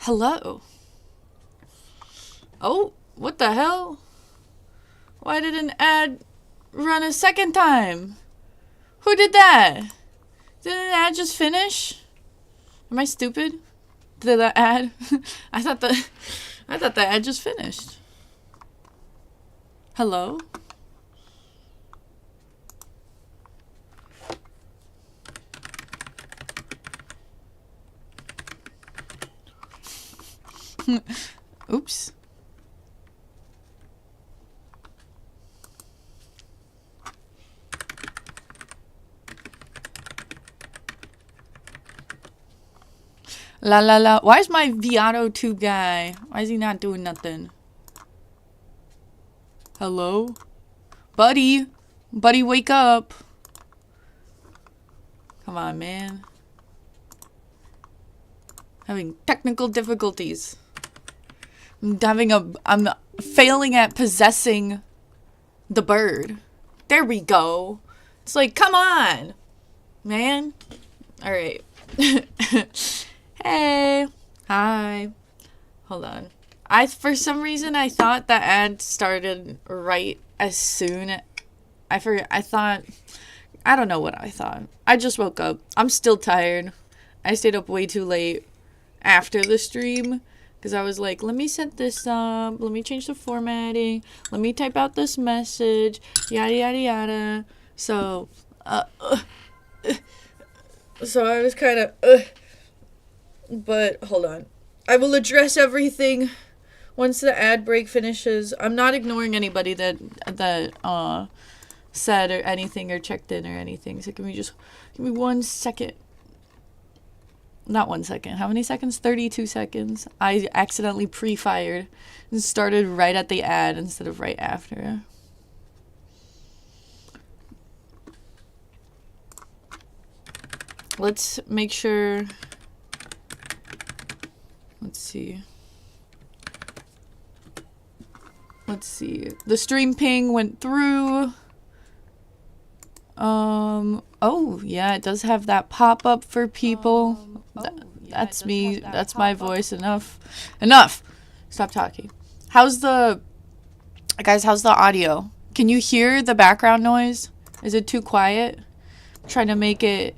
Hello. Oh, what the hell? Why did an ad run a second time? Who did that? Did an ad just finish? Am I stupid? Did that ad? I thought the ad just finished. Hello? Oops. La la la. Why is my Viato tube guy? Why is he not doing nothing? Hello? Buddy? Buddy, wake up. Come on, man. Having technical difficulties. I'm failing at possessing the bird. There we go. It's like, come on, man. All right. Hey. Hi. Hold on. For some reason, I thought that ad started right as soon. I don't know what I thought. I just woke up. I'm still tired. I stayed up way too late after the stream. Because I was like, let me set this up. Let me change the formatting. Let me type out this message. Yada, yada, yada. So I was kind of, But, hold on. I will address everything once the ad break finishes. I'm not ignoring anybody that said or anything or checked in or anything. So give me 1 second. Not 1 second. How many seconds? 32 seconds. I accidentally pre-fired and started right at the ad instead of right after. Let's make sure. Let's see. The stream ping went through. Oh, yeah, it does have that pop-up for people. That's me. That's my voice. Enough. Stop talking. How's the audio? Can you hear the background noise? Is it too quiet? I'm trying to make it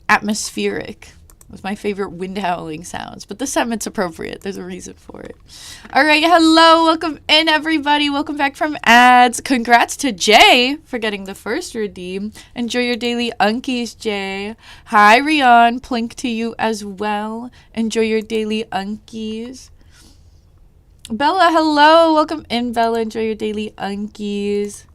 atmospheric with my favorite wind howling sounds, but this time it's appropriate. There's a reason for it. All right, hello, welcome in everybody. Welcome back from ads. Congrats to Jay for getting the first redeem. Enjoy your daily unkies, Jay. Hi, Rion. Plink to you as well. Enjoy your daily unkies. Bella, hello. Welcome in, Bella. Enjoy your daily unkies.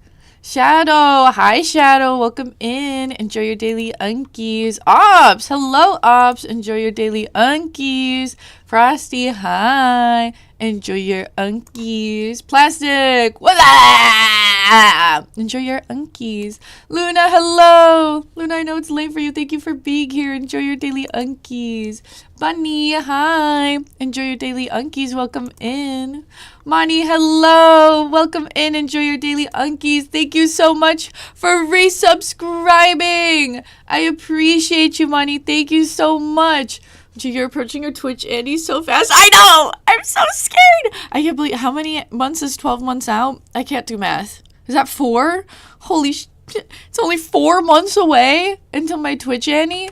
Shadow, hi Shadow, welcome in. Enjoy your daily unkies. Ops, hello Ops. Enjoy your daily unkies. Frosty, hi. Enjoy your unkies. Plastic, voila! Enjoy your unkies. Luna, hello. Luna, I know it's late for you. Thank you for being here. Enjoy your daily unkies. Bunny, hi. Enjoy your daily unkies. Welcome in. Mani, hello. Welcome in. Enjoy your daily unkies. Thank you so much for resubscribing. I appreciate you, Mani. Thank you so much. You're approaching your Twitch, Andy, so fast. I know. I'm so scared. I can't believe. How many months is 12 months out? I can't do math. Is that 4? Holy shit. It's only 4 months away until my Twitch, Annie.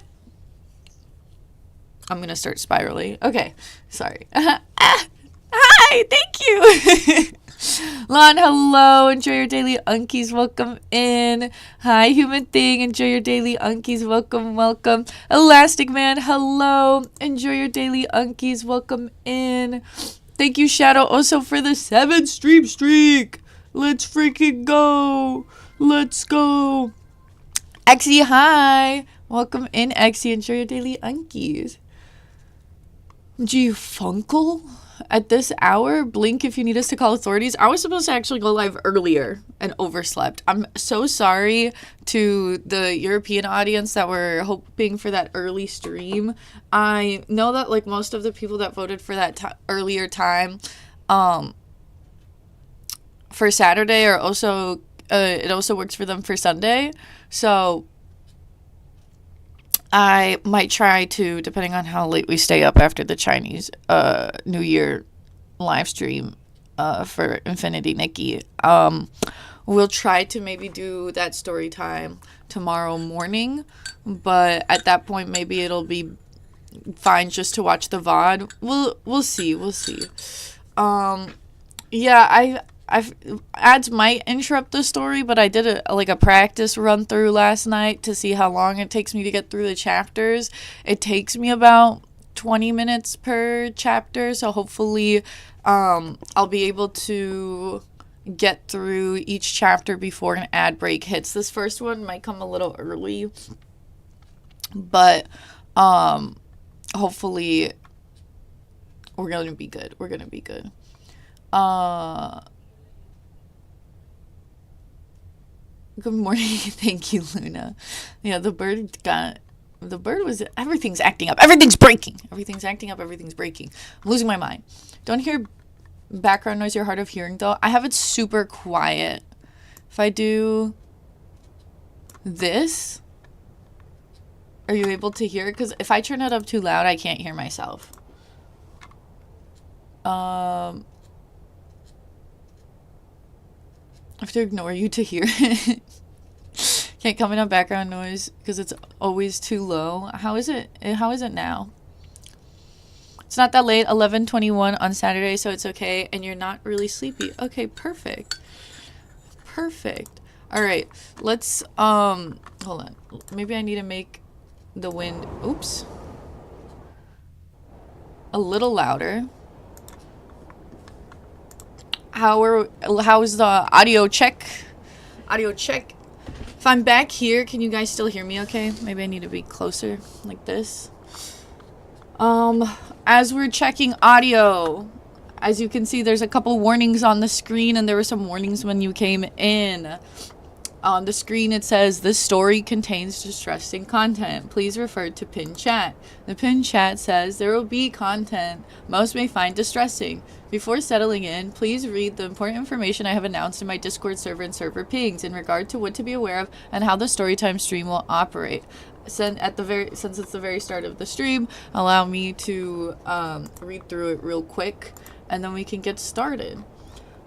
I'm going to start spiraling. Okay. Sorry. Hi. Thank you. Lon, hello. Enjoy your daily unkies. Welcome in. Hi, Human Thing. Enjoy your daily unkies. Welcome, welcome. Elastic Man, hello. Enjoy your daily unkies. Welcome in. Thank you, Shadow, also for the 7 stream streak. Let's freaking go. Let's go. Exy, hi. Welcome in, Exy. Enjoy your daily unkies. G Funkle? At this hour, blink if you need us to call authorities. I was supposed to actually go live earlier and overslept. I'm so sorry to the European audience that were hoping for that early stream. I know that like most of the people that voted for that earlier time for Saturday are also it also works for them for Sunday. So I might try to, depending on how late we stay up after the Chinese New Year live stream for Infinity Nikki. We'll try to maybe do that story time tomorrow morning, but at that point maybe it'll be fine just to watch the VOD. We'll see. Yeah, I've ads might interrupt the story, but I did a practice run through last night to see how long it takes me to get through the chapters. It takes me about 20 minutes per chapter, so hopefully I'll be able to get through each chapter before an ad break hits. This first one might come a little early, but hopefully we're gonna be good. Good morning. Thank you, Luna. Yeah, the bird was, everything's acting up. Everything's breaking. Everything's acting up. Everything's breaking. I'm losing my mind. Don't hear background noise you're hard of hearing, though. I have it super quiet. If I do this, are you able to hear it? Because if I turn it up too loud, I can't hear myself. I have to ignore you to hear it. Can't comment on background noise because it's always too low. How is it now? It's not that late, 11:21 on Saturday, so it's okay, and you're not really sleepy. Okay, perfect. All right, let's hold on. Maybe I need to make the wind, oops, a little louder. How's the audio check? If I'm back here, can you guys still hear me okay? Maybe I need to be closer, like this. As we're checking audio, as you can see, there's a couple warnings on the screen, and there were some warnings when you came in. On the screen, it says, this story contains distressing content. Please refer to pinned chat. The pinned chat says there will be content most may find distressing. Before settling in, please read the important information I have announced in my Discord server and server pings in regard to what to be aware of and how the Storytime stream will operate. Since it's the very start of the stream, allow me to read through it real quick, and then we can get started.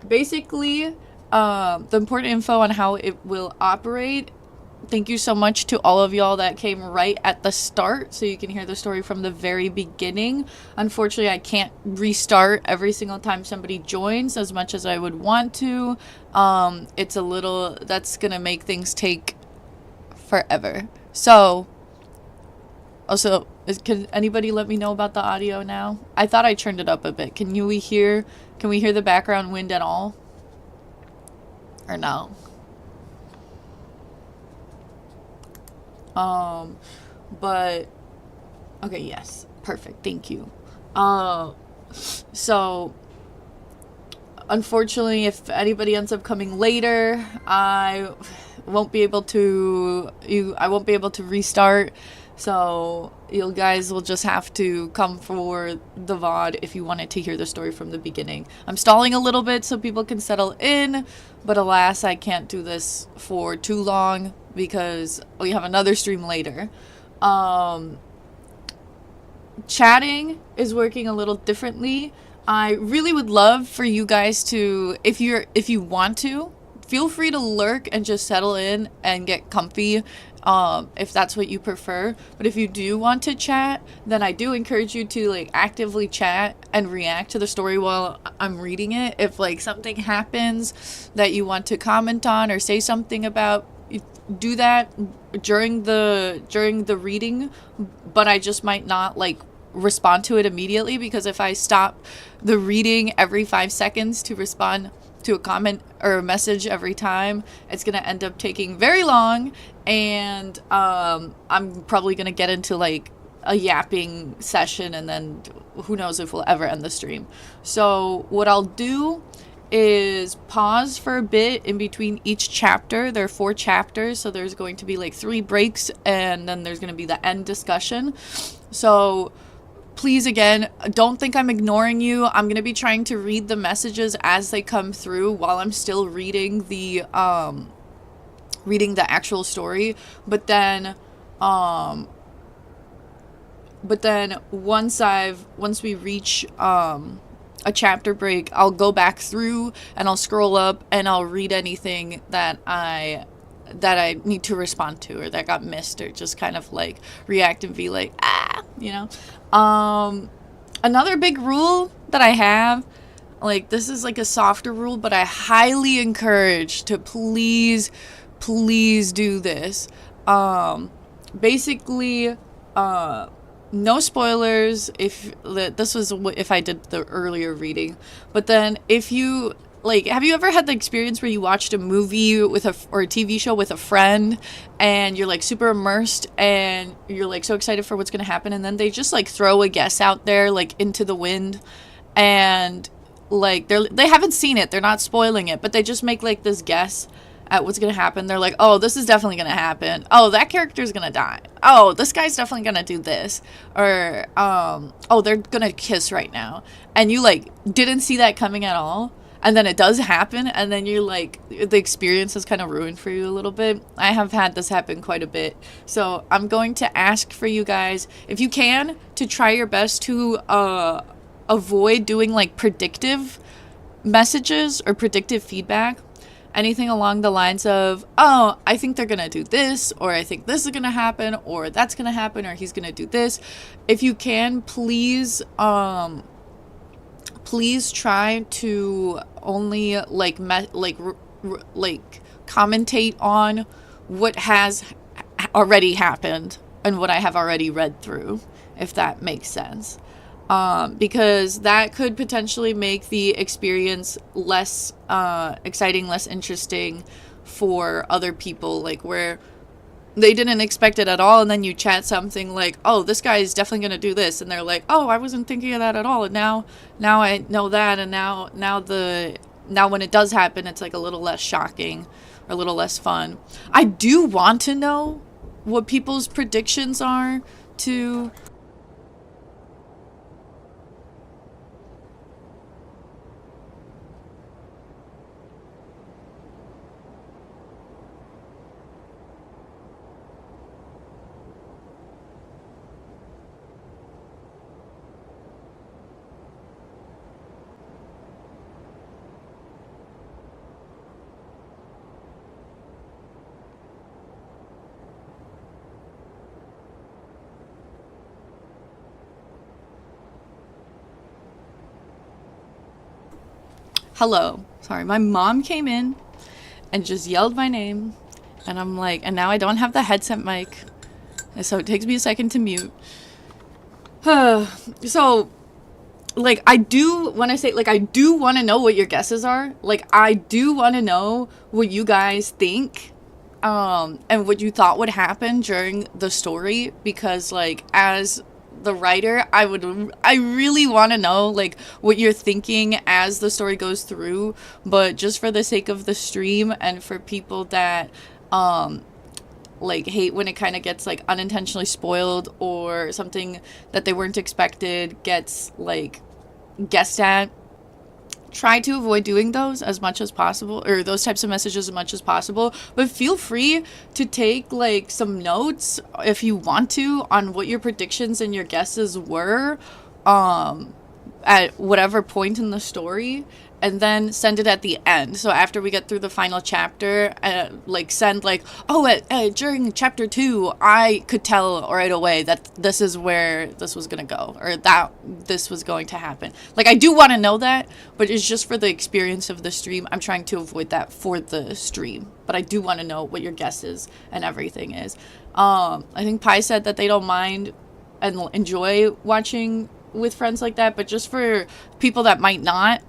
Basically, the important info on how it will operate. Thank you so much to all of y'all that came right at the start so you can hear the story from the very beginning. Unfortunately, I can't restart every single time somebody joins as much as I would want to. That's gonna make things take forever. So, also, can anybody let me know about the audio now? I thought I turned it up a bit. Can we hear the background wind at all? Or no? But okay, yes, perfect, thank you. So unfortunately, if anybody ends up coming later, I won't be able to restart, so you guys will just have to come for the VOD if you wanted to hear the story from the beginning. I'm stalling a little bit so people can settle in, but alas, I can't do this for too long because we have another stream later. Chatting is working a little differently. I really would love for you guys to, if you want to, feel free to lurk and just settle in and get comfy, if that's what you prefer. But if you do want to chat, then I do encourage you to actively chat and react to the story while I'm reading it. If something happens that you want to comment on or say something about, do that during the reading, but I just might not respond to it immediately, because if I stop the reading every 5 seconds to respond to a comment or a message every time, it's gonna end up taking very long, and I'm probably gonna get into a yapping session, and then who knows if we'll ever end the stream. So what I'll do is pause for a bit in between each chapter. There are 4 chapters, so there's going to be 3 breaks, and then there's going to be the end discussion. So please, again, don't think I'm ignoring you. I'm going to be trying to read the messages as they come through while I'm still reading the actual story, but then But then once we reach a chapter break, I'll go back through and I'll scroll up and I'll read anything that I need to respond to or that got missed, or just kind of like react and be like, you know. Another big rule that I have, like, this is like a softer rule, but I highly encourage to please do this. Basically, no spoilers this was if I did the earlier reading, but then if you like, have you ever had the experience where you watched a movie or a TV show with a friend, and you're like super immersed and you're like so excited for what's going to happen, and then they just like throw a guess out there like into the wind, and like they haven't seen it, they're not spoiling it, but they just make like this guess at what's gonna happen. They're like, oh, this is definitely gonna happen. Oh, that character's gonna die. Oh, this guy's definitely gonna do this. Or, oh, they're gonna kiss right now. And you, like, didn't see that coming at all. And then it does happen. And then you're like, the experience is kind of ruined for you a little bit. I have had this happen quite a bit. So I'm going to ask for you guys, if you can, to try your best to avoid doing, like, predictive messages or predictive feedback. Anything along the lines of, oh, I think they're going to do this, or I think this is going to happen, or that's going to happen, or he's going to do this. If you can, please try to only like commentate on what has already happened and what I have already read through, if that makes sense. Because that could potentially make the experience less exciting, less interesting for other people, like where they didn't expect it at all, and then you chat something like, oh, this guy is definitely going to do this, and they're like, oh, I wasn't thinking of that at all, and now I know that, and now when it does happen, it's like a little less shocking or a little less fun. I do want to know what people's predictions are to hello. Sorry, my mom came in and just yelled my name, and I'm like, and now I don't have the headset mic, and so it takes me a second to mute. So, like, I do, when I say, like, I do want to know what your guesses are. Like, I do want to know what you guys think, and what you thought would happen during the story, because, like, as the writer, I really want to know, like, what you're thinking as the story goes through, but just for the sake of the stream and for people that, like, hate when it kind of gets, like, unintentionally spoiled, or something that they weren't expected gets, like, guessed at, try to avoid doing those as much as possible, or those types of messages as much as possible. But feel free to take, like, some notes if you want to on what your predictions and your guesses were at whatever point in the story, and then send it at the end. So after we get through the final chapter, like, send, like, oh, during chapter 2, I could tell right away that this is where this was going to go, or that this was going to happen. Like, I do want to know that, but it's just for the experience of the stream. I'm trying to avoid that for the stream, but I do want to know what your guesses and everything is. I think Pi said that they don't mind and enjoy watching with friends like that, but just for people that might not,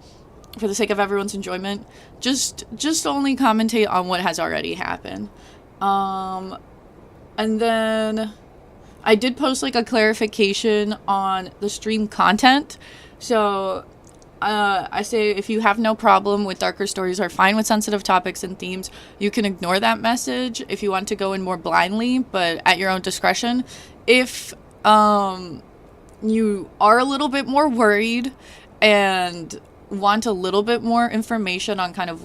for the sake of everyone's enjoyment, just only commentate on what has already happened. And then I did post, like, a clarification on the stream content. So I say, if you have no problem with darker stories or fine with sensitive topics and themes, you can ignore that message if you want to go in more blindly, but at your own discretion. If you are a little bit more worried and want a little bit more information on kind of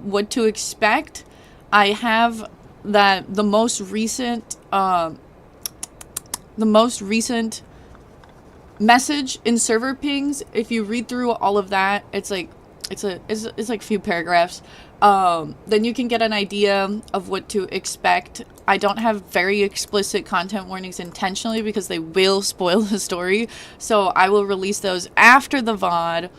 what to expect, I have the most recent message in server pings, if you read through all of that, it's like it's like a few paragraphs. Then you can get an idea of what to expect. I don't have very explicit content warnings intentionally because they will spoil the story. So I will release those after the VOD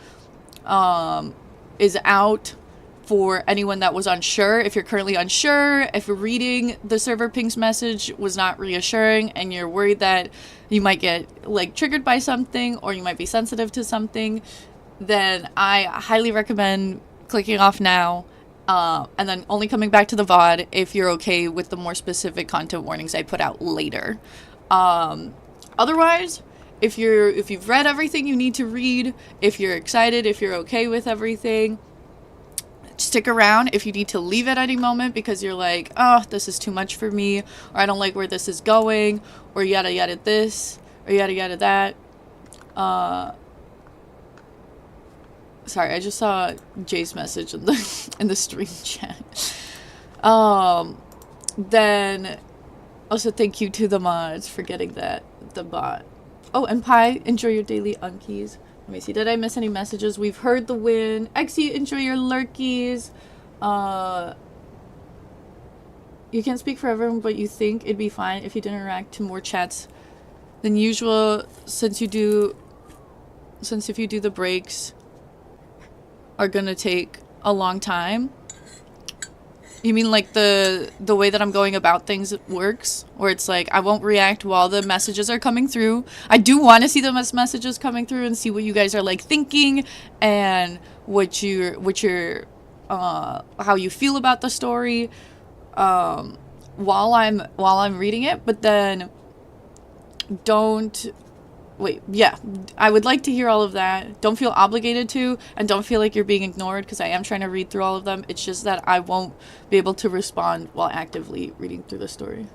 is out for anyone that was unsure. If you're currently unsure, if you're reading the server pings message was not reassuring and you're worried that you might get like triggered by something or you might be sensitive to something, then I highly recommend clicking off now. And then only coming back to the VOD if you're okay with the more specific content warnings I put out later. Otherwise, if you've read everything you need to read, if you're excited, if you're okay with everything, stick around. If you need to leave at any moment because you're like, oh, this is too much for me, or I don't like where this is going, or yada yada this, or yada yada that. Sorry, I just saw Jay's message in the stream chat. Then also thank you to the mods for getting the bot. Oh, and Pi, enjoy your daily unkies. Let me see. Did I miss any messages? We've heard the win. Exy, enjoy your lurkies. You can't speak for everyone, but you think it'd be fine if you didn't react to more chats than usual, since if you do the breaks are gonna take a long time. You mean like the way that I'm going about things works, where it's like I won't react while the messages are coming through. I do want to see the messages coming through and see what you guys are like thinking and what your how you feel about the story while I'm reading it. But then don't wait, yeah, I would like to hear all of that. Don't feel obligated to, and don't feel like you're being ignored, because I am trying to read through all of them. It's just that I won't be able to respond while actively reading through the story.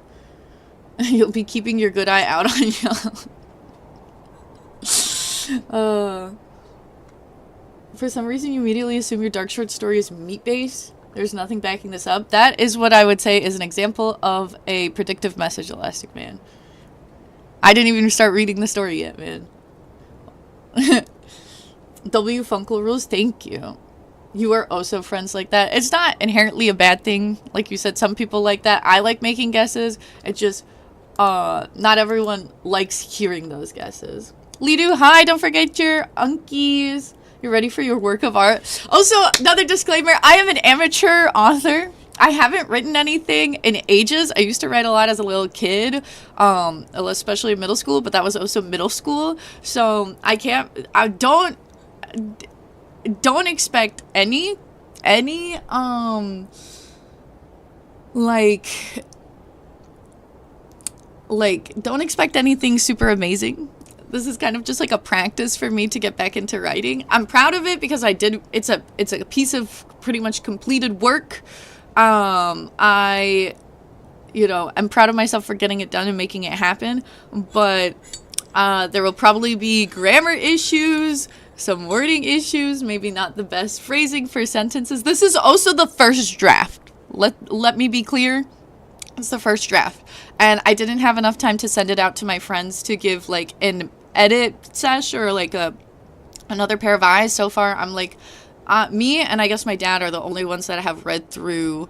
You'll be keeping your good eye out on y'all. For some reason, you immediately assume your dark short story is meat-based. There's nothing backing this up. That is what I would say is an example of a predictive message, Elastic Man. I didn't even start reading the story yet, man. W Funkle Rules, thank you. You are also friends like that. It's not inherently a bad thing. Like you said, some people like that. I like making guesses. It's just, not everyone likes hearing those guesses. Lidu, hi, don't forget your unkies. You're ready for your work of art. Also, another disclaimer, I am an amateur author. I haven't written anything in ages. I used to write a lot as a little kid, especially in middle school, but that was also middle school. So I don't expect any don't expect anything super amazing. This is kind of just like a practice for me to get back into writing. I'm proud of it because it's a piece of pretty much completed work. I'm proud of myself for getting it done and making it happen, but there will probably be grammar issues, some wording issues, maybe not the best phrasing for sentences. This is also the first draft. Let me be clear. It's the first draft, and I didn't have enough time to send it out to my friends to give like an edit sesh or like another pair of eyes. So far, I'm like, me and I guess my dad are the only ones that have read through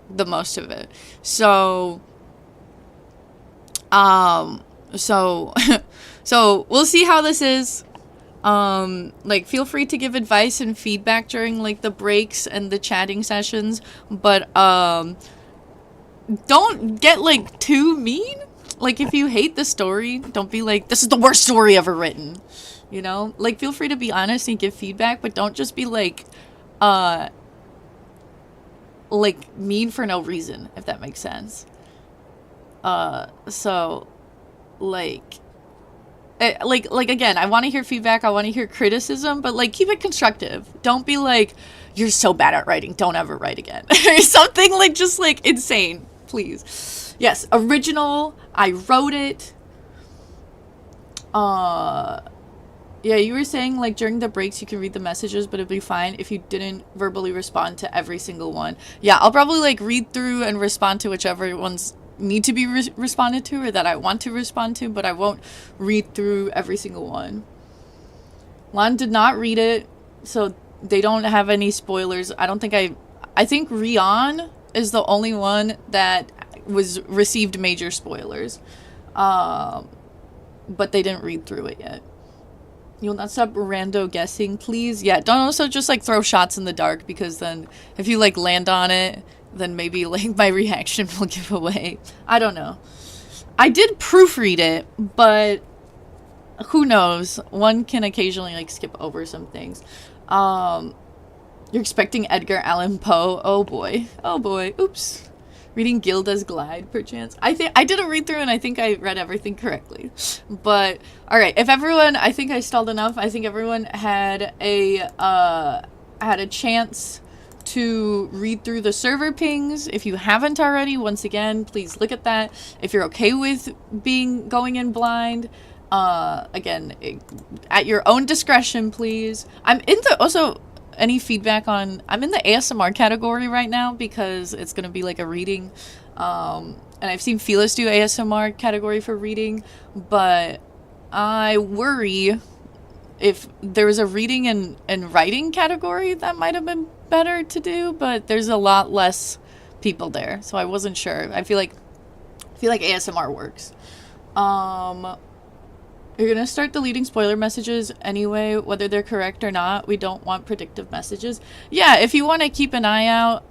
the most of it. So so we'll see how this is. Feel free to give advice and feedback during like the breaks and the chatting sessions, but don't get like too mean. Like if you hate the story, don't be like, this is the worst story ever written. You know, like feel free to be honest and give feedback, but don't just be like mean for no reason, if that makes sense. Again, I want to hear feedback, I want to hear criticism, but like keep it constructive. Don't be like, you're so bad at writing, don't ever write again. Or something like just like insane, please. Yes, original, I wrote it. Yeah, you were saying like during the breaks you can read the messages, but it'd be fine if you didn't verbally respond to every single one. Yeah, I'll probably like read through and respond to whichever ones need to be responded to or that I want to respond to, but I won't read through every single one. Lon did not read it, so they don't have any spoilers. I think Rion is the only one that received major spoilers. But they didn't read through it yet. You'll not stop rando guessing, please? Yeah, don't also just, like, throw shots in the dark, because then if you, like, land on it, then maybe, like, my reaction will give away. I don't know. I did proofread it, but who knows? One can occasionally, like, skip over some things. You're expecting Edgar Allan Poe? Oh, boy. Oh, boy. Oops. Reading Gilda's Glide, perchance. I did a read through and I think I read everything correctly. But all right, if everyone, I think I stalled enough. I think everyone had a chance to read through the server pings. If you haven't already, once again, please look at that. If you're okay with going in blind, again, at your own discretion, please. Any feedback on... I'm in the ASMR category right now because it's going to be like a reading. And I've seen Felis do ASMR category for reading. But I worry if there was a reading and writing category that might have been better to do. But there's a lot less people there. So I wasn't sure. I feel like ASMR works. You're going to start deleting spoiler messages anyway, whether they're correct or not. We don't want predictive messages. Yeah, if you want to keep an eye out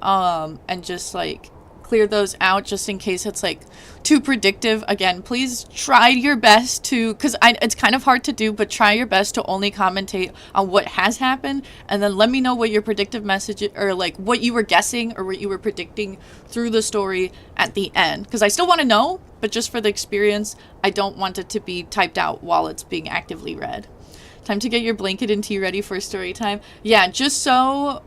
and just, like, clear those out just in case it's, like, too predictive. Again, please try your best to... Because it's kind of hard to do, but try your best to only commentate on what has happened. And then let me know what your predictive message... Or, like, what you were guessing or what you were predicting through the story at the end. Because I still want to know, but just for the experience, I don't want it to be typed out while it's being actively read. Time to get your blanket and tea ready for story time. Yeah, just so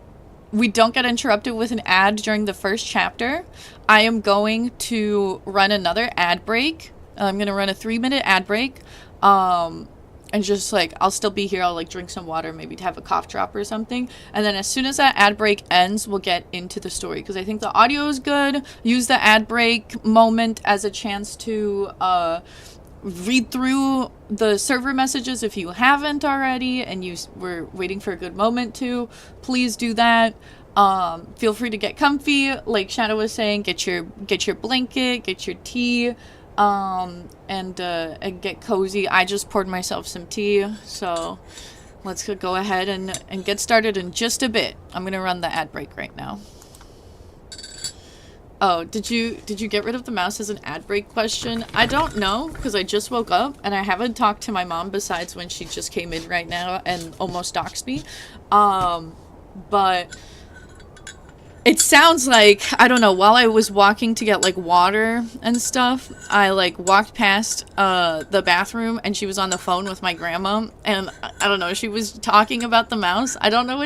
we don't get interrupted with an ad during the first chapter, I am going to run another ad break. I'm going to run a 3-minute ad break. And just, like, I'll still be here. I'll, like, drink some water, maybe to have a cough drop or something. And then as soon as that ad break ends, we'll get into the story. Because I think the audio is good. Use the ad break moment as a chance to read through the server messages if you haven't already. And you were waiting for a good moment to. Please do that. Feel free to get comfy. Like Shadow was saying, get your blanket, get your tea. And get cozy. I just poured myself some tea, so let's go ahead and get started in just a bit. I'm gonna run the ad break right now. Oh, did you get rid of the mouse as an ad break question? I don't know, because I just woke up and I haven't talked to my mom besides when she just came in right now and almost doxed me. But it sounds like, I don't know, while I was walking to get, like, water and stuff, I, like, walked past the bathroom and she was on the phone with my grandma, and I don't know, she was talking about the mouse. I don't know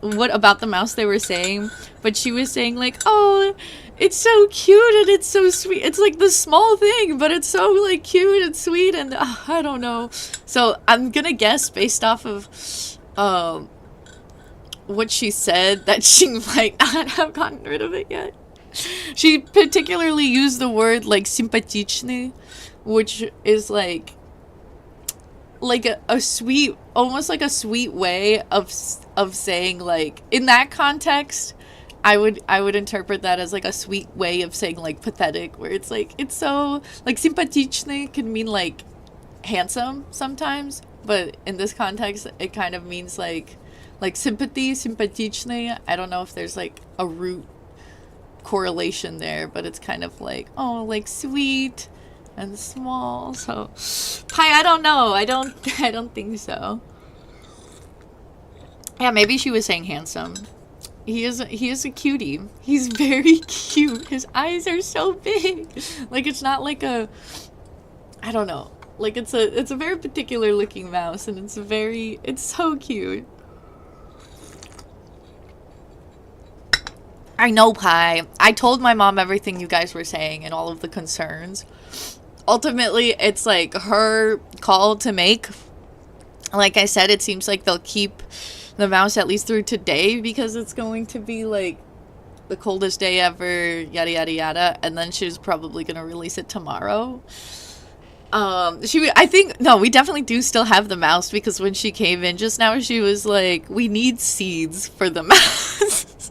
what about the mouse they were saying, but she was saying, like, oh, it's so cute and it's so sweet. It's, like, the small thing, but it's so, like, cute and sweet, and I don't know. So I'm gonna guess based off of what she said that she might not have gotten rid of it yet. She particularly used the word, like, sympathiczny, which is like a sweet, almost like a sweet way of saying, like, in that context, I would interpret that as, like, a sweet way of saying, like, pathetic, where it's like, it's so, like, sympathiczny can mean, like, handsome sometimes, but in this context it kind of means like sympathy, sympathiczny. I don't know if there's, like, a root correlation there, but it's kind of like, oh, like, sweet and small. So I don't know. I don't think so. Yeah, maybe she was saying handsome. He is a cutie. He's very cute. His eyes are so big. Like, it's not like a, I don't know. Like, it's a very particular looking mouse, and it's so cute. I know, Pi. I told my mom everything you guys were saying and all of the concerns. Ultimately, it's, like, her call to make. Like I said, it seems like they'll keep the mouse at least through today because it's going to be, like, the coldest day ever, yada yada yada, and then she was probably gonna release it tomorrow. I think, no, we definitely do still have the mouse, because when she came in just now, she was like, we need seeds for the mouse.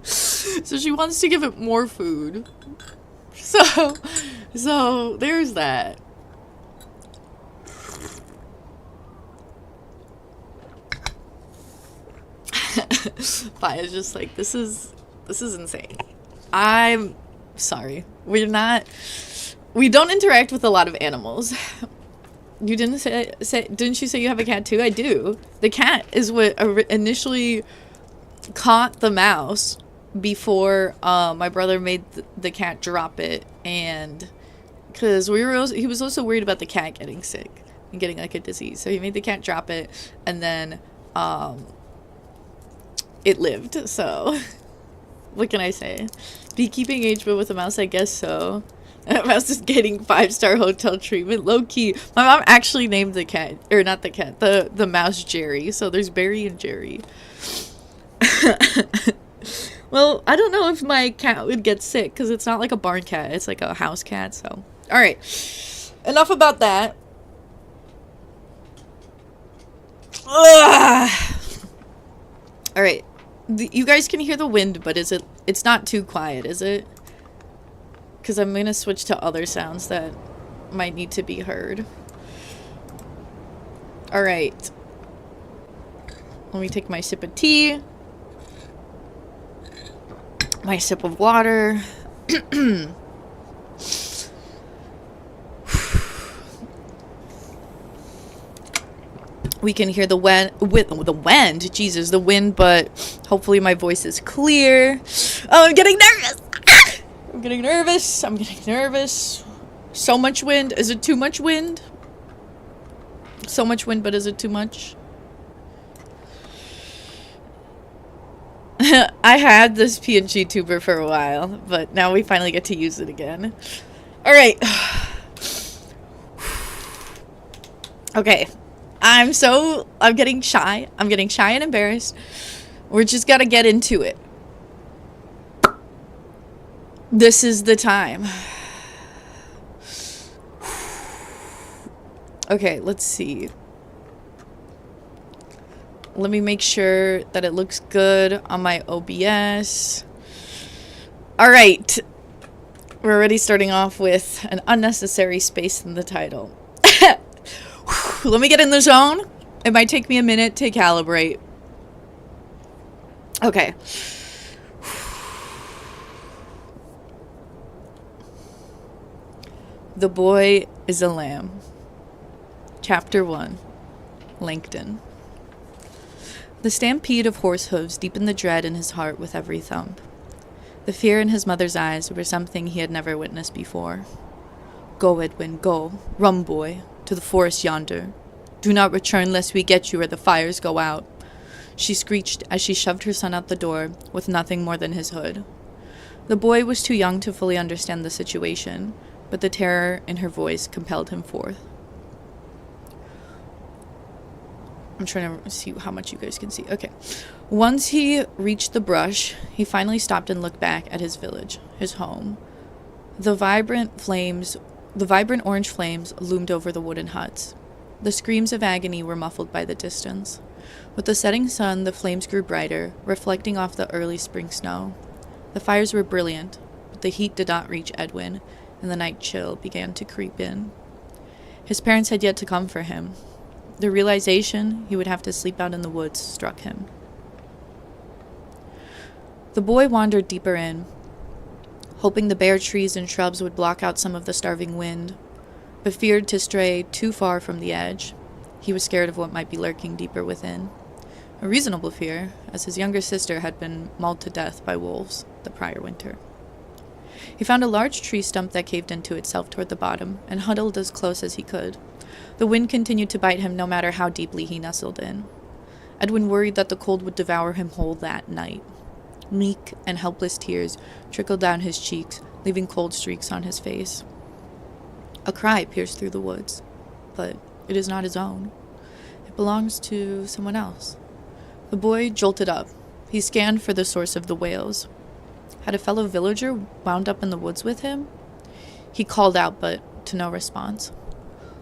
So she wants to give it more food. So there's that. Faya's just like, this is insane. I'm sorry. We don't interact with a lot of animals. You didn't didn't you say you have a cat too? I do. The cat is what initially caught the mouse before my brother made the cat drop it, and because he was also worried about the cat getting sick and getting like a disease, so he made the cat drop it, and then it lived. So what can I say? Beekeeping age, but with a mouse, I guess so. That mouse is getting 5-star hotel treatment, low key. My mom actually named the cat, or not the cat, the mouse Jerry. So there's Barry and Jerry. Well, I don't know if my cat would get sick, because it's not like a barn cat. It's like a house cat, so. Alright. Enough about that. Alright. You guys can hear the wind, but it's not too quiet, is it? Because I'm going to switch to other sounds that might need to be heard. Alright. Let me take my sip of tea. My sip of water. We can hear the wind, Jesus, the wind, but hopefully my voice is clear. Oh, I'm getting nervous. I'm getting nervous. So much wind. Is it too much wind? So much wind, but is it too much? I had this PNG tuber for a while, but now we finally get to use it again. Alright. Okay. I'm getting shy. I'm getting shy and embarrassed. We're just gotta get into it. This is the time. Okay, let's see. Let me make sure that it looks good on my OBS. Alright. We're already starting off with an unnecessary space in the title. Let me get in the zone. It might take me a minute to calibrate. Okay. The Boy is a Lamb. Chapter 1. Langton. The stampede of horse hooves deepened the dread in his heart with every thump. The fear in his mother's eyes were something he had never witnessed before. Go, Edwin, go. Run, boy. To the forest yonder. Do not return lest we get you or the fires go out. She screeched as she shoved her son out the door with nothing more than his hood. The boy was too young to fully understand the situation, but the terror in her voice compelled him forth. I'm trying to see how much you guys can see. Okay. Once he reached the brush, he finally stopped and looked back at his village, his home. The vibrant orange flames loomed over the wooden huts. The screams of agony were muffled by the distance. With the setting sun, the flames grew brighter, reflecting off the early spring snow. The fires were brilliant, but the heat did not reach Edwin, and the night chill began to creep in. His parents had yet to come for him. The realization he would have to sleep out in the woods struck him. The boy wandered deeper in, hoping the bare trees and shrubs would block out some of the starving wind, but feared to stray too far from the edge. He was scared of what might be lurking deeper within. A reasonable fear, as his younger sister had been mauled to death by wolves the prior winter. He found a large tree stump that caved into itself toward the bottom, and huddled as close as he could. The wind continued to bite him no matter how deeply he nestled in. Edwin worried that the cold would devour him whole that night. Meek and helpless tears trickled down his cheeks, leaving cold streaks on his face. A cry pierced through the woods, but it is not his own. It belongs to someone else. The boy jolted up, He scanned for the source of the wails. Had a fellow villager wound up in the woods with him? He called out, but to no response.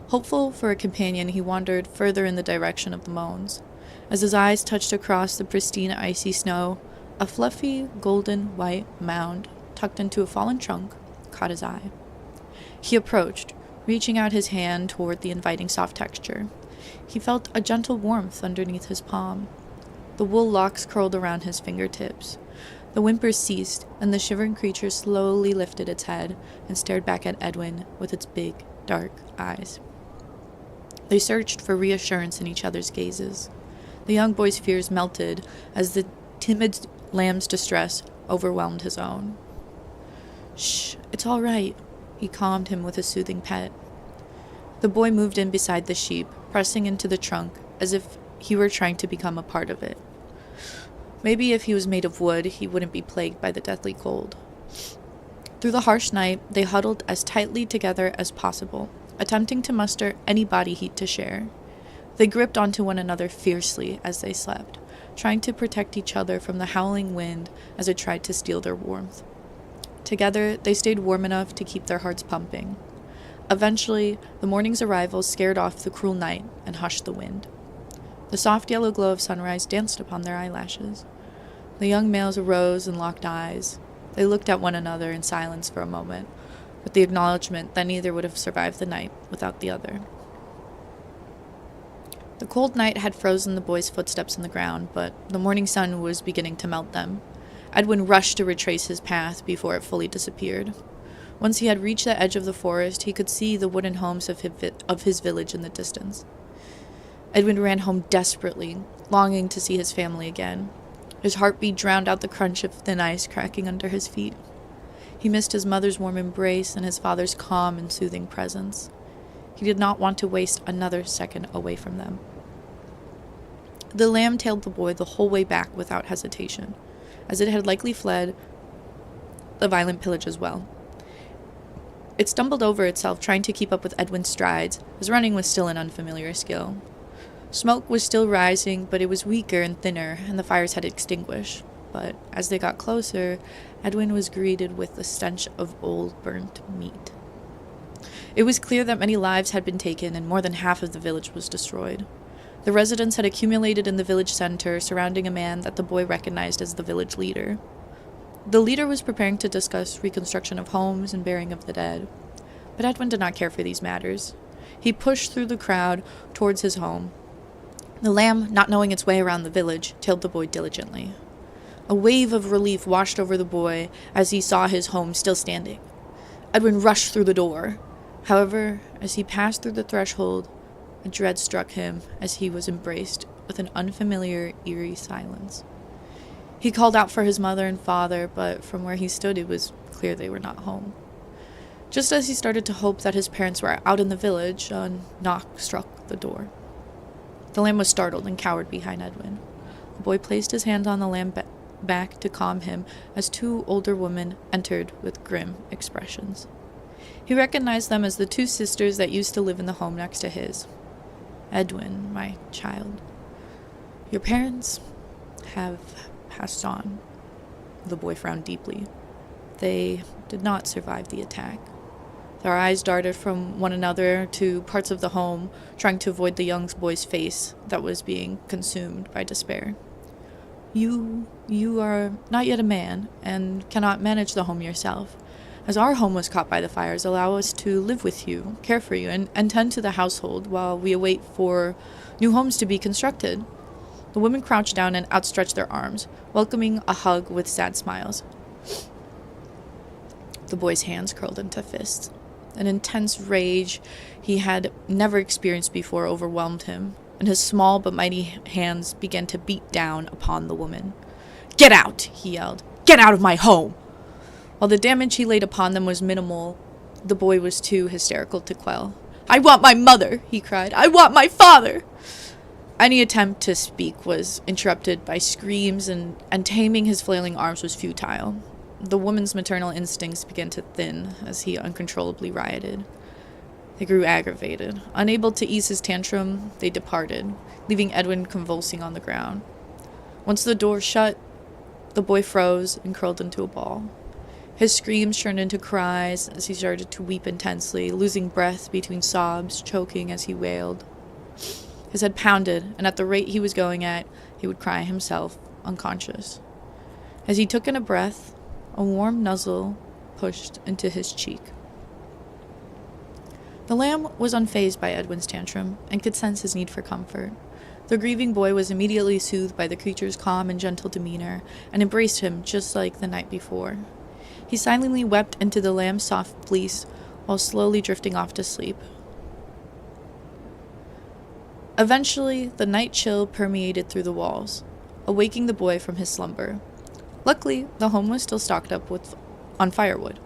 Hopeful for a companion, he wandered further in the direction of the moans. As his eyes touched across the pristine icy snow, a fluffy, golden white mound, tucked into a fallen trunk, caught his eye. He approached, reaching out his hand toward the inviting soft texture. He felt a gentle warmth underneath his palm. The wool locks curled around his fingertips. The whimpers ceased, and the shivering creature slowly lifted its head and stared back at Edwin with its big, dark eyes. They searched for reassurance in each other's gazes. The young boy's fears melted as the timid lamb's distress overwhelmed his own. "Shh, it's all right," he calmed him with a soothing pet. The boy moved in beside the sheep, pressing into the trunk as if he were trying to become a part of it. Maybe if he was made of wood, he wouldn't be plagued by the deathly cold. Through the harsh night, they huddled as tightly together as possible, attempting to muster any body heat to share. They gripped onto one another fiercely as they slept, trying to protect each other from the howling wind as it tried to steal their warmth. Together, they stayed warm enough to keep their hearts pumping. Eventually, the morning's arrival scared off the cruel night and hushed the wind. The soft yellow glow of sunrise danced upon their eyelashes. The young males arose and locked eyes. They looked at one another in silence for a moment, with the acknowledgement that neither would have survived the night without the other. The cold night had frozen the boys' footsteps in the ground, but the morning sun was beginning to melt them. Edwin rushed to retrace his path before it fully disappeared. Once he had reached the edge of the forest, he could see the wooden homes of his village in the distance. Edwin ran home desperately, longing to see his family again. His heartbeat drowned out the crunch of thin ice cracking under his feet. He missed his mother's warm embrace and his father's calm and soothing presence. He did not want to waste another second away from them. The lamb tailed the boy the whole way back without hesitation, as it had likely fled the violent pillage as well. It stumbled over itself, trying to keep up with Edwin's strides, as running was still an unfamiliar skill. Smoke was still rising, but it was weaker and thinner, and the fires had extinguished. But as they got closer, Edwin was greeted with the stench of old burnt meat. It was clear that many lives had been taken, and more than half of the village was destroyed. The residents had accumulated in the village center, surrounding a man that the boy recognized as the village leader. The leader was preparing to discuss reconstruction of homes and burying of the dead. But Edwin did not care for these matters. He pushed through the crowd towards his home. The lamb, not knowing its way around the village, tailed the boy diligently. A wave of relief washed over the boy as he saw his home still standing. Edwin rushed through the door. However, as he passed through the threshold, a dread struck him as he was embraced with an unfamiliar, eerie silence. He called out for his mother and father, but from where he stood it was clear they were not home. Just as he started to hope that his parents were out in the village, a knock struck the door. The lamb was startled and cowered behind Edwin. The boy placed his hand on the lamb back to calm him as two older women entered with grim expressions. He recognized them as the two sisters that used to live in the home next to his. "Edwin, my child, your parents have passed on." The boy frowned deeply. They did not survive the attack. Their eyes darted from one another to parts of the home, trying to avoid the young boy's face that was being consumed by despair. You are not yet a man, and cannot manage the home yourself. As our home was caught by the fires, allow us to live with you, care for you, and tend to the household while we await for new homes to be constructed." The women crouched down and outstretched their arms, welcoming a hug with sad smiles. The boy's hands curled into fists. An intense rage he had never experienced before overwhelmed him, and his small but mighty hands began to beat down upon the woman. "Get out!" he yelled. "Get out of my home!" While the damage he laid upon them was minimal, the boy was too hysterical to quell. "I want my mother!" he cried. "I want my father!" Any attempt to speak was interrupted by screams, and taming his flailing arms was futile. The woman's maternal instincts began to thin as he uncontrollably rioted. They grew aggravated. Unable to ease his tantrum, they departed, leaving Edwin convulsing on the ground. Once the door shut, The boy froze and curled into a ball. His screams turned into cries as he started to weep intensely, losing breath between sobs, choking as he wailed. His head pounded, and at the rate he was going at, he would cry himself unconscious. As he took in a breath, a warm nuzzle pushed into his cheek. The lamb was unfazed by Edwin's tantrum and could sense his need for comfort. The grieving boy was immediately soothed by the creature's calm and gentle demeanor and embraced him just like the night before. He silently wept into the lamb's soft fleece while slowly drifting off to sleep. Eventually, the night chill permeated through the walls, awaking the boy from his slumber. Luckily, the home was still stocked up on firewood.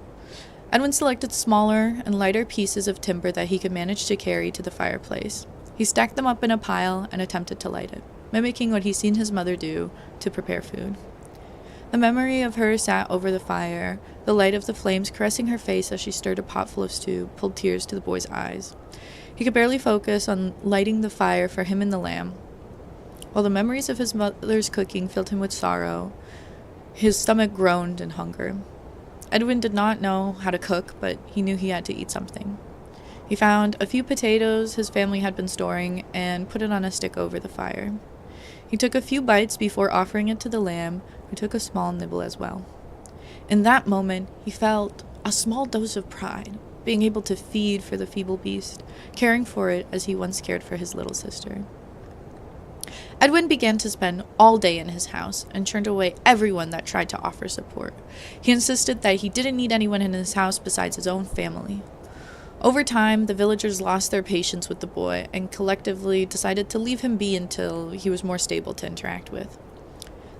Edwin selected smaller and lighter pieces of timber that he could manage to carry to the fireplace. He stacked them up in a pile and attempted to light it, mimicking what he'd seen his mother do to prepare food. The memory of her sat over the fire, the light of the flames caressing her face as she stirred a pot full of stew pulled tears to the boy's eyes. He could barely focus on lighting the fire for him and the lamb. While the memories of his mother's cooking filled him with sorrow, his stomach groaned in hunger. Edwin did not know how to cook, but he knew he had to eat something. He found a few potatoes his family had been storing and put it on a stick over the fire. He took a few bites before offering it to the lamb, who took a small nibble as well. In that moment, he felt a small dose of pride, being able to feed for the feeble beast, caring for it as he once cared for his little sister. Edwin began to spend all day in his house and turned away everyone that tried to offer support. He insisted that he didn't need anyone in his house besides his own family. Over time, the villagers lost their patience with the boy and collectively decided to leave him be until he was more stable to interact with.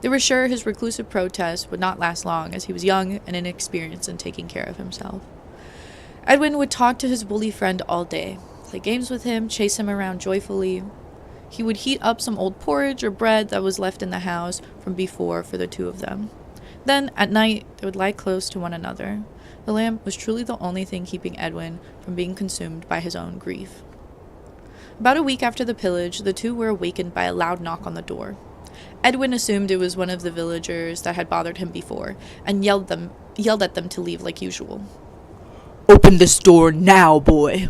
They were sure his reclusive protest would not last long, as he was young and inexperienced in taking care of himself. Edwin would talk to his woolly friend all day, play games with him, chase him around joyfully. He would heat up some old porridge or bread that was left in the house from before for the two of them. Then, at night, they would lie close to one another. The lamb was truly the only thing keeping Edwin from being consumed by his own grief. About a week after the pillage, the two were awakened by a loud knock on the door. Edwin assumed it was one of the villagers that had bothered him before, and yelled at them to leave like usual. "Open this door now, boy!"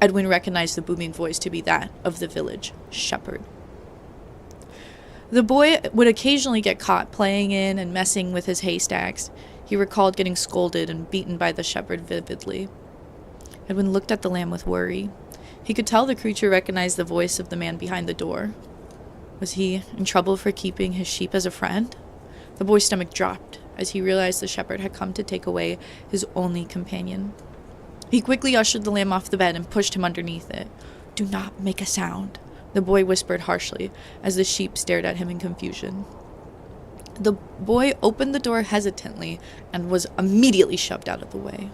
Edwin recognized the booming voice to be that of the village shepherd. The boy would occasionally get caught playing in and messing with his haystacks. He recalled getting scolded and beaten by the shepherd vividly. Edwin looked at the lamb with worry. He could tell the creature recognized the voice of the man behind the door. Was he in trouble for keeping his sheep as a friend? The boy's stomach dropped as he realized the shepherd had come to take away his only companion. He quickly ushered the lamb off the bed and pushed him underneath it. "Do not make a sound," the boy whispered harshly as the sheep stared at him in confusion. The boy opened the door hesitantly and was immediately shoved out of the way.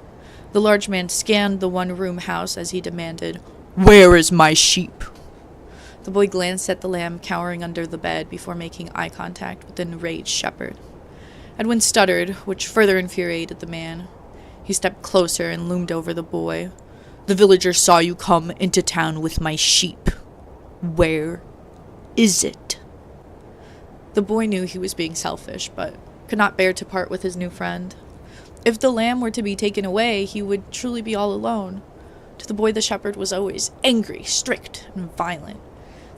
The large man scanned the one-room house as he demanded, "Where is my sheep?" The boy glanced at the lamb cowering under the bed before making eye contact with the enraged shepherd. Edwin stuttered, which further infuriated the man. He stepped closer and loomed over the boy. "The villager saw you come into town with my sheep. Where is it?" The boy knew he was being selfish, but could not bear to part with his new friend. If the lamb were to be taken away, he would truly be all alone. To the boy, the shepherd was always angry, strict, and violent.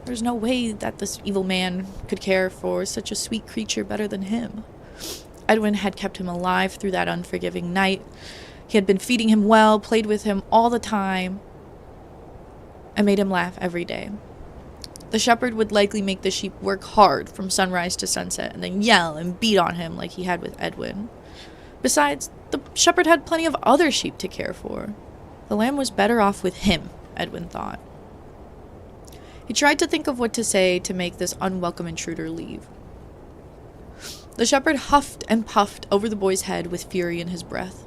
There was no way that this evil man could care for such a sweet creature better than him. Edwin had kept him alive through that unforgiving night. He had been feeding him well, played with him all the time, and made him laugh every day. The shepherd would likely make the sheep work hard from sunrise to sunset and then yell and beat on him like he had with Edwin. Besides, the shepherd had plenty of other sheep to care for. The lamb was better off with him, Edwin thought. He tried to think of what to say to make this unwelcome intruder leave. The shepherd huffed and puffed over the boy's head with fury in his breath.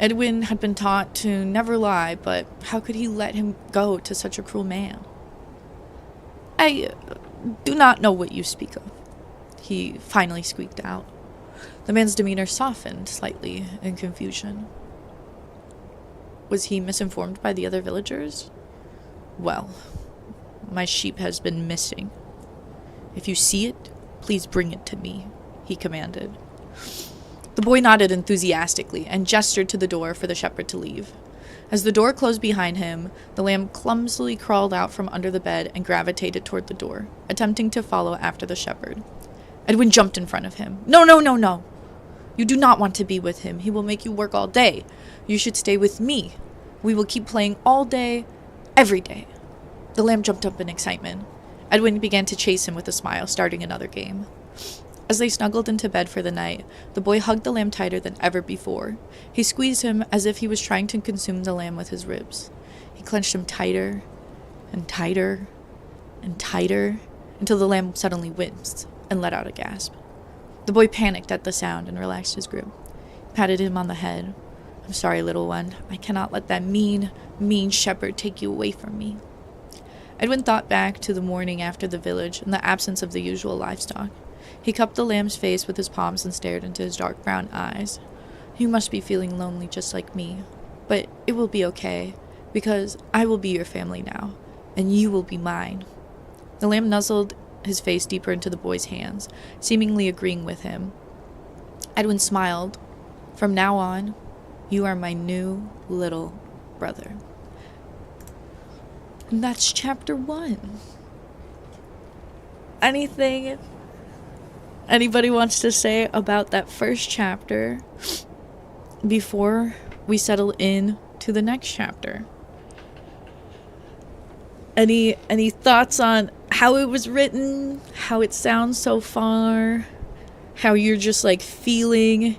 Edwin had been taught to never lie, but how could he let him go to such a cruel man? "I do not know what you speak of," he finally squeaked out. The man's demeanor softened slightly in confusion. Was he misinformed by the other villagers? "Well, my sheep has been missing. If you see it, please bring it to me." he commanded. The boy nodded enthusiastically and gestured to the door for the shepherd to leave. As the door closed behind him, the lamb clumsily crawled out from under the bed and gravitated toward the door, attempting to follow after the shepherd. Edwin jumped in front of him. No, no, no, no. You do not want to be with him. He will make you work all day. You should stay with me. We will keep playing all day, every day. The lamb jumped up in excitement. Edwin began to chase him with a smile, starting another game. As they snuggled into bed for the night, the boy hugged the lamb tighter than ever before. He squeezed him as if he was trying to consume the lamb with his ribs. He clenched him tighter and tighter and tighter until the lamb suddenly winced and let out a gasp. The boy panicked at the sound and relaxed his grip. He patted him on the head. I'm sorry, little one. I cannot let that mean shepherd take you away from me. Edwin thought back to the morning after the village and the absence of the usual livestock. He cupped the lamb's face with his palms and stared into his dark brown eyes. You must be feeling lonely just like me, but it will be okay, because I will be your family now, and you will be mine. The lamb nuzzled his face deeper into the boy's hands, seemingly agreeing with him. Edwin smiled. From now on, you are my new little brother. And that's chapter 1. Anything anybody wants to say about that first chapter before we settle in to the next chapter? Any thoughts on how it was written, how it sounds so far, how you're just like feeling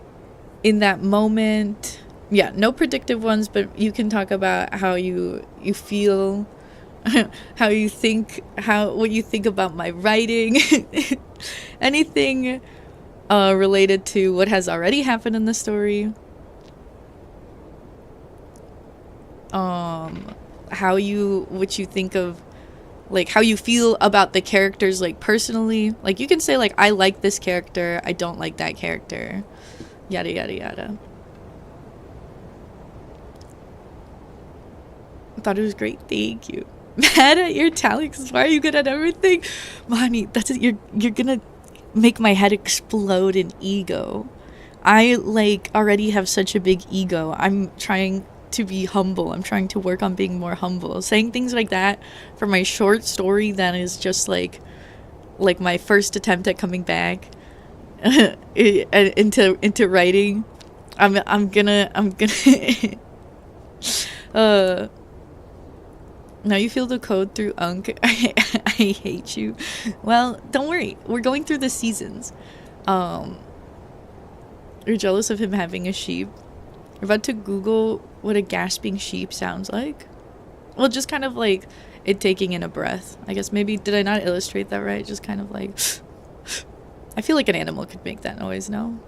in that moment? Yeah, no predictive ones, but you can talk about how you feel, how you think, what you think about my writing. Anything related to what has already happened in the story. What you think of, like, how you feel about the characters, like, personally. Like, you can say, like, I like this character, I don't like that character, yada yada yada. I thought it was great. Thank you. Mad at your talents? Why are you good at everything? Mommy, that's it. You're gonna make my head explode in ego. I, like, already have such a big ego. I'm trying to be humble. I'm trying to work on being more humble. Saying things like that for my short story that is just like my first attempt at coming back into writing. I'm gonna now you feel the code through Unk. I hate you. Well, don't worry. We're going through the seasons. You're jealous of him having a sheep. You're about to Google what a gasping sheep sounds like. Well, just kind of like it taking in a breath. I guess maybe, did I not illustrate that right? Just kind of like, I feel like an animal could make that noise, no?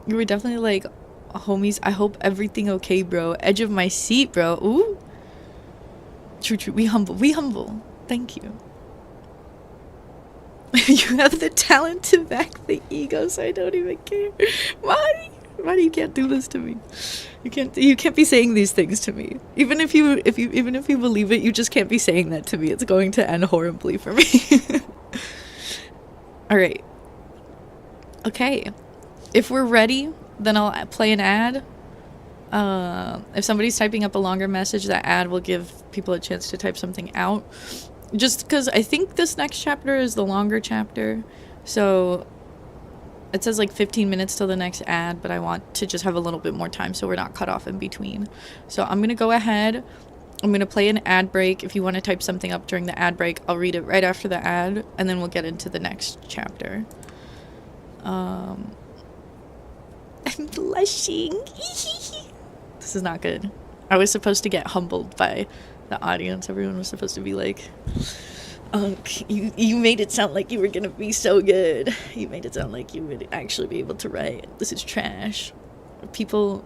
You were definitely like, homies, I hope everything okay, bro. Edge of my seat, bro. Ooh. True. We humble. Thank you. You have the talent to back the ego, so I don't even care. Why you can't do this to me? You can't be saying these things to me. Even if you believe it, you just can't be saying that to me. It's going to end horribly for me. All right. Okay. If we're ready, then I'll play an ad. If somebody's typing up a longer message, that ad will give people a chance to type something out. Just because I think this next chapter is the longer chapter. So it says like 15 minutes till the next ad, but I want to just have a little bit more time so we're not cut off in between. So I'm going to go ahead. I'm going to play an ad break. If you want to type something up during the ad break, I'll read it right after the ad, and then we'll get into the next chapter. I'm blushing. This is not good. I was supposed to get humbled by the audience. Everyone was supposed to be like, you made it sound like you were gonna be so good. You made it sound like you would actually be able to write. This is trash. People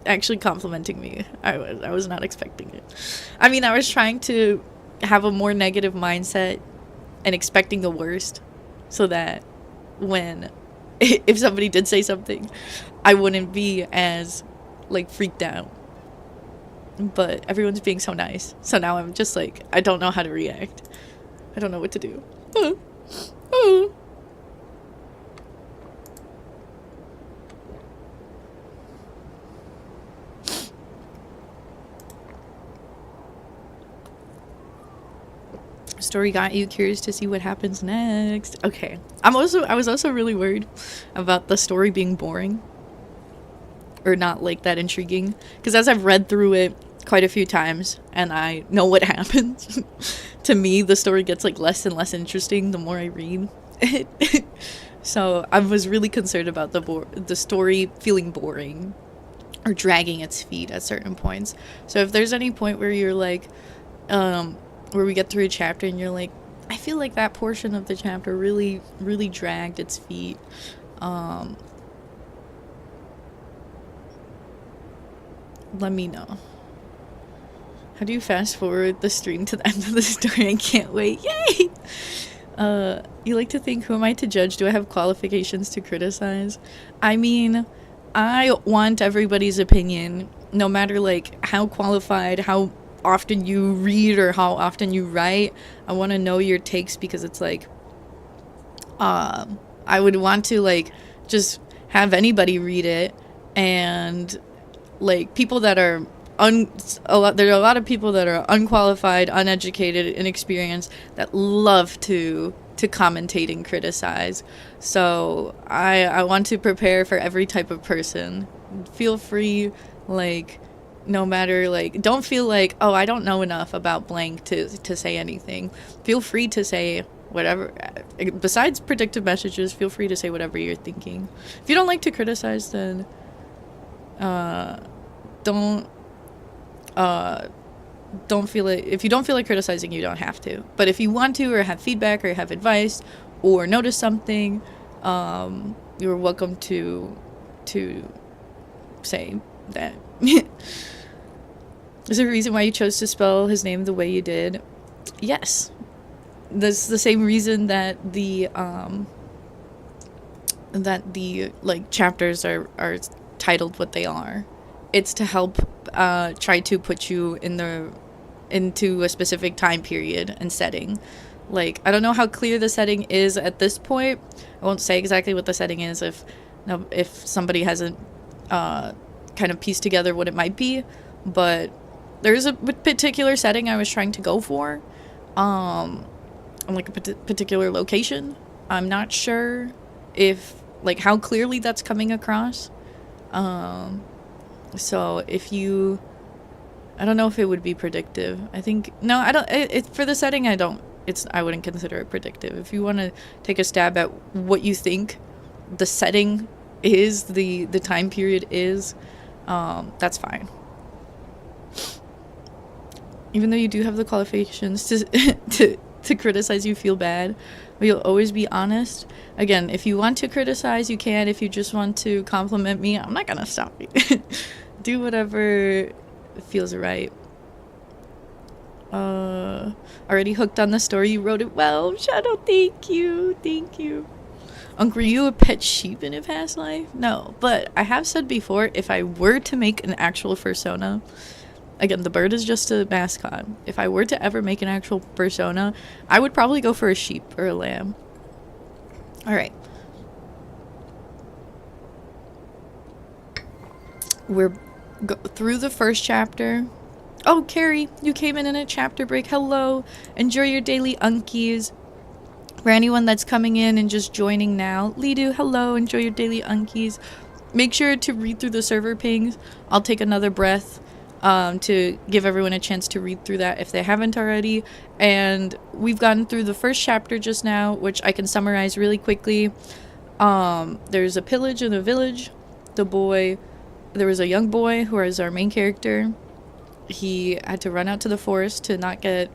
actually complimenting me. I was not expecting it. I mean, I was trying to have a more negative mindset and expecting the worst, so that if somebody did say something, I wouldn't be as like freaked out. But everyone's being so nice, so now I'm just like, I don't know how to react. I don't know what to do. story got you curious to see what happens next. Okay. I was also really worried about the story being boring. Or not, like, that intriguing. Because as I've read through it quite a few times, and I know what happens, to me, the story gets, like, less and less interesting the more I read it. So I was really concerned about the story feeling boring or dragging its feet at certain points. So if there's any point where you're like, where we get through a chapter and you're like, I feel like that portion of the chapter really, really dragged its feet, let me know. How do you fast forward the stream to the end of the story? I can't wait. Yay! You like to think, who am I to judge? Do I have qualifications to criticize? I mean, I want everybody's opinion, no matter, like, how qualified, how often you read or how often you write. I want to know your takes, because it's like, I would want to, like, just have anybody read it, and, like, people that are there are a lot of people that are unqualified, uneducated, inexperienced, that love to commentate and criticize. So I want to prepare for every type of person. Feel free, like, no matter, like, don't feel like, oh, I don't know enough about blank to say anything. Feel free to say whatever. Besides predictive messages, feel free to say whatever you're thinking. If you don't like to criticize, then don't feel it. If you don't feel like criticizing, you don't have to. But if you want to, or have feedback, or have advice, or notice something, you're welcome to say that. Is there a reason why you chose to spell his name the way you did? Yes. That's the same reason that the like chapters are titled what they are. It's to help try to put you into a specific time period and setting. Like, I don't know how clear the setting is at this point. I won't say exactly what the setting is if somebody hasn't kind of pieced together what it might be, but there's a particular setting I was trying to go for, on like a particular location. I'm not sure if, like, how clearly that's coming across. So if you, I don't know if it would be predictive. I think, no, I don't, for the setting, I wouldn't consider it predictive. If you want to take a stab at what you think the setting is, the time period is, that's fine. Even though you do have the qualifications to criticize, you feel bad, but you'll always be honest. Again, if you want to criticize, you can. If you just want to compliment me, I'm not gonna stop you. Do whatever feels right. Already hooked on the story. You wrote it well. Shadow, thank you. Uncle, were you a pet sheep in a past life? No, but I have said before, if I were to make an actual persona, again, the bird is just a mascot. If I were to ever make an actual persona, I would probably go for a sheep or a lamb. Alright. We're through the first chapter. Oh, Carrie, you came in a chapter break. Hello. Enjoy your daily unkies. For anyone that's coming in and just joining now, Lidu, hello. Enjoy your daily unkies. Make sure to read through the server pings. I'll take another breath to give everyone a chance to read through that if they haven't already. And we've gotten through the first chapter just now, which I can summarize really quickly. There's a pillage in a village. There was a young boy who is our main character. He had to run out to the forest to not get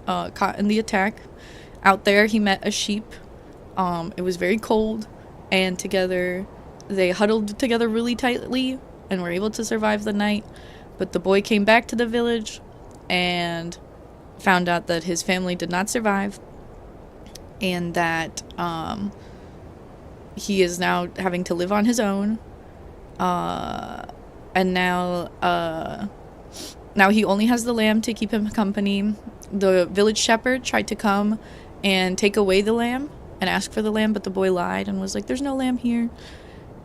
caught in the attack. Out there, he met a sheep. It was very cold, and together they huddled together really tightly and were able to survive the night. But the boy came back to the village and found out that his family did not survive, and that he is now having to live on his own. And now he only has the lamb to keep him company. The village shepherd tried to come and take away the lamb and ask for the lamb, but the boy lied and was like, there's no lamb here.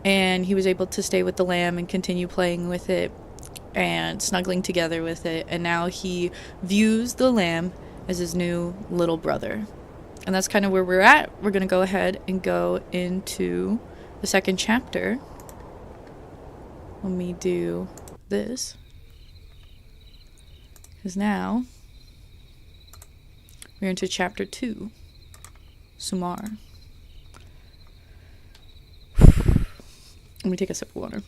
And he was able to stay with the lamb and continue playing with it and snuggling together with it. And now he views the lamb as his new little brother. And that's kind of where we're at. We're going to go ahead and go into the second chapter. Let me do this. Because now we're into chapter 2, Sumar. Let me take a sip of water.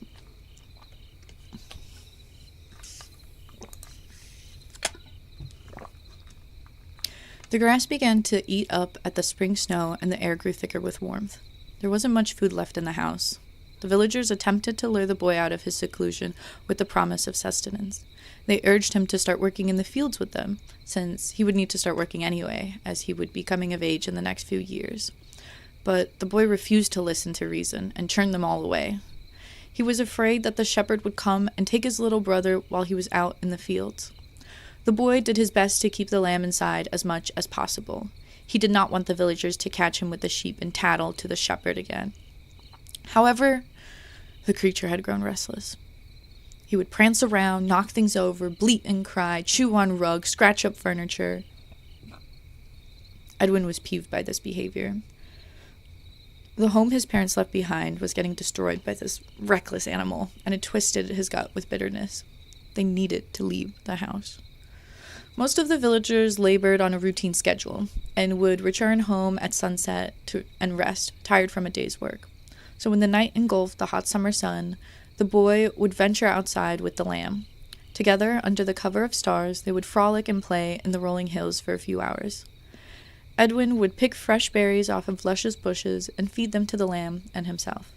The grass began to eat up at the spring snow, and the air grew thicker with warmth. There wasn't much food left in the house. The villagers attempted to lure the boy out of his seclusion with the promise of sustenance. They urged him to start working in the fields with them, since he would need to start working anyway, as he would be coming of age in the next few years. But the boy refused to listen to reason and turned them all away. He was afraid that the shepherd would come and take his little brother while he was out in the fields. The boy did his best to keep the lamb inside as much as possible. He did not want the villagers to catch him with the sheep and tattle to the shepherd again. However, the creature had grown restless. He would prance around, knock things over, bleat and cry, chew on rugs, scratch up furniture. Edwin was peeved by this behavior. The home his parents left behind was getting destroyed by this reckless animal, and it twisted his gut with bitterness. They needed to leave the house. Most of the villagers labored on a routine schedule and would return home at sunset and rest, tired from a day's work. So when the night engulfed the hot summer sun, the boy would venture outside with the lamb. Together, under the cover of stars, they would frolic and play in the rolling hills for a few hours. Edwin would pick fresh berries off of luscious bushes and feed them to the lamb and himself.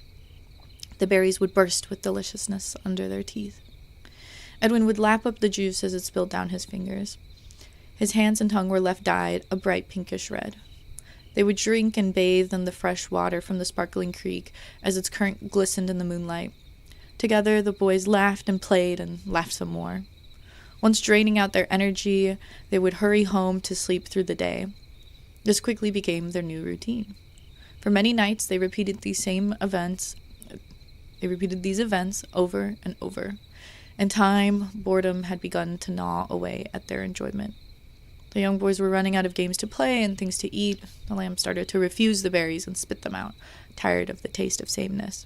The berries would burst with deliciousness under their teeth. Edwin would lap up the juice as it spilled down his fingers. His hands and tongue were left dyed a bright pinkish red. They would drink and bathe in the fresh water from the sparkling creek as its current glistened in the moonlight. Together, the boys laughed and played and laughed some more. Once draining out their energy, they would hurry home to sleep through the day. This quickly became their new routine. For many nights, they repeated these events over and over. In time, boredom had begun to gnaw away at their enjoyment. The young boys were running out of games to play and things to eat. The lamb started to refuse the berries and spit them out, tired of the taste of sameness.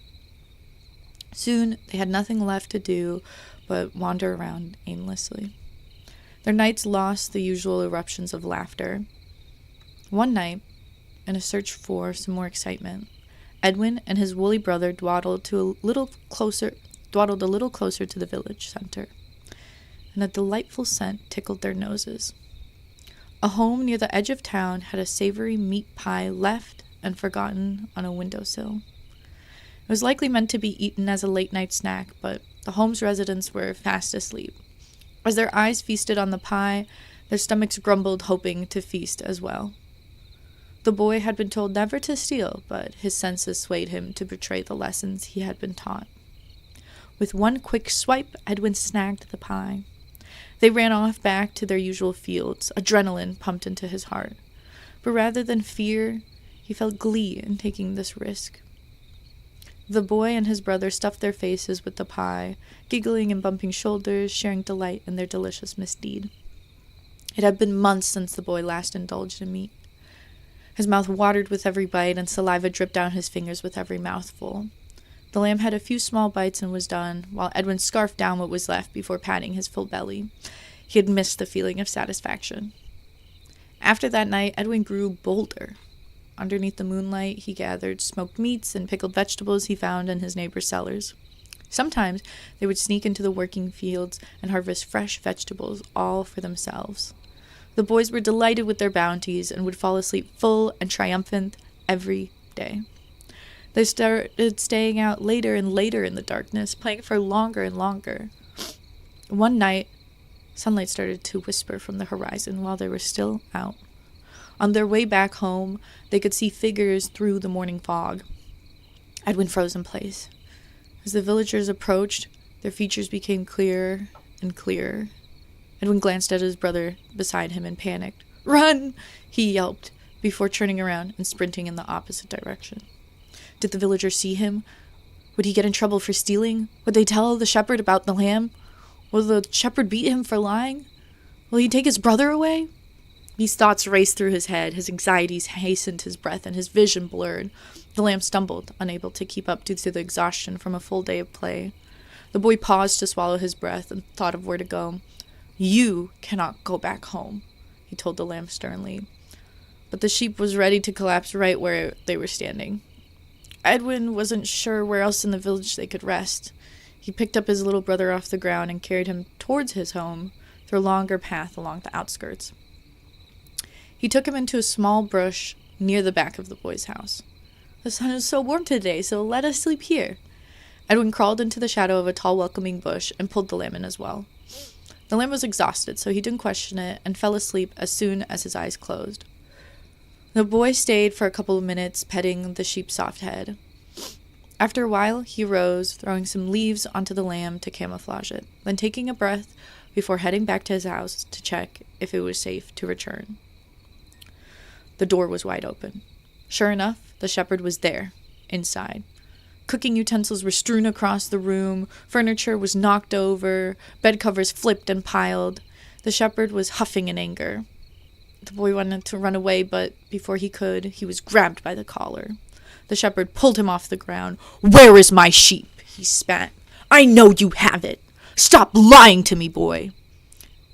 Soon, they had nothing left to do but wander around aimlessly. Their nights lost the usual eruptions of laughter. One night, in a search for some more excitement, Edwin and his woolly brother dawdled a little closer to the village center, and a delightful scent tickled their noses. A home near the edge of town had a savory meat pie left and forgotten on a windowsill. It was likely meant to be eaten as a late-night snack, but the home's residents were fast asleep. As their eyes feasted on the pie, their stomachs grumbled, hoping to feast as well. The boy had been told never to steal, but his senses swayed him to betray the lessons he had been taught. With one quick swipe, Edwin snagged the pie. They ran off back to their usual fields, adrenaline pumped into his heart. But rather than fear, he felt glee in taking this risk. The boy and his brother stuffed their faces with the pie, giggling and bumping shoulders, sharing delight in their delicious misdeed. It had been months since the boy last indulged in meat. His mouth watered with every bite, and saliva dripped down his fingers with every mouthful. The lamb had a few small bites and was done, while Edwin scarfed down what was left before patting his full belly. He had missed the feeling of satisfaction. After that night, Edwin grew bolder. Underneath the moonlight, he gathered smoked meats and pickled vegetables he found in his neighbor's cellars. Sometimes they would sneak into the working fields and harvest fresh vegetables, all for themselves. The boys were delighted with their bounties and would fall asleep full and triumphant every day. They started staying out later and later in the darkness, playing for longer and longer. One night, sunlight started to whisper from the horizon while they were still out. On their way back home, they could see figures through the morning fog. Edwin froze in place. As the villagers approached, their features became clearer and clearer. Edwin glanced at his brother beside him and panicked. "Run!" he yelped, before turning around and sprinting in the opposite direction. Did the villagers see him? Would he get in trouble for stealing? Would they tell the shepherd about the lamb? Will the shepherd beat him for lying? Will he take his brother away? These thoughts raced through his head, his anxieties hastened his breath, and his vision blurred. The lamb stumbled, unable to keep up due to the exhaustion from a full day of play. The boy paused to swallow his breath and thought of where to go. "You cannot go back home," he told the lamb sternly. But the sheep was ready to collapse right where they were standing. Edwin wasn't sure where else in the village they could rest. He picked up his little brother off the ground and carried him towards his home through a longer path along the outskirts. He took him into a small bush near the back of the boy's house. "The sun is so warm today, so let us sleep here." Edwin crawled into the shadow of a tall, welcoming bush and pulled the lamb in as well. The lamb was exhausted, so he didn't question it and fell asleep as soon as his eyes closed. The boy stayed for a couple of minutes, petting the sheep's soft head. After a while, he rose, throwing some leaves onto the lamb to camouflage it, then taking a breath before heading back to his house to check if it was safe to return. The door was wide open. Sure enough, the shepherd was there, inside. Cooking utensils were strewn across the room, furniture was knocked over, bed covers flipped and piled. The shepherd was huffing in anger. The boy wanted to run away, but before he could, he was grabbed by the collar. The shepherd pulled him off the ground. "Where is my sheep?" he spat. "I know you have it. Stop lying to me, boy."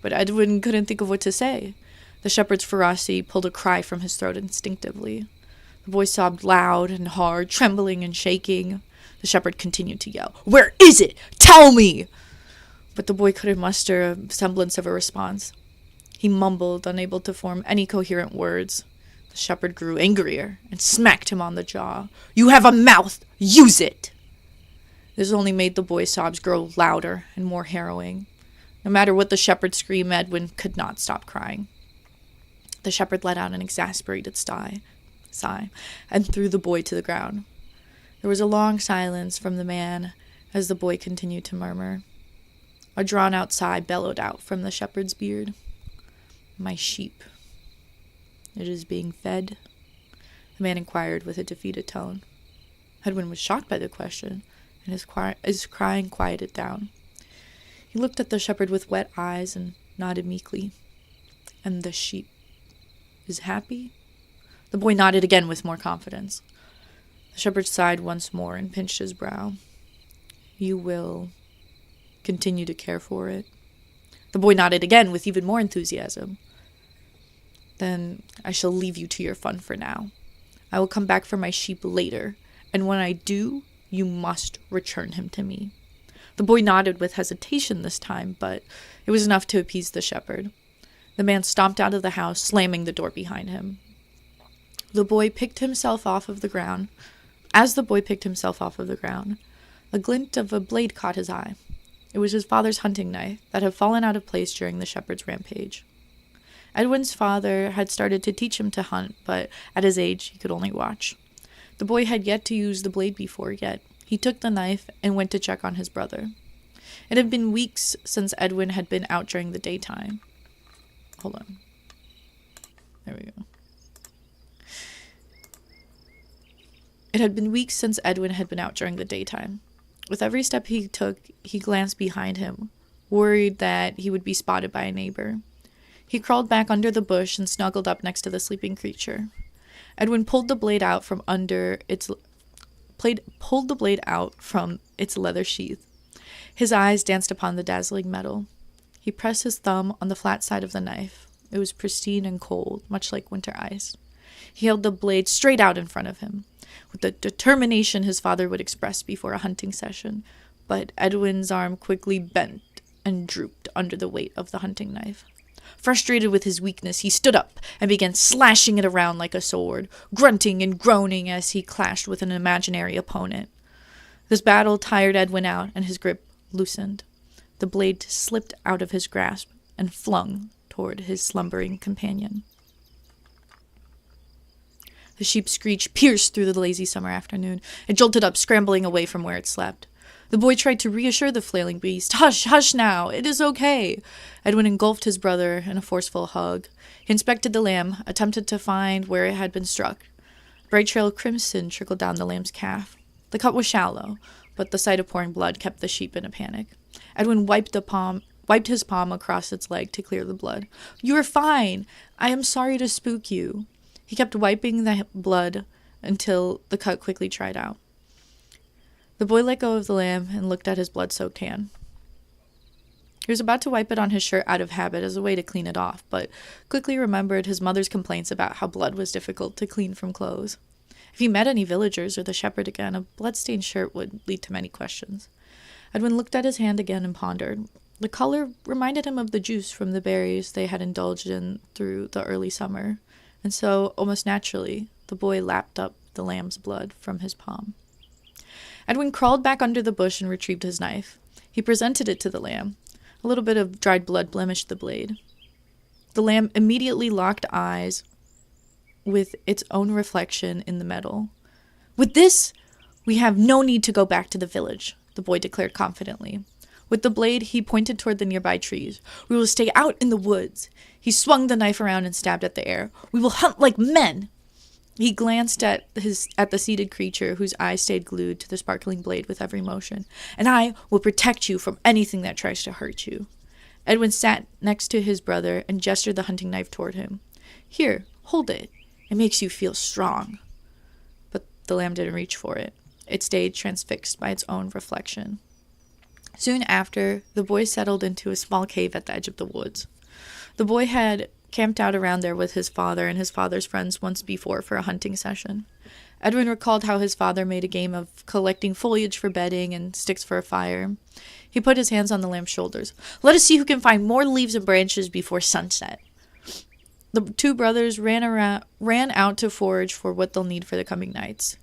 But Edwin couldn't think of what to say. The shepherd's ferocity pulled a cry from his throat instinctively. The boy sobbed loud and hard, trembling and shaking. The shepherd continued to yell, "Where is it? Tell me!" But the boy couldn't muster a semblance of a response. He mumbled, unable to form any coherent words. The shepherd grew angrier and smacked him on the jaw. "You have a mouth! Use it!" This only made the boy's sobs grow louder and more harrowing. No matter what the shepherd screamed, Edwin could not stop crying. The shepherd let out an exasperated sigh and threw the boy to the ground. There was a long silence from the man as the boy continued to murmur. A drawn-out sigh bellowed out from the shepherd's beard. "My sheep. It is being fed?" the man inquired with a defeated tone. Edwin was shocked by the question, and his crying quieted down. He looked at the shepherd with wet eyes and nodded meekly. "And the sheep is happy?" The boy nodded again with more confidence. The shepherd sighed once more and pinched his brow. "You will continue to care for it?" The boy nodded again with even more enthusiasm. "Then I shall leave you to your fun for now. I will come back for my sheep later, and when I do, you must return him to me." The boy nodded with hesitation this time, but it was enough to appease the shepherd. The man stomped out of the house, slamming the door behind him. The boy picked himself off of the ground. As the boy picked himself off of the ground, a glint of a blade caught his eye. It was his father's hunting knife that had fallen out of place during the shepherd's rampage. Edwin's father had started to teach him to hunt, but at his age, he could only watch. The boy had yet to use the blade before, yet he took the knife and went to check on his brother. It had been weeks since Edwin had been out during the daytime. Hold on. There we go. It had been weeks since Edwin had been out during the daytime. With every step he took, he glanced behind him, worried that he would be spotted by a neighbor. He crawled back under the bush and snuggled up next to the sleeping creature. Edwin pulled the blade out from its leather sheath. His eyes danced upon the dazzling metal. He pressed his thumb on the flat side of the knife. It was pristine and cold, much like winter ice. He held the blade straight out in front of him, with the determination his father would express before a hunting session, but Edwin's arm quickly bent and drooped under the weight of the hunting knife. Frustrated with his weakness, he stood up and began slashing it around like a sword, grunting and groaning as he clashed with an imaginary opponent. This battle tired Edwin out, and his grip loosened. The blade slipped out of his grasp and flung toward his slumbering companion. The sheep's screech pierced through the lazy summer afternoon. It jolted up, scrambling away from where it slept. The boy tried to reassure the flailing beast. "Hush, hush now, it is okay." Edwin engulfed his brother in a forceful hug. He inspected the lamb, attempted to find where it had been struck. A bright trail of crimson trickled down the lamb's calf. The cut was shallow, but the sight of pouring blood kept the sheep in a panic. Edwin wiped the palm wiped his palm across its leg to clear the blood. "You are fine. I am sorry to spook you." He kept wiping the blood until the cut quickly dried out. The boy let go of the lamb and looked at his blood-soaked hand. He was about to wipe it on his shirt out of habit as a way to clean it off, but quickly remembered his mother's complaints about how blood was difficult to clean from clothes. If he met any villagers or the shepherd again, a blood-stained shirt would lead to many questions. Edwin looked at his hand again and pondered. The color reminded him of the juice from the berries they had indulged in through the early summer, and so, almost naturally, the boy lapped up the lamb's blood from his palm. Edwin crawled back under the bush and retrieved his knife. He presented it to the lamb. A little bit of dried blood blemished the blade. The lamb immediately locked eyes with its own reflection in the metal. "With this, we have no need to go back to the village," the boy declared confidently. With the blade, he pointed toward the nearby trees. "We will stay out in the woods." He swung the knife around and stabbed at the air. "We will hunt like men." He glanced at the seated creature, whose eyes stayed glued to the sparkling blade with every motion. "And I will protect you from anything that tries to hurt you." Edwin sat next to his brother and gestured the hunting knife toward him. "Here, hold it. It makes you feel strong." But the lamb didn't reach for it. It stayed transfixed by its own reflection. Soon after, the boy settled into a small cave at the edge of the woods. The boy had camped out around there with his father and his father's friends once before for a hunting session. Edwin recalled how his father made a game of collecting foliage for bedding and sticks for a fire. He put his hands on the lamb's shoulders. "Let us see who can find more leaves and branches before sunset." The two brothers ran out to forage for what they'll need for the coming nights.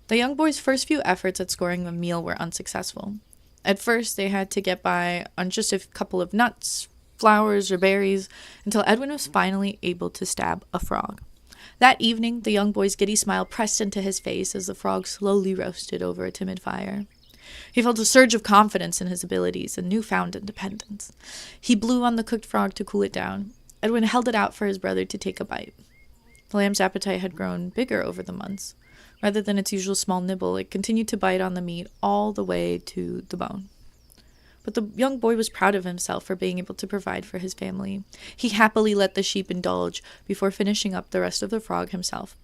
The young boy's first few efforts at scoring a meal were unsuccessful. At first, they had to get by on just a couple of nuts, flowers, or berries, until Edwin was finally able to stab a frog. That evening, the young boy's giddy smile pressed into his face as the frog slowly roasted over a timid fire. He felt a surge of confidence in his abilities and newfound independence. He blew on the cooked frog to cool it down. Edwin held it out for his brother to take a bite. The lamb's appetite had grown bigger over the months. Rather than its usual small nibble, it continued to bite on the meat all the way to the bone. But the young boy was proud of himself for being able to provide for his family. He happily let the sheep indulge before finishing up the rest of the frog himself.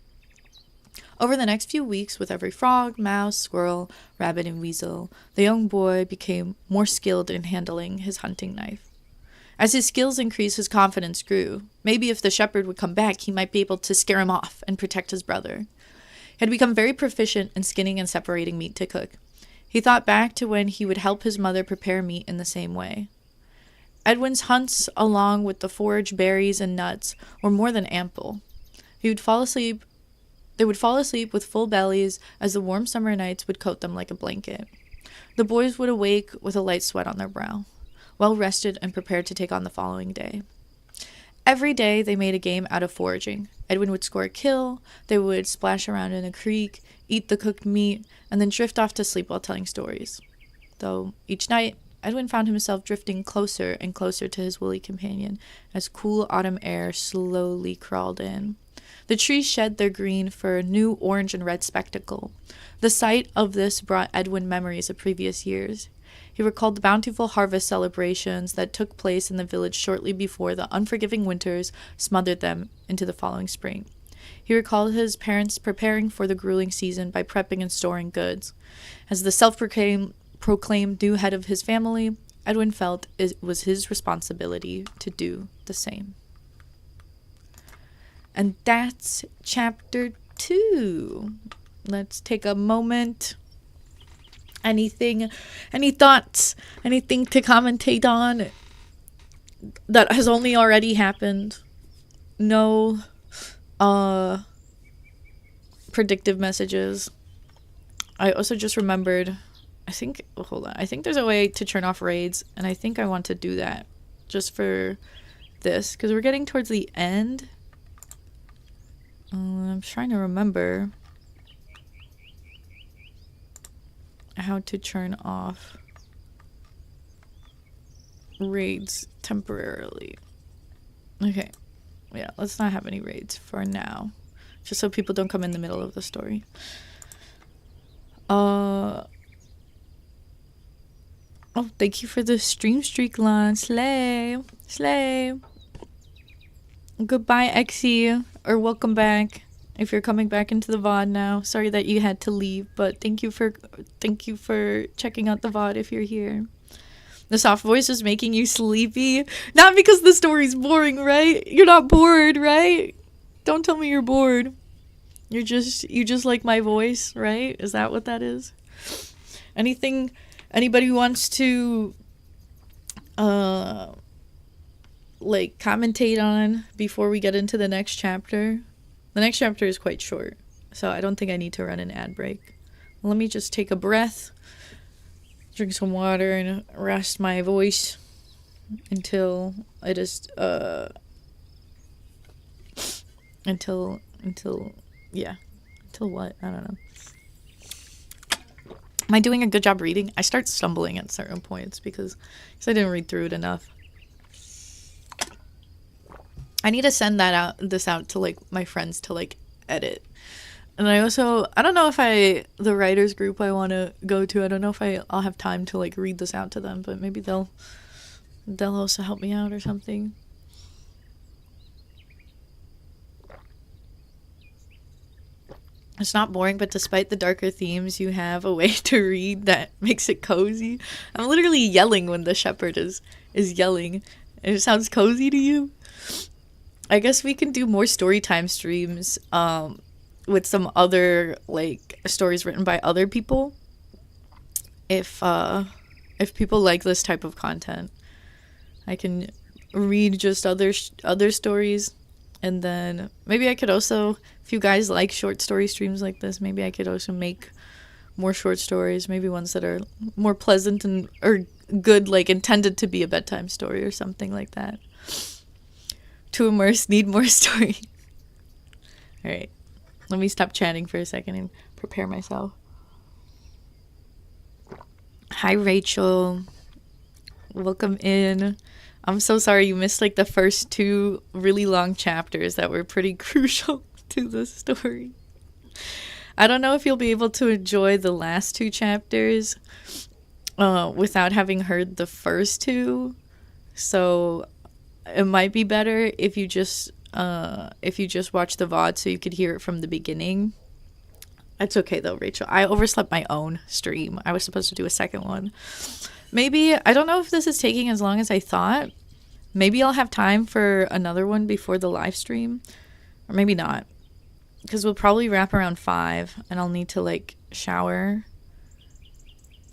Over the next few weeks, with every frog, mouse, squirrel, rabbit, and weasel, the young boy became more skilled in handling his hunting knife. As his skills increased, his confidence grew. Maybe if the shepherd would come back, he might be able to scare him off and protect his brother. He had become very proficient in skinning and separating meat to cook. He thought back to when he would help his mother prepare meat in the same way. Edwin's hunts, along with the foraged berries and nuts, were more than ample. They would fall asleep with full bellies as the warm summer nights would coat them like a blanket. The boys would awake with a light sweat on their brow, well rested and prepared to take on the following day. Every day they made a game out of foraging. Edwin would score a kill, they would splash around in a creek, eat the cooked meat, and then drift off to sleep while telling stories. Though each night, Edwin found himself drifting closer and closer to his woolly companion as cool autumn air slowly crawled in. The trees shed their green for a new orange and red spectacle. The sight of this brought Edwin memories of previous years. He recalled the bountiful harvest celebrations that took place in the village shortly before the unforgiving winters smothered them into the following spring. He recalled his parents preparing for the grueling season by prepping and storing goods. As the self-proclaimed new head of his family, Edwin felt it was his responsibility to do the same. And that's chapter 2. Let's take a moment. Any thoughts, anything to commentate on that has only already happened? No predictive messages. I also just remembered, I think there's a way to turn off raids, and I think I want to do that just for this, because we're getting towards the end. I'm trying to remember how to turn off raids temporarily. Okay. Yeah, let's not have any raids for now. Just so people don't come in the middle of the story. Oh, thank you for the stream streak launch. Slay. Slay. Goodbye, Exy. Or welcome back. If you're coming back into the VOD now. Sorry that you had to leave, but thank you for checking out the VOD if you're here. The soft voice is making you sleepy. Not because the story's boring, right? You're not bored, right? Don't tell me you're bored. You just like my voice, right? Is that what that is? Anybody who wants to like commentate on before we get into the next chapter? The next chapter is quite short, so I don't think I need to run an ad break. Let me just take a breath, drink some water, and rest my voice until it is until what? I don't know. Am I doing a good job reading? I start stumbling at certain points because I didn't read through it enough. I need to send this out to like my friends to like edit. And I don't know if the writers group I want to go to, I don't know if I'll have time to like read this out to them, but maybe they'll also help me out or something. It's not boring, but despite the darker themes, you have a way to read that makes it cozy. I'm literally yelling when the shepherd is yelling. And it sounds cozy to you? I guess we can do more story time streams with some other like stories written by other people. If people like this type of content, I can read just other stories, and then maybe I could also, if you guys like short story streams like this, maybe I could also make more short stories, maybe ones that are more pleasant or good, like intended to be a bedtime story or something like that. To immerse, need more story. All right, let me stop chatting for a second and prepare myself. Hi, Rachel. Welcome in. I'm so sorry you missed like the first 2 really long chapters that were pretty crucial to the story. I don't know if you'll be able to enjoy the last 2 chapters without having heard the first 2. So it might be better if you just watch the VOD so you could hear it from the beginning. It's okay though, Rachel. I overslept my own stream. I was supposed to do a second one. Maybe, I don't know if this is taking as long as I thought. Maybe I'll have time for another one before the live stream. Or maybe not. Because we'll probably wrap around 5 and I'll need to like shower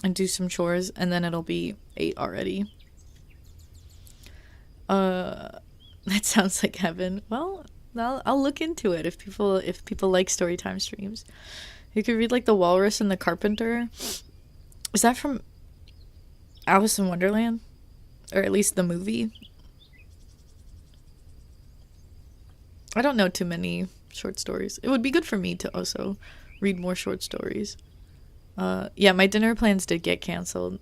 and do some chores, and then it'll be 8 already. That sounds like heaven. Well, I'll look into it if people like storytime streams. You could read like The Walrus and the Carpenter. Is that from Alice in Wonderland? Or at least the movie? I don't know too many short stories. It would be good for me to also read more short stories. Yeah, my dinner plans did get canceled.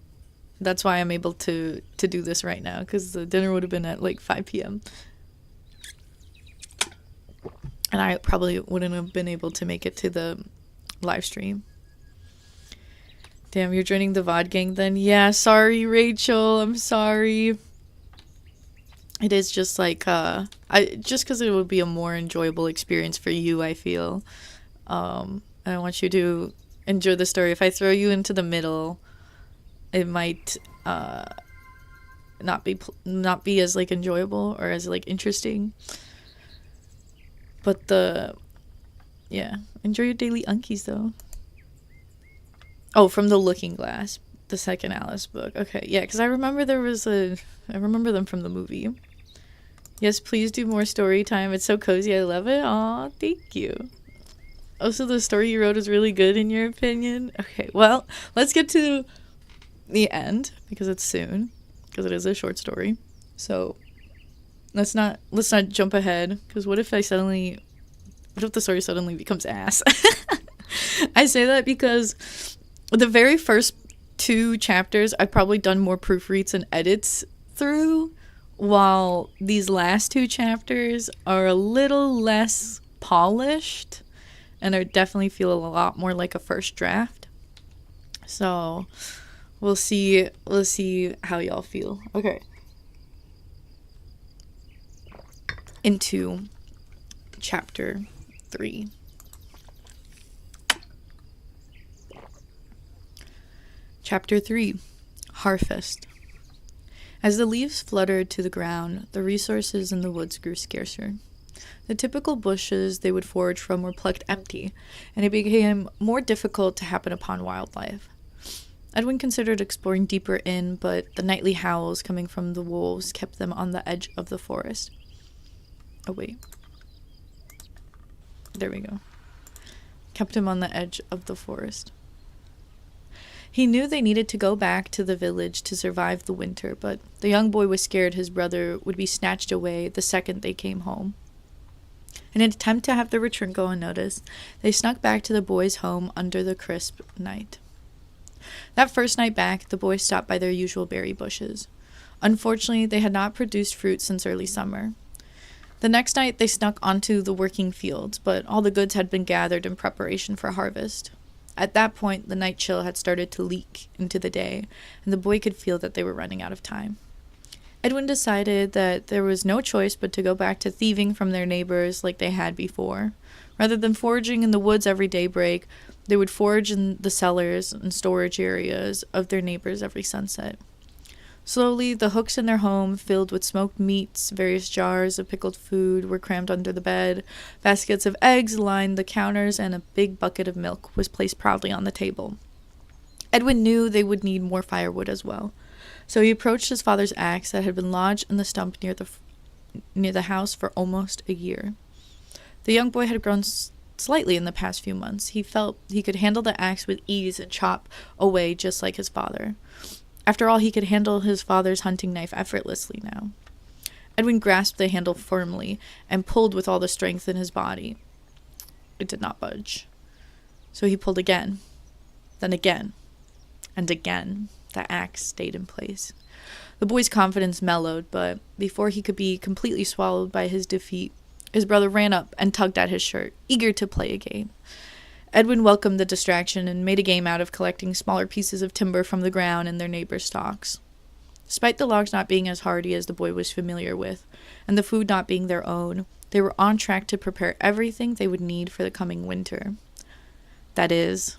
That's why I'm able to do this right now, because the dinner would have been at like 5 p.m. And I probably wouldn't have been able to make it to the live stream. Damn, you're joining the VOD gang then? Yeah, sorry, Rachel. I'm sorry. It is just like, just because it would be a more enjoyable experience for you, I feel. I want you to enjoy the story. If I throw you into the middle, it might not be as like enjoyable or as like interesting. But enjoy your daily unkies though. Oh, from The Looking Glass, the second Alice book. Okay, yeah, because I remember them from the movie. Yes, please do more story time. It's so cozy. I love it. Aw, thank you. Also, the story you wrote is really good in your opinion. Okay, well, let's get to the end because it's soon, because it is a short story. So let's not jump ahead, because what if the story suddenly becomes ass? I say that because the very first 2 chapters I've probably done more proofreads and edits through, while these last 2 chapters are a little less polished and are definitely feel a lot more like a first draft. So We'll see. We'll see how y'all feel. Okay. Into chapter 3. Chapter 3. Harvest. As the leaves fluttered to the ground, the resources in the woods grew scarcer. The typical bushes they would forage from were plucked empty, and it became more difficult to happen upon wildlife. Edwin considered exploring deeper in, but the nightly howls coming from the wolves kept them on the edge of the forest. Oh, wait. There we go. Kept him on the edge of the forest. He knew they needed to go back to the village to survive the winter, but the young boy was scared his brother would be snatched away the second they came home. In an attempt to have their return go unnoticed, they snuck back to the boys' home under the crisp night. That first night back, the boys stopped by their usual berry bushes. Unfortunately, they had not produced fruit since early summer. The next night, they snuck onto the working fields, but all the goods had been gathered in preparation for harvest. At that point, the night chill had started to leak into the day, and the boy could feel that they were running out of time. Edwin decided that there was no choice but to go back to thieving from their neighbors like they had before. Rather than foraging in the woods every daybreak, they would forage in the cellars and storage areas of their neighbors every sunset. Slowly, the hooks in their home, filled with smoked meats, various jars of pickled food, were crammed under the bed. Baskets of eggs lined the counters, and a big bucket of milk was placed proudly on the table. Edwin knew they would need more firewood as well, so he approached his father's axe that had been lodged in the stump near the house for almost a year. The young boy had grown slightly in the past few months. He felt he could handle the axe with ease and chop away just like his father. After all, he could handle his father's hunting knife effortlessly now. Edwin grasped the handle firmly and pulled with all the strength in his body. It did not budge. So he pulled again, then again, and again. The axe stayed in place. The boy's confidence mellowed, but before he could be completely swallowed by his defeat, his brother ran up and tugged at his shirt, eager to play a game. Edwin welcomed the distraction and made a game out of collecting smaller pieces of timber from the ground in their neighbors' stalks. Despite the logs not being as hardy as the boy was familiar with, and the food not being their own, they were on track to prepare everything they would need for the coming winter. That is,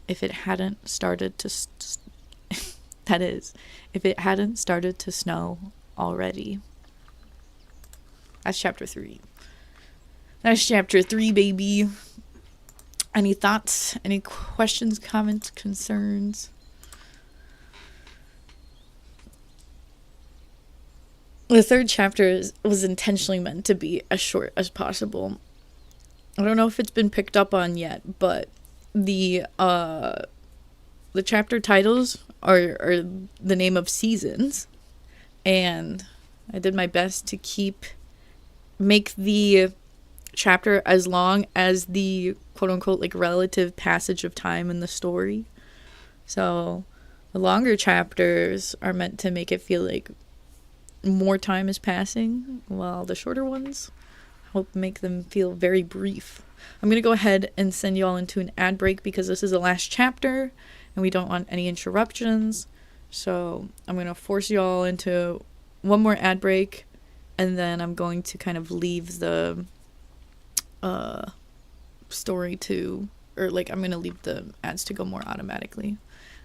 if it hadn't started to snow already. That's chapter 3. That's chapter 3, baby. Any thoughts? Any questions, comments, concerns? The third chapter was intentionally meant to be as short as possible. I don't know if it's been picked up on yet, but the chapter titles are the name of seasons, and I did my best to make the chapter as long as the quote-unquote like relative passage of time in the story. So the longer chapters are meant to make it feel like more time is passing, while the shorter ones help make them feel very brief. I'm going to go ahead and send you all into an ad break because this is the last chapter and we don't want any interruptions. So I'm going to force you all into one more ad break, and then I'm going to kind of leave the story to, or like I'm going to leave the ads to go more automatically.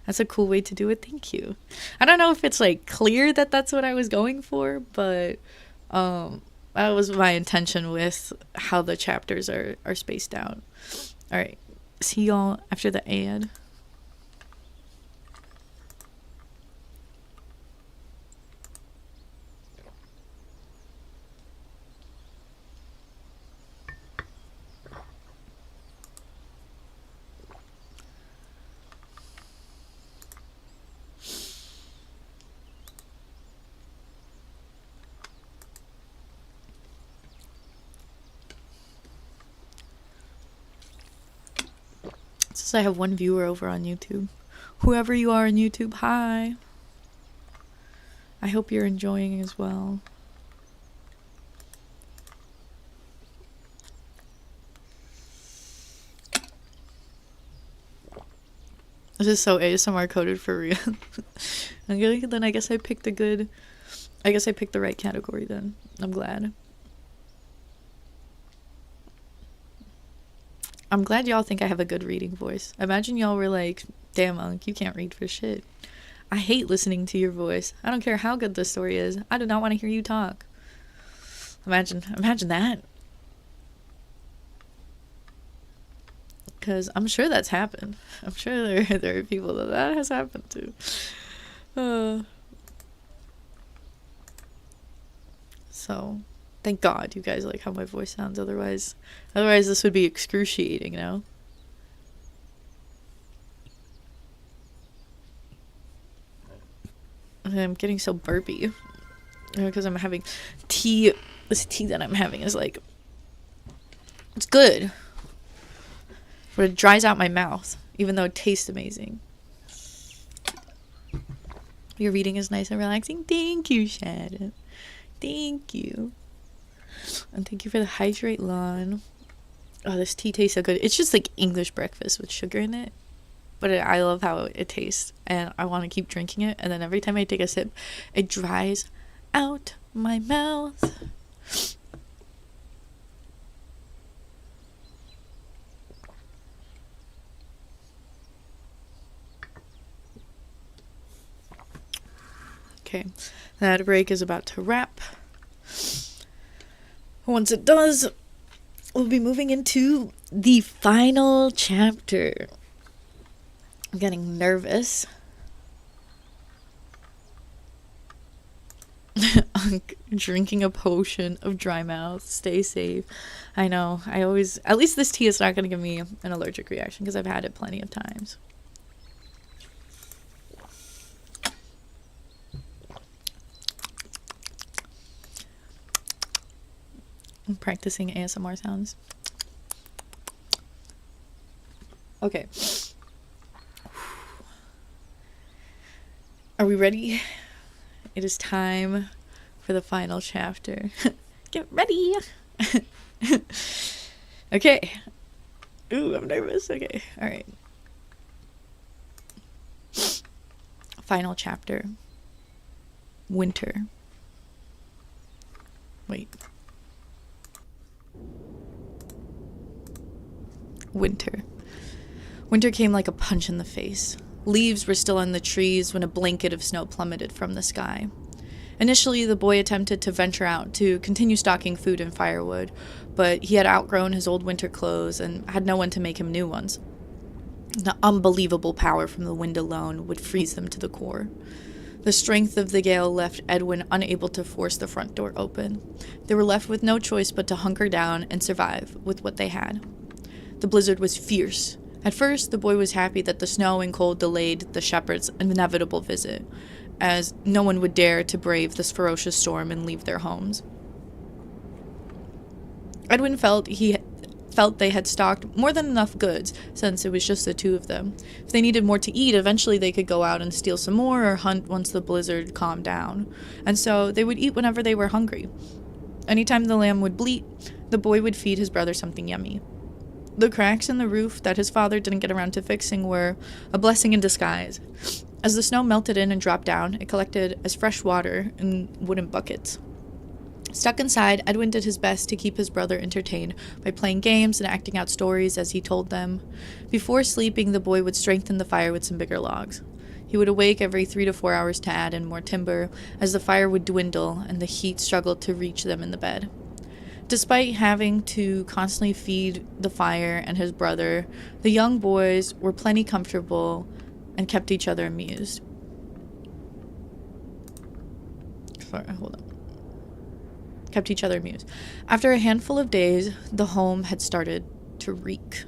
That's a cool way to do it. Thank you. I don't know if it's like clear that that's what I was going for, but that was my intention with how the chapters are spaced out. All right. See y'all after the ad. Since I have one viewer over on YouTube. Whoever you are on YouTube, hi. I hope you're enjoying as well. This is so ASMR coded for real. Okay, then I guess I picked the right category then. I'm glad. I'm glad y'all think I have a good reading voice. Imagine y'all were like, damn, Monk, you can't read for shit. I hate listening to your voice. I don't care how good the story is. I do not want to hear you talk. Imagine that. Because I'm sure that's happened. I'm sure there are people that has happened to. So, thank God you guys like how my voice sounds. Otherwise this would be excruciating, you know? I'm getting so burpy because I'm having tea. This tea that I'm having is like, it's good, but it dries out my mouth, even though it tastes amazing. Your reading is nice and relaxing. Thank you, Shadow. Thank you. And thank you for the hydrate lawn. Oh, this tea tastes so good. It's just like English breakfast with sugar in it. But I love how it tastes. And I want to keep drinking it. And then every time I take a sip, it dries out my mouth. Okay, that break is about to wrap. Once it does, we'll be moving into the final chapter. I'm getting nervous. Drinking a potion of dry mouth. Stay safe. I know, at least this tea is not going to give me an allergic reaction because I've had it plenty of times. I'm practicing ASMR sounds. Okay. Are we ready? It is time for the final chapter. Get ready! Okay. Ooh, I'm nervous. Okay, alright. Final chapter. Winter. Wait. Winter. Winter came like a punch in the face. Leaves were still on the trees when a blanket of snow plummeted from the sky. Initially, the boy attempted to venture out to continue stocking food and firewood, but he had outgrown his old winter clothes and had no one to make him new ones. The unbelievable power from the wind alone would freeze them to the core. The strength of the gale left Edwin unable to force the front door open. They were left with no choice but to hunker down and survive with what they had. The blizzard was fierce. At first, the boy was happy that the snow and cold delayed the shepherd's inevitable visit, as no one would dare to brave this ferocious storm and leave their homes. Edwin felt they had stocked more than enough goods, since it was just the two of them. If they needed more to eat, eventually they could go out and steal some more or hunt once the blizzard calmed down. And so they would eat whenever they were hungry. Anytime the lamb would bleat, the boy would feed his brother something yummy. The cracks in the roof that his father didn't get around to fixing were a blessing in disguise. As the snow melted in and dropped down, it collected as fresh water in wooden buckets. Stuck inside, Edwin did his best to keep his brother entertained by playing games and acting out stories as he told them. Before sleeping, the boy would strengthen the fire with some bigger logs. He would awake every 3 to 4 hours to add in more timber, as the fire would dwindle and the heat struggled to reach them in the bed. Despite having to constantly feed the fire and his brother, the young boys were plenty comfortable and kept each other amused. Kept each other amused. After a handful of days, the home had started to reek.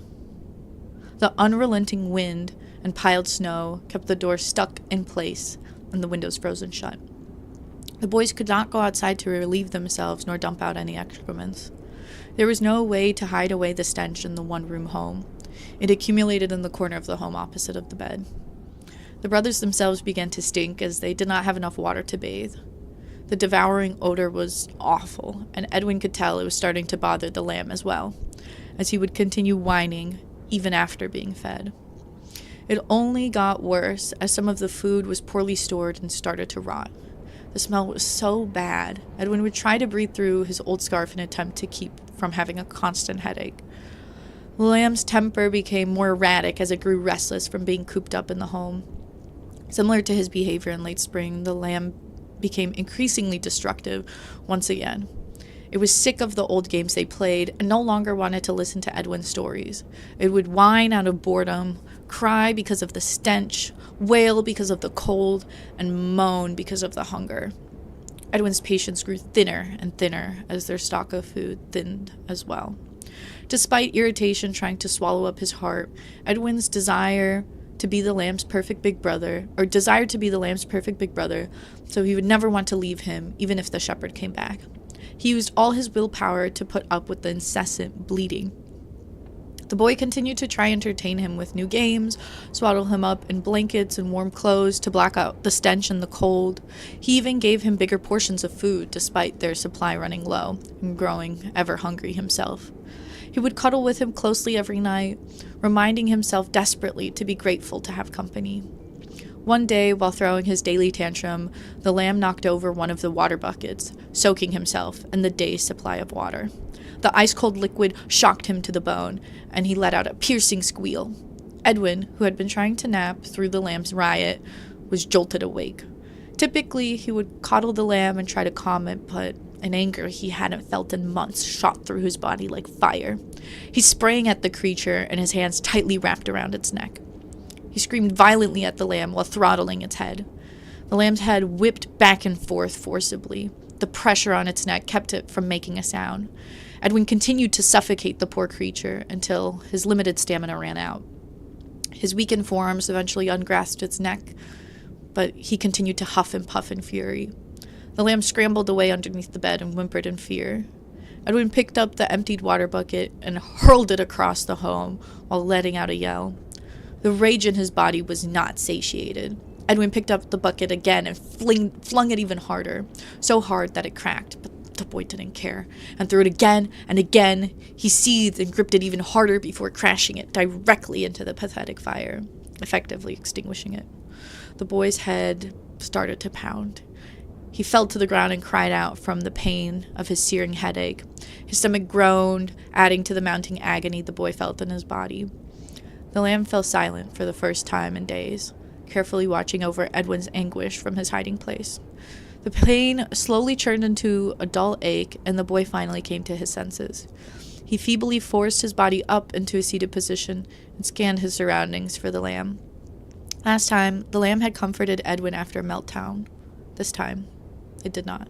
The unrelenting wind and piled snow kept the door stuck in place and the windows frozen shut. The boys could not go outside to relieve themselves nor dump out any excrements. There was no way to hide away the stench in the one-room home. It accumulated in the corner of the home opposite of the bed. The brothers themselves began to stink as they did not have enough water to bathe. The devouring odor was awful, and Edwin could tell it was starting to bother the lamb as well, as he would continue whining even after being fed. It only got worse as some of the food was poorly stored and started to rot. The smell was so bad, Edwin would try to breathe through his old scarf in an attempt to keep from having a constant headache. The lamb's temper became more erratic as it grew restless from being cooped up in the home. Similar to his behavior in late spring, the lamb became increasingly destructive once again. It was sick of the old games they played and no longer wanted to listen to Edwin's stories. It would whine out of boredom, cry because of the stench, wail because of the cold, and moan because of the hunger. Edwin's patience grew thinner and thinner as their stock of food thinned as well. Despite irritation trying to swallow up his heart, Edwin's desired to be the lamb's perfect big brother, so he would never want to leave him, even if the shepherd came back. He used all his willpower to put up with the incessant bleeding. The boy continued to try and entertain him with new games, swaddle him up in blankets and warm clothes to block out the stench and the cold. He even gave him bigger portions of food, despite their supply running low and growing ever hungry himself. He would cuddle with him closely every night, reminding himself desperately to be grateful to have company. One day, while throwing his daily tantrum, the lamb knocked over one of the water buckets, soaking himself and the day's supply of water. The ice-cold liquid shocked him to the bone, and he let out a piercing squeal. Edwin, who had been trying to nap through the lamb's riot, was jolted awake. Typically, he would coddle the lamb and try to calm it, but an anger he hadn't felt in months shot through his body like fire. He sprang at the creature, and his hands tightly wrapped around its neck. He screamed violently at the lamb while throttling its head. The lamb's head whipped back and forth forcibly. The pressure on its neck kept it from making a sound. Edwin continued to suffocate the poor creature until his limited stamina ran out. His weakened forearms eventually ungrasped its neck, but he continued to huff and puff in fury. The lamb scrambled away underneath the bed and whimpered in fear. Edwin picked up the emptied water bucket and hurled it across the home while letting out a yell. The rage in his body was not satiated. Edwin picked up the bucket again and flung it even harder, so hard that it cracked, but the boy didn't care, and threw it again and again. He seethed and gripped it even harder before crashing it directly into the pathetic fire, effectively extinguishing it. The boy's head started to pound. He fell to the ground and cried out from the pain of his searing headache. His stomach groaned, adding to the mounting agony the boy felt in his body. The lamb fell silent for the first time in days, carefully watching over Edwin's anguish from his hiding place. The pain slowly turned into a dull ache, and the boy finally came to his senses. He feebly forced his body up into a seated position and scanned his surroundings for the lamb. Last time, the lamb had comforted Edwin after a meltdown. This time, it did not.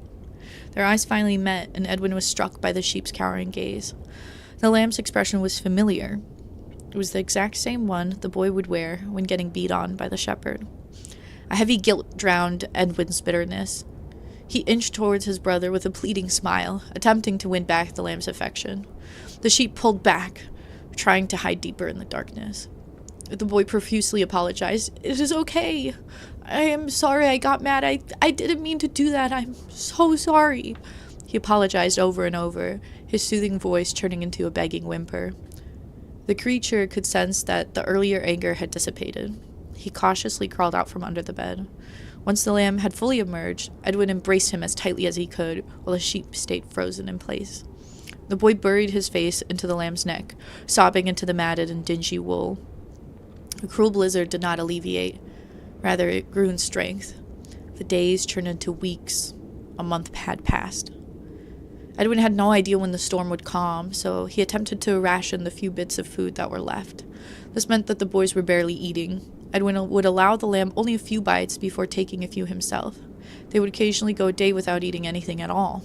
Their eyes finally met, and Edwin was struck by the sheep's cowering gaze. The lamb's expression was familiar. It was the exact same one the boy would wear when getting beat on by the shepherd. A heavy guilt drowned Edwin's bitterness. He inched towards his brother with a pleading smile, attempting to win back the lamb's affection. The sheep pulled back, trying to hide deeper in the darkness. The boy profusely apologized. "It is okay. I am sorry I got mad. I didn't mean to do that. I'm so sorry." He apologized over and over, his soothing voice turning into a begging whimper. The creature could sense that the earlier anger had dissipated. He cautiously crawled out from under the bed. Once the lamb had fully emerged, Edwin embraced him as tightly as he could, while the sheep stayed frozen in place. The boy buried his face into the lamb's neck, sobbing into the matted and dingy wool. The cruel blizzard did not alleviate. Rather, it grew in strength. The days turned into weeks. A month had passed. Edwin had no idea when the storm would calm, so he attempted to ration the few bits of food that were left. This meant that the boys were barely eating. Edwin would allow the lamb only a few bites before taking a few himself. They would occasionally go a day without eating anything at all.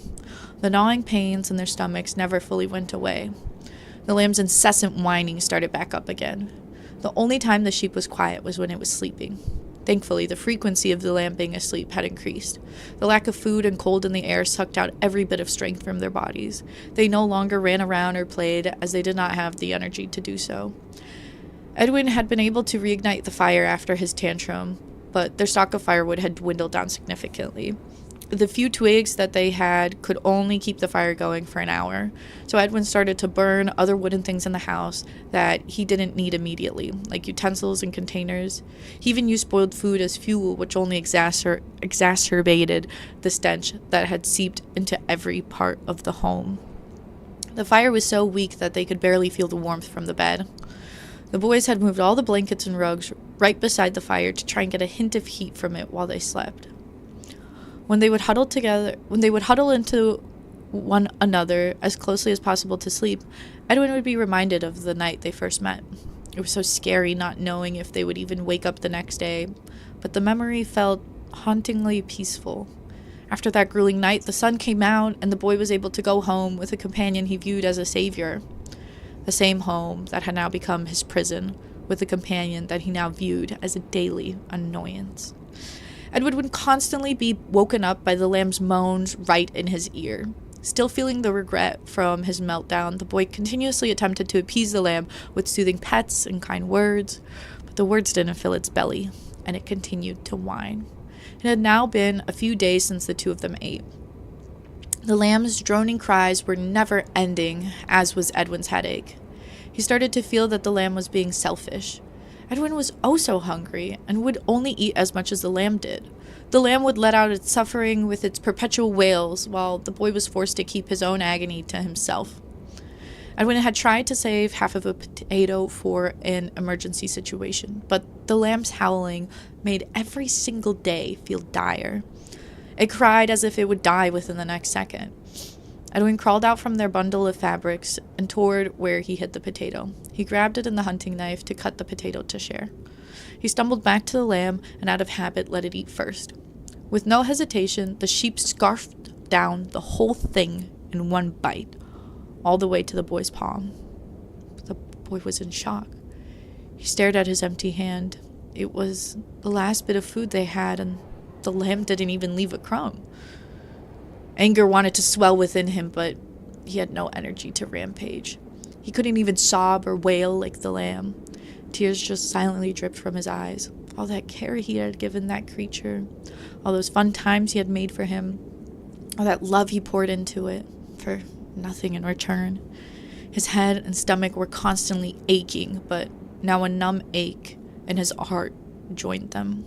The gnawing pains in their stomachs never fully went away. The lamb's incessant whining started back up again. The only time the sheep was quiet was when it was sleeping. Thankfully, the frequency of the lamb being asleep had increased. The lack of food and cold in the air sucked out every bit of strength from their bodies. They no longer ran around or played, as they did not have the energy to do so. Edwin had been able to reignite the fire after his tantrum, but their stock of firewood had dwindled down significantly. the few twigs that they had could only keep the fire going for an hour. So Edwin started to burn other wooden things in the house that he didn't need immediately, like utensils and containers. He even used spoiled food as fuel, which only exacerbated the stench that had seeped into every part of the home. The fire was so weak that they could barely feel the warmth from the bed. The boys had moved all the blankets and rugs right beside the fire to try and get a hint of heat from it while they slept. When they would huddle into one another as closely as possible to sleep, Edwin would be reminded of the night they first met. It was so scary not knowing if they would even wake up the next day, but the memory felt hauntingly peaceful. After that grueling night, the sun came out and the boy was able to go home with a companion he viewed as a savior. The same home that had now become his prison, with a companion that he now viewed as a daily annoyance. Edward would constantly be woken up by the lamb's moans right in his ear. Still feeling the regret from his meltdown, the boy continuously attempted to appease the lamb with soothing pets and kind words, but the words didn't fill its belly, and it continued to whine. It had now been a few days since the two of them ate. The lamb's droning cries were never ending, as was Edwin's headache. He started to feel that the lamb was being selfish. Edwin was oh so hungry and would only eat as much as the lamb did. The lamb would let out its suffering with its perpetual wails, while the boy was forced to keep his own agony to himself. Edwin had tried to save half of a potato for an emergency situation, but the lamb's howling made every single day feel dire. It cried as if it would die within the next second. Edwin crawled out from their bundle of fabrics and toward where he hid the potato. He grabbed it in the hunting knife to cut the potato to share. He stumbled back to the lamb and out of habit let it eat first. With no hesitation, the sheep scarfed down the whole thing in one bite, all the way to the boy's palm. The boy was in shock. He stared at his empty hand. It was the last bit of food they had, and the lamb didn't even leave a crumb. Anger wanted to swell within him, but he had no energy to rampage. He couldn't even sob or wail like the lamb. Tears just silently dripped from his eyes. All that care he had given that creature, all those fun times he had made for him, all that love he poured into it, for nothing in return. His head and stomach were constantly aching, but now a numb ache in his heart joined them.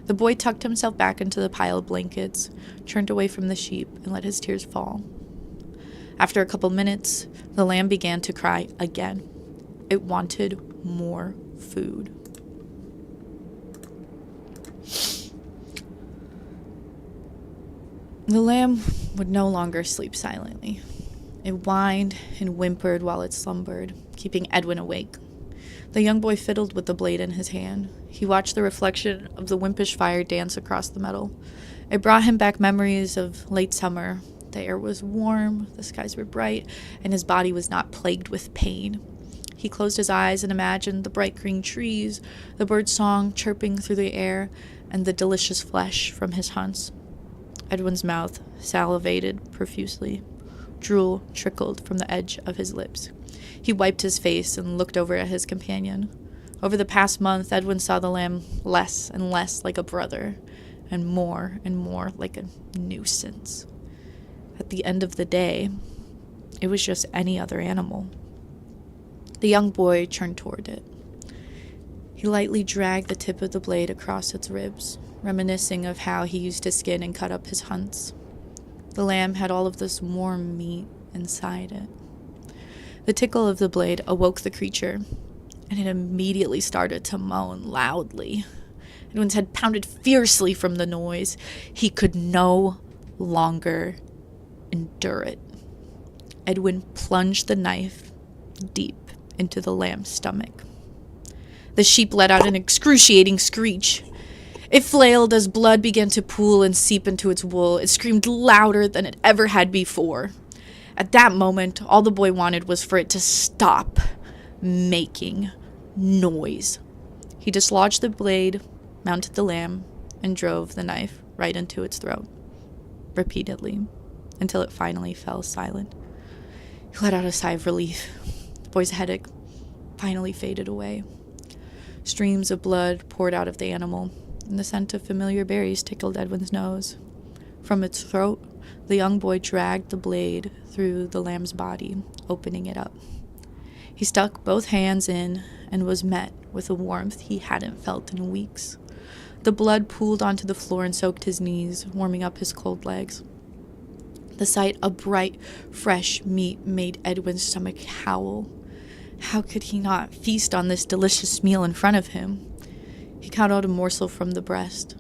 The boy tucked himself back into the pile of blankets, turned away from the sheep, and let his tears fall. After a couple minutes, the lamb began to cry again. It wanted more food. The lamb would no longer sleep silently. It whined and whimpered while it slumbered, keeping Edwin awake. The young boy fiddled with the blade in his hand. He watched the reflection of the wimpish fire dance across the metal. It brought him back memories of late summer. The air was warm, the skies were bright, and his body was not plagued with pain. He closed his eyes and imagined the bright green trees, the bird song chirping through the air, and the delicious flesh from his hunts. Edwin's mouth salivated profusely. Drool trickled from the edge of his lips. He wiped his face and looked over at his companion. Over the past month, Edwin saw the lamb less and less like a brother, and more like a nuisance. At the end of the day, it was just any other animal. The young boy turned toward it. He lightly dragged the tip of the blade across its ribs, reminiscing of how he used to skin and cut up his hunts. The lamb had all of this warm meat inside it. The tickle of the blade awoke the creature, and it immediately started to moan loudly. Edwin's head pounded fiercely from the noise. He could no longer endure it. Edwin plunged the knife deep into the lamb's stomach. The sheep let out an excruciating screech. It flailed as blood began to pool and seep into its wool. It screamed louder than it ever had before. At that moment, all the boy wanted was for it to stop making noise. He dislodged the blade, mounted the lamb, and drove the knife right into its throat, repeatedly, until it finally fell silent. He let out a sigh of relief. The boy's headache finally faded away. Streams of blood poured out of the animal, and the scent of familiar berries tickled Edwin's nose. From its throat, the young boy dragged the blade through the lamb's body, opening it up. He stuck both hands in and was met with a warmth he hadn't felt in weeks. The blood pooled onto the floor and soaked his knees, warming up his cold legs. The sight of bright, fresh meat made Edwin's stomach howl. How could he not feast on this delicious meal in front of him? He cut out a morsel from the breast.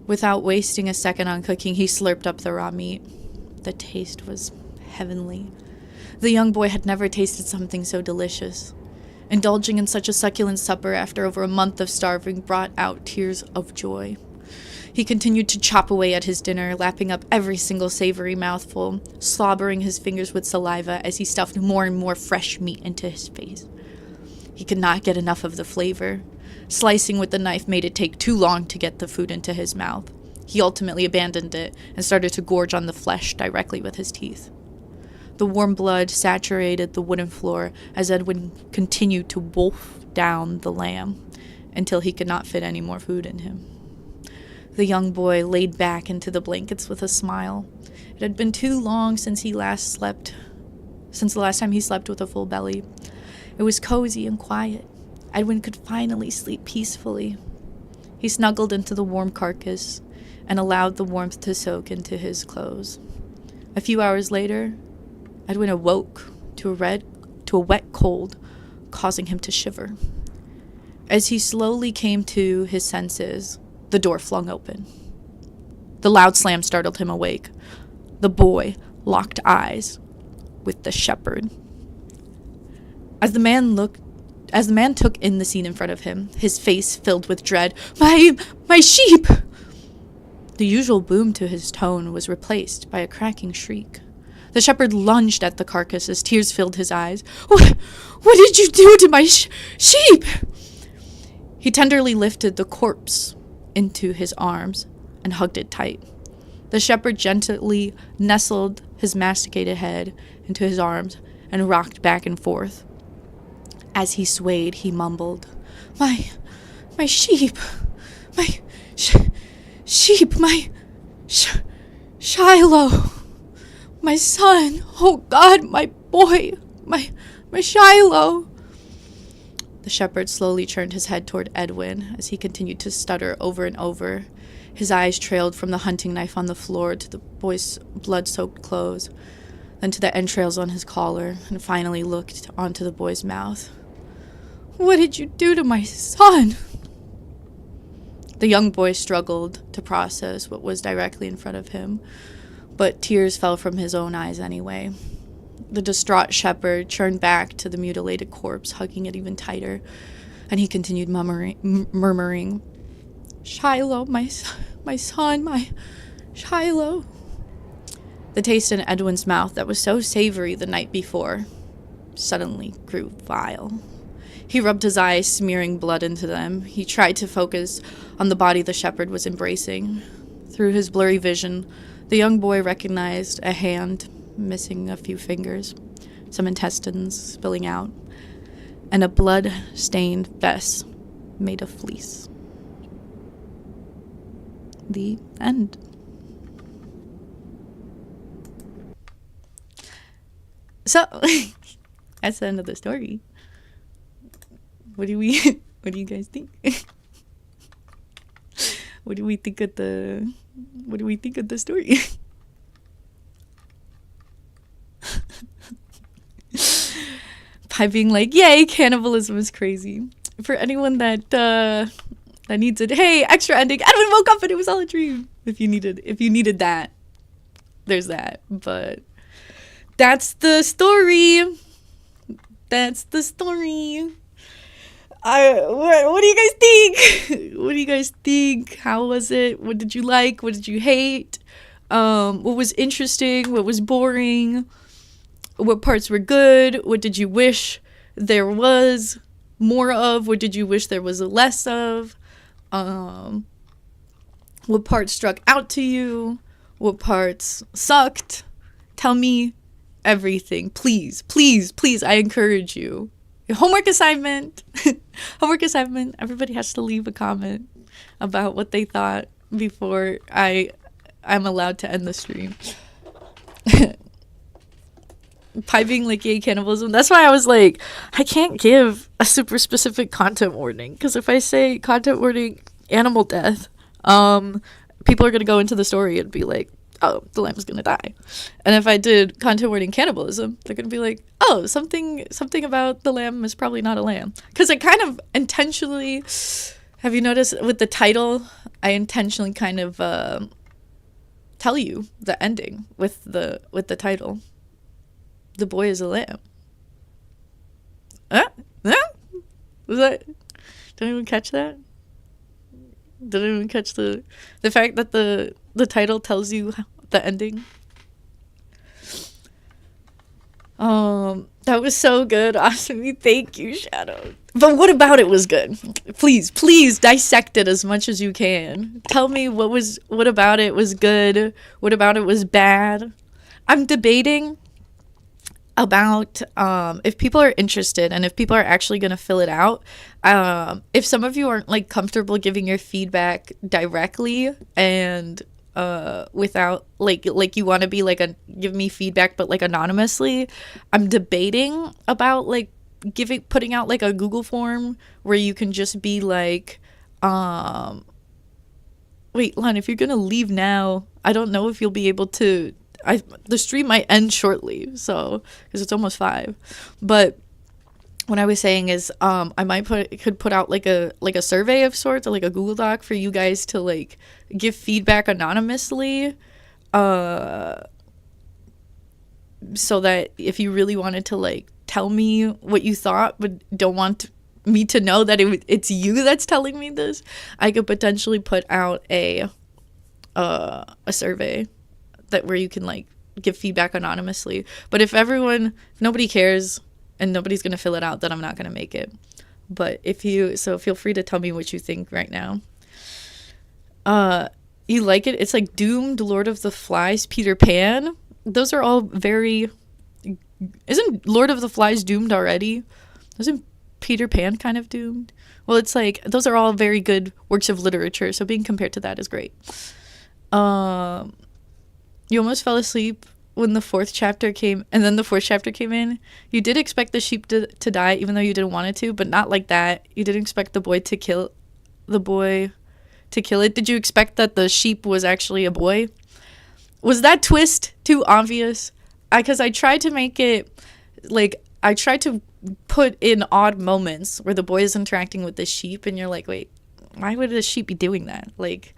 Without wasting a second on cooking, he slurped up the raw meat. The taste was heavenly. The young boy had never tasted something so delicious. Indulging in such a succulent supper after over a month of starving brought out tears of joy. He continued to chop away at his dinner, lapping up every single savory mouthful, slobbering his fingers with saliva as he stuffed more and more fresh meat into his face. He could not get enough of the flavor. Slicing with the knife made it take too long to get the food into his mouth. He ultimately abandoned it and started to gorge on the flesh directly with his teeth. The warm blood saturated the wooden floor as Edwin continued to wolf down the lamb until he could not fit any more food in him. The young boy laid back into the blankets with a smile. It had been too long since the last time he slept with a full belly. It was cozy and quiet. Edwin could finally sleep peacefully. He snuggled into the warm carcass and allowed the warmth to soak into his clothes. A few hours later, Edwin awoke to a wet cold, causing him to shiver. As he slowly came to his senses, the door flung open. The loud slam startled him awake. The boy locked eyes with the shepherd. As the man took in the scene in front of him, his face filled with dread. My sheep! The usual boom to his tone was replaced by a cracking shriek. The shepherd lunged at the carcass as tears filled his eyes. What did you do to my sheep? He tenderly lifted the corpse into his arms and hugged it tight. The shepherd gently nestled his masticated head into his arms and rocked back and forth. As he swayed, he mumbled, My sheep, my sheep, my Shiloh, my son, oh God, my boy, my Shiloh. The shepherd slowly turned his head toward Edwin as he continued to stutter over and over. His eyes trailed from the hunting knife on the floor to the boy's blood-soaked clothes, then to the entrails on his collar, and finally looked onto the boy's mouth. What did you do to my son? The young boy struggled to process what was directly in front of him, but tears fell from his own eyes anyway. The distraught shepherd turned back to the mutilated corpse, hugging it even tighter, and he continued murmuring, Shiloh, my son, my Shiloh. The taste in Edwin's mouth that was so savory the night before suddenly grew vile. He rubbed his eyes, smearing blood into them. He tried to focus on the body the shepherd was embracing. Through his blurry vision, the young boy recognized a hand missing a few fingers, some intestines spilling out, and a blood-stained vest made of fleece. The end. So, that's the end of the story. What do you guys think? What do we think of the story? By being like, yay, cannibalism is crazy. For anyone that needs it, hey, extra ending, Edwin woke up and it was all a dream. If you needed that, there's that. But that's the story. What do you guys think? What do you guys think? How was it? What did you like? What did you hate? What was interesting? What was boring? What parts were good? What did you wish there was more of? What did you wish there was less of? What parts struck out to you? What parts sucked? Tell me everything. Please, please, please, I encourage you. Homework assignment. Everybody has to leave a comment about what they thought before I I'm allowed to end the stream. Piping like gay cannibalism. That's why I was like, I can't give a super specific content warning, because if I say content warning animal death, people are gonna go into the story and be like, oh, the lamb's gonna die. And if I did content warning cannibalism, they're gonna be like, oh, something about the lamb is probably not a lamb. Because I kind of intentionally, have you noticed with the title, I intentionally kind of tell you the ending with the title. The boy is a lamb. Was that? Did anyone catch that? Did anyone catch the fact that the title tells you the ending? That was so good. Awesome. Thank you, Shadow. But what about it was good? Please dissect it as much as you can. Tell me what about it was good? What about it was bad? I'm debating about if people are interested and if people are actually going to fill it out. If some of you aren't like comfortable giving your feedback directly and without like you want to be like give me feedback but like anonymously, I'm debating about like putting out like a Google form where you can just be like wait, Lon, if you're gonna leave now, I don't know if you'll be able to. The stream might end shortly, so because it's almost 5. But what I was saying is, I could put out like a survey of sorts, or like a Google Doc for you guys to like give feedback anonymously, so that if you really wanted to like tell me what you thought, but don't want me to know that it's you that's telling me this, I could potentially put out a survey where you can like give feedback anonymously. But if nobody cares and nobody's gonna fill it out, then I'm not gonna make it. But so feel free to tell me what you think right now. You like it? It's like Doomed, Lord of the Flies, Peter Pan. Those are all very. Isn't Lord of the Flies doomed already? Isn't Peter Pan kind of doomed? Well, it's like those are all very good works of literature, so being compared to that is great. You almost fell asleep when the 4th chapter came, and then the 4th chapter came in. You did expect the sheep to die, even though you didn't want it to, but not like that. You didn't expect the boy to kill it. Did you expect that the sheep was actually a boy? Was that twist too obvious? Because I tried to make it, like, I tried to put in odd moments where the boy is interacting with the sheep, and you're like, wait, why would the sheep be doing that? Like,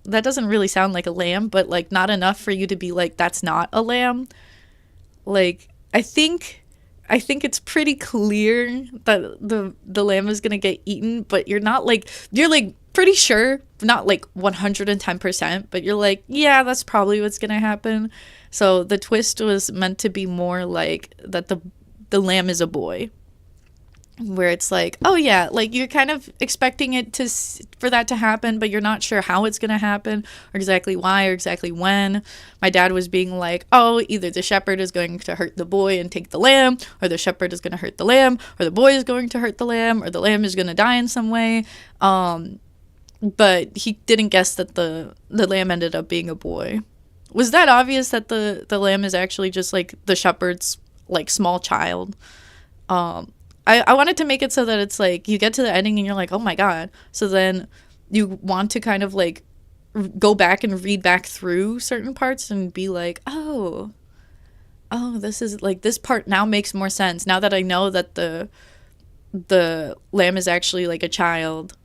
that doesn't really sound like a lamb, but like not enough for you to be like, that's not a lamb. Like, I think it's pretty clear that the lamb is gonna get eaten, but you're like pretty sure, not like 110%, but you're like, yeah, that's probably what's gonna happen. So the twist was meant to be more like that the lamb is a boy, where it's like, oh yeah, like you're kind of expecting it for that to happen, but you're not sure how it's gonna happen or exactly why or exactly when. My dad was being like, oh, either the shepherd is going to hurt the boy and take the lamb, or the shepherd is going to hurt the lamb, or the boy is going to hurt the lamb, or the lamb is going to die in some way. But he didn't guess that the lamb ended up being a boy. Was that obvious that the lamb is actually just like the shepherd's like small child? I wanted to make it so that it's like you get to the ending and you're like, oh my god. So then you want to kind of like go back and read back through certain parts and be like, oh, this is like, this part now makes more sense. Now that I know that the lamb is actually like a child,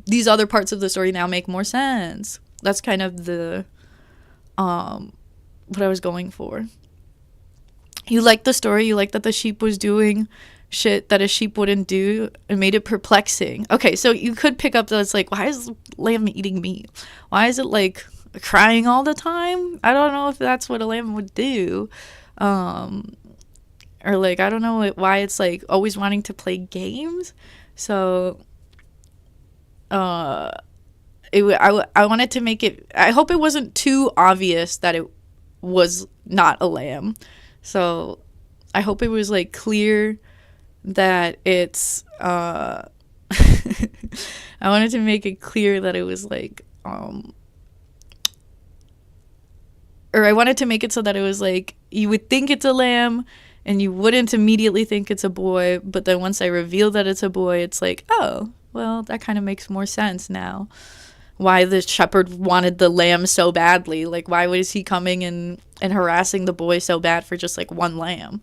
these other parts of the story now make more sense. That's kind of the what I was going for. You liked the story. You liked that the sheep was doing shit that a sheep wouldn't do. It made it perplexing. Okay, so you could pick up that it's like, why is lamb eating meat? Why is it like crying all the time? I don't know if that's what a lamb would do. Or like, I don't know why it's like always wanting to play games. So I wanted to make it, I hope it wasn't too obvious that it was not a lamb. So I hope it was like clear that it's I wanted to make it clear that it was like or I wanted to make it so that it was like you would think it's a lamb and you wouldn't immediately think it's a boy, but then once I reveal that it's a boy, it's like, oh, well, that kind of makes more sense now. Why the shepherd wanted the lamb so badly. Like, why was he coming and harassing the boy so bad for just like one lamb?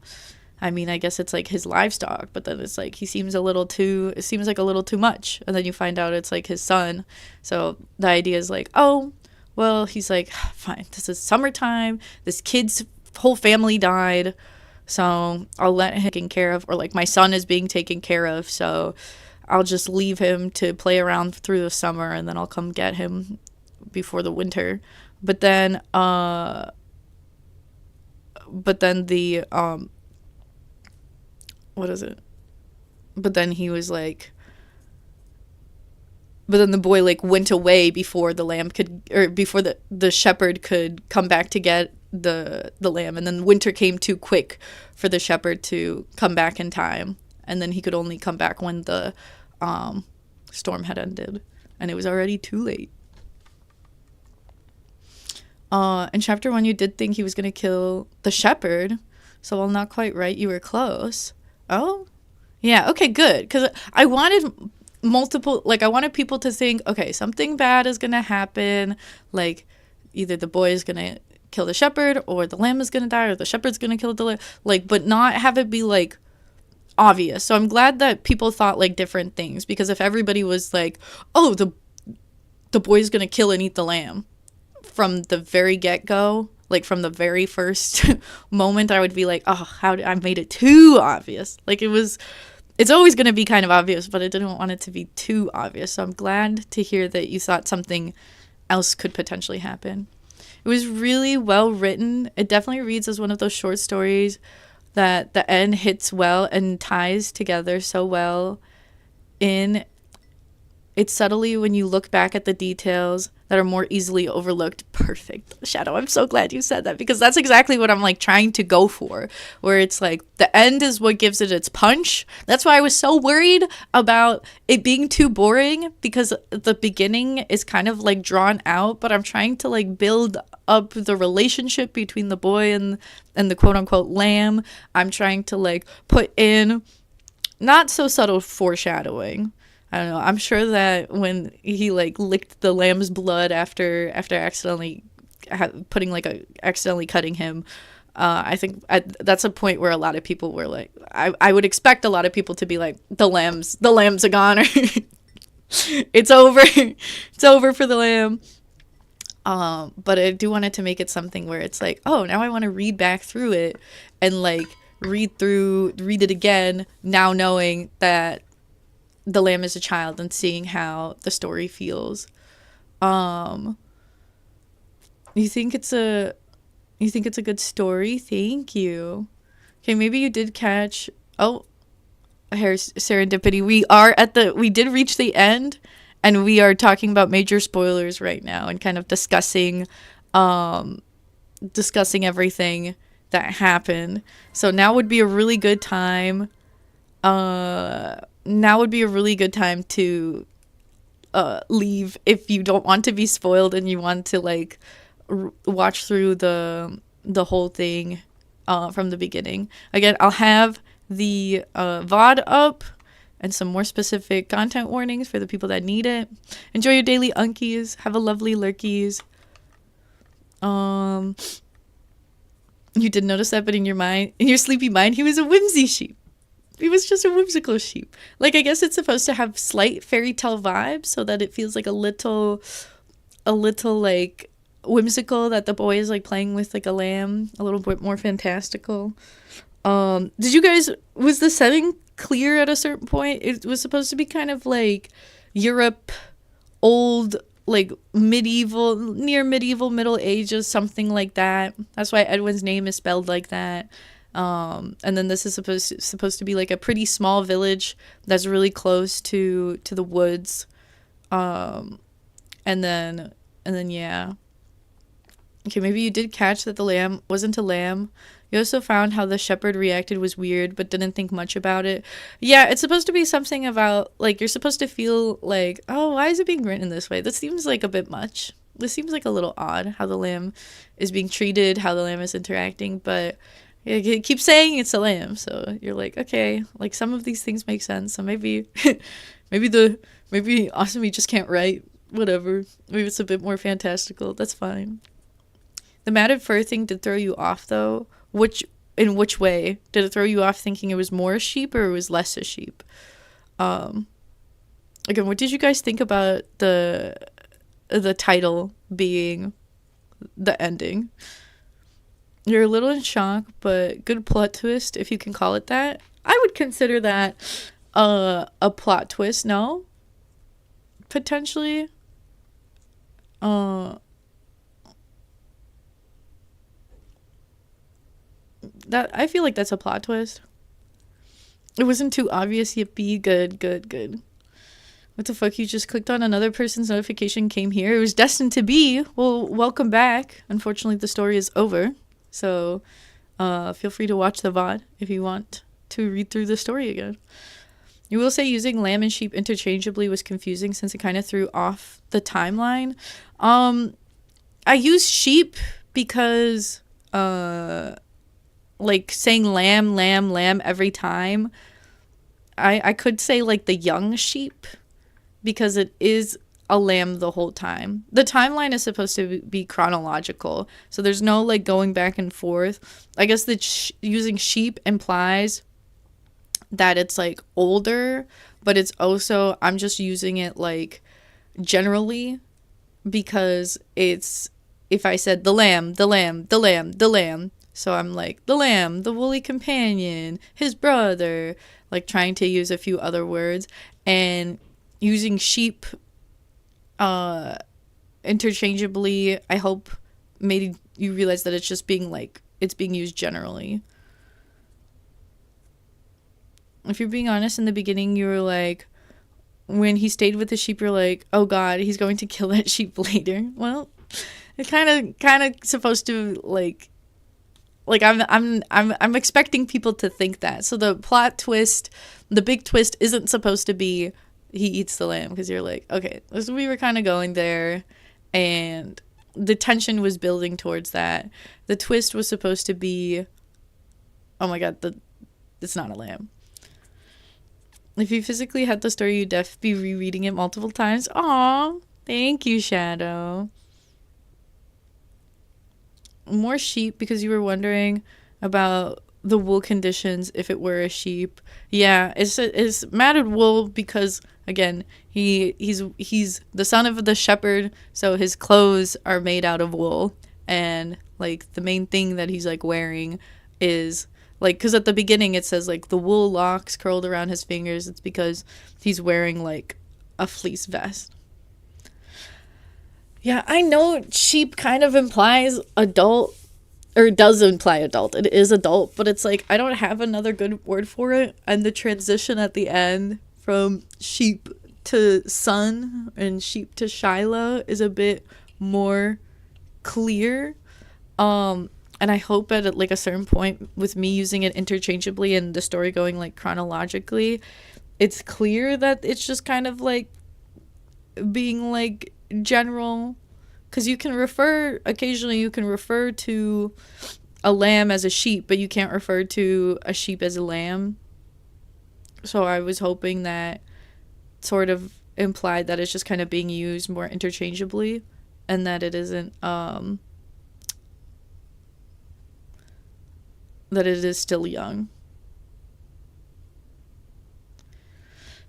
I mean, I guess it's like his livestock, but then it's like it seems like a little too much. And then you find out it's like his son. So the idea is like, oh, well, he's like, fine, this is summertime. This kid's whole family died. So I'll let him taken care of, or like my son is being taken care of. So I'll just leave him to play around through the summer, and then I'll come get him before the winter. But then the what is it? But then he was like, but then the boy like went away before the lamb could, or before the shepherd could come back to get the lamb. And then winter came too quick for the shepherd to come back in time. And then he could only come back when the storm had ended. And it was already too late. In chapter 1, you did think he was going to kill the shepherd. So while not quite right, you were close. Oh, yeah. Okay, good. Because I wanted I wanted people to think, okay, something bad is going to happen. Like, either the boy is going to kill the shepherd, or the lamb is going to die, or the shepherd's going to kill the lamb. Like, but not have it be, like, obvious. So I'm glad that people thought, like, different things. Because if everybody was like, oh, the boy's going to kill and eat the lamb from the very get-go, like from the very first moment, I would be like, oh, I made it too obvious. Like it's always going to be kind of obvious, but I didn't want it to be too obvious. So I'm glad to hear that you thought something else could potentially happen. It was really well written. It definitely reads as one of those short stories that the end hits well and ties together so well in it subtly when you look back at the details that are more easily overlooked. Perfect. Shadow, I'm so glad you said that, because that's exactly what I'm like trying to go for, where it's like the end is what gives it its punch. That's why I was so worried about it being too boring, because the beginning is kind of like drawn out, but I'm trying to like build up the relationship between the boy and the quote unquote lamb. I'm trying to like put in not so subtle foreshadowing. I don't know. I'm sure that when he like licked the lamb's blood after accidentally accidentally cutting him, I think that's a point where a lot of people were like, I would expect a lot of people to be like, the lamb's a goner. It's over. It's over for the lamb. But I do want it to make it something where it's like, oh, now I want to read back through it and like read it again, now knowing that the lamb is a child and seeing how the story feels. You think it's a good story? Thank you. Okay, maybe you did catch. Oh, here's serendipity. We did reach the end, and we are talking about major spoilers right now and kind of discussing everything that happened. So now would be a really good time. Now would be a really good time to leave if you don't want to be spoiled and you want to like watch through the whole thing from the beginning. Again, I'll have the VOD up and some more specific content warnings for the people that need it. Enjoy your daily unkies. Have a lovely lurkies. You did notice that, but in your sleepy mind, he was a whimsy sheep. He was just a whimsical sheep. Like, I guess it's supposed to have slight fairy tale vibes so that it feels like a little like whimsical, that the boy is like playing with like a lamb, a little bit more fantastical. Was the setting clear at a certain point? It was supposed to be kind of like Europe, old, like medieval, near medieval, Middle Ages, something like that. That's why Edwin's name is spelled like that. And then this is supposed to be like a pretty small village that's really close to the woods. And then yeah. Okay, maybe you did catch that the lamb wasn't a lamb. You also found how the shepherd reacted was weird, but didn't think much about it. Yeah, it's supposed to be something about, like, you're supposed to feel like, oh, why is it being written this way? That seems like a bit much. this seems like a little odd how the lamb is being treated, how the lamb is interacting, but it keeps saying it's a lamb, so you're like, okay, like some of these things make sense. So maybe maybe Asami just can't write, whatever. Maybe it's a bit more fantastical. That's fine. The matted fur thing did throw you off though. In which way? Did it throw you off thinking it was more a sheep or it was less a sheep? Again, what did you guys think about the title being the ending? You're a little in shock, but good plot twist, if you can call it that. I would consider that a plot twist, no? Potentially. That I feel like that's a plot twist. It wasn't too obvious. Yippee, good. What the fuck? You just clicked on another person's notification, came here. It was destined to be. Well, welcome back. Unfortunately, the story is over. So, feel free to watch the VOD if you want to read through the story again. You will say using lamb and sheep interchangeably was confusing since it kind of threw off the timeline. I use sheep because, like saying lamb every time. I could say like the young sheep because it is a lamb the whole time. The timeline is supposed to be chronological, so there's no like going back and forth. I guess that using sheep implies that it's like older, but it's also, I'm just using it like generally because it's, if I said the lamb, so I'm like the lamb, the woolly companion, his brother, like trying to use a few other words, and using sheep interchangeably, I hope made you realize that it's just being like, it's being used generally. If you're being honest, in the beginning you were like, when he stayed with the sheep, you're like, oh god, he's going to kill that sheep later. Well, it's kind of supposed to like I'm expecting people to think that. So the plot twist, the big twist isn't supposed to be he eats the lamb, because you're like, okay, we were kind of going there and the tension was building towards that. The twist was supposed to be, oh my god, it's not a lamb. If you physically had the story, you'd be rereading it multiple times. Aw, thank you, Shadow. More sheep because you were wondering about the wool conditions if it were a sheep. Yeah, it's matted wool because, again, he's the son of the shepherd, so his clothes are made out of wool, and like the main thing that he's like wearing is like, because at the beginning it says like the wool locks curled around his fingers. It's because he's wearing like a fleece vest. Yeah, I know sheep kind of implies adult, or does imply adult. It is adult, but it's like I don't have another good word for it. And the transition at the end from sheep to son and sheep to Shiloh is a bit more clear. And I hope at like a certain point with me using it interchangeably and the story going like chronologically, it's clear that it's just kind of like being like general, because occasionally you can refer to a lamb as a sheep, but you can't refer to a sheep as a lamb. So I was hoping that sort of implied that it's just kind of being used more interchangeably, and that it isn't that it is still young.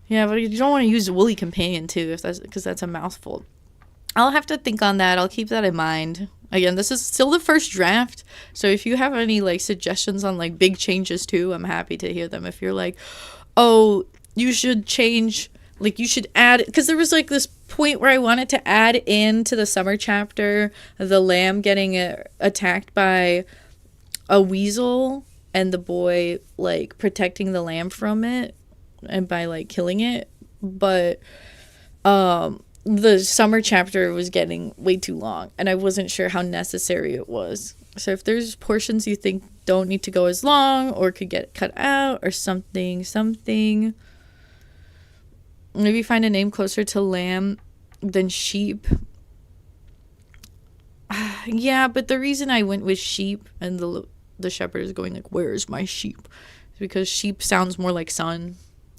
Yeah, but you don't want to use woolly companion too, because that's a mouthful. I'll have to think on that. I'll keep that in mind. Again, this is still the first draft, so if you have any like suggestions on like big changes too, I'm happy to hear them. If you're like, oh, you should change, like you should add, because there was like this point where I wanted to add into the summer chapter the lamb getting attacked by a weasel and the boy like protecting the lamb from it and by like killing it, but the summer chapter was getting way too long and I wasn't sure how necessary it was. So if there's portions you think don't need to go as long or could get cut out or something, maybe find a name closer to lamb than sheep. Yeah, but the reason I went with sheep and the shepherd is going like, "Where's my sheep?" is because sheep sounds more like sun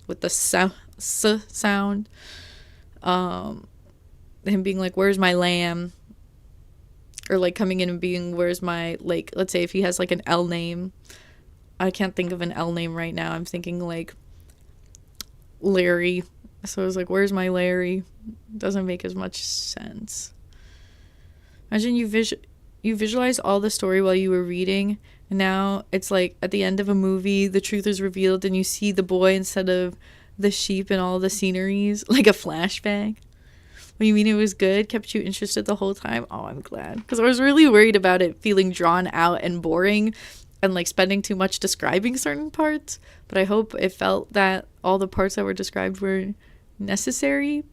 with the sound. Um, him being like, "Where's my lamb?" Or like coming in and being, "Where's my," like, let's say if he has like an L name. I can't think of an L name right now. I'm thinking like Larry. So I was like, "Where's my Larry?" Doesn't make as much sense. Imagine you visualize all the story while you were reading, and now it's like at the end of a movie, the truth is revealed, and you see the boy instead of the sheep and all the sceneries, like a flashback. What do you mean it was good? Kept you interested the whole time? Oh, I'm glad. Because I was really worried about it feeling drawn out and boring and like spending too much describing certain parts. But I hope it felt that all the parts that were described were necessary.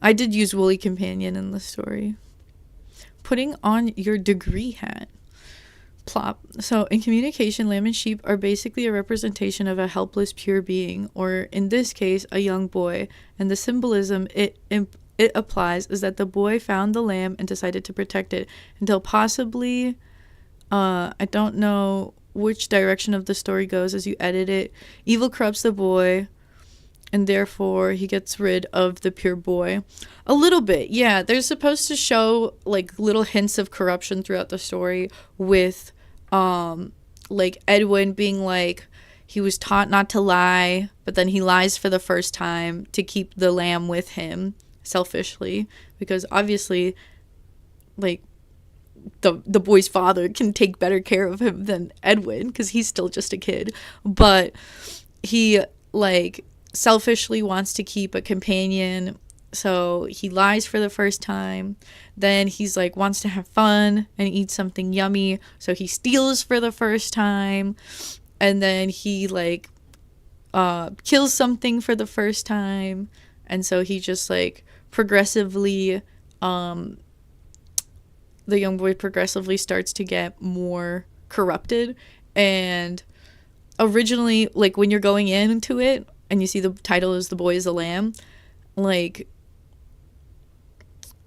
I did use Woolly Companion in the story. Putting on your degree hat. Plop. So, in communication, lamb and sheep are basically a representation of a helpless, pure being, or in this case, a young boy. And the symbolism it applies is that the boy found the lamb and decided to protect it until possibly, I don't know which direction of the story goes as you edit it. Evil corrupts the boy, and therefore he gets rid of the pure boy. A little bit, yeah. They're supposed to show like little hints of corruption throughout the story with like Edwin being like, he was taught not to lie, but then he lies for the first time to keep the lamb with him selfishly, because obviously like the boy's father can take better care of him than Edwin because he's still just a kid, but he like selfishly wants to keep a companion, so he lies for the first time. Then he's like wants to have fun and eat something yummy, so he steals for the first time. And then he like kills something for the first time, and so he just like progressively the young boy progressively starts to get more corrupted. And originally, like when you're going into it and you see the title is The Boy is a Lamb, like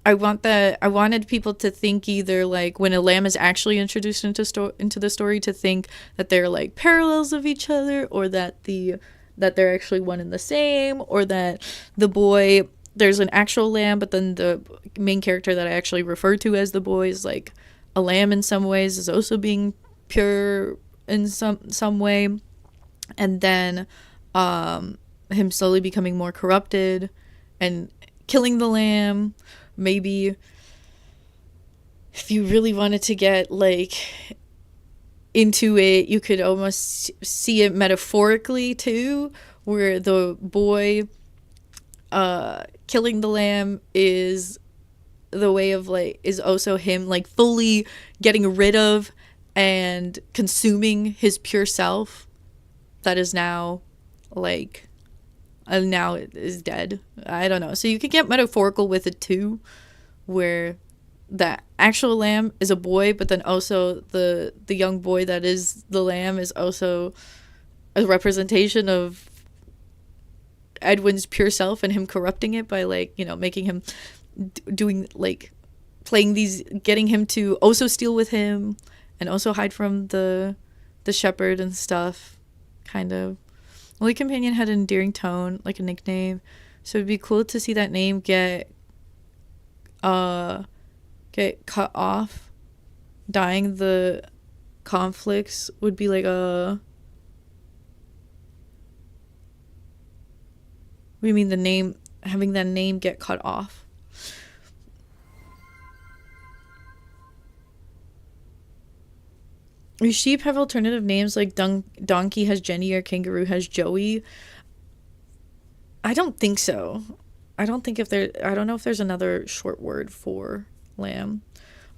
I wanted people to think either like when a lamb is actually introduced into the story to think that they're like parallels of each other, or that they're actually one and the same, or that the boy, there's an actual lamb, but then the main character that I actually refer to as the boy is like a lamb in some ways, is also being pure in some way. And then him slowly becoming more corrupted and killing the lamb. Maybe if you really wanted to get like into it, you could almost see it metaphorically too, where the boy killing the lamb is the way of like, is also him like fully getting rid of and consuming his pure self that is now like now it is dead. I don't know. So you could get metaphorical with it too, where the actual lamb is a boy, but then also the young boy that is the lamb is also a representation of Edwin's pure self and him corrupting it by like, you know, making him doing like playing these, getting him to also steal with him and also hide from the shepherd and stuff, kind of. Woolly Companion had an endearing tone, like a nickname, so it'd be cool to see that name get cut off. Dying the conflicts would be like a... What do you mean the name, having that name get cut off? Do sheep have alternative names like donkey has Jenny or kangaroo has Joey? I don't think so. I don't know if there's another short word for lamb.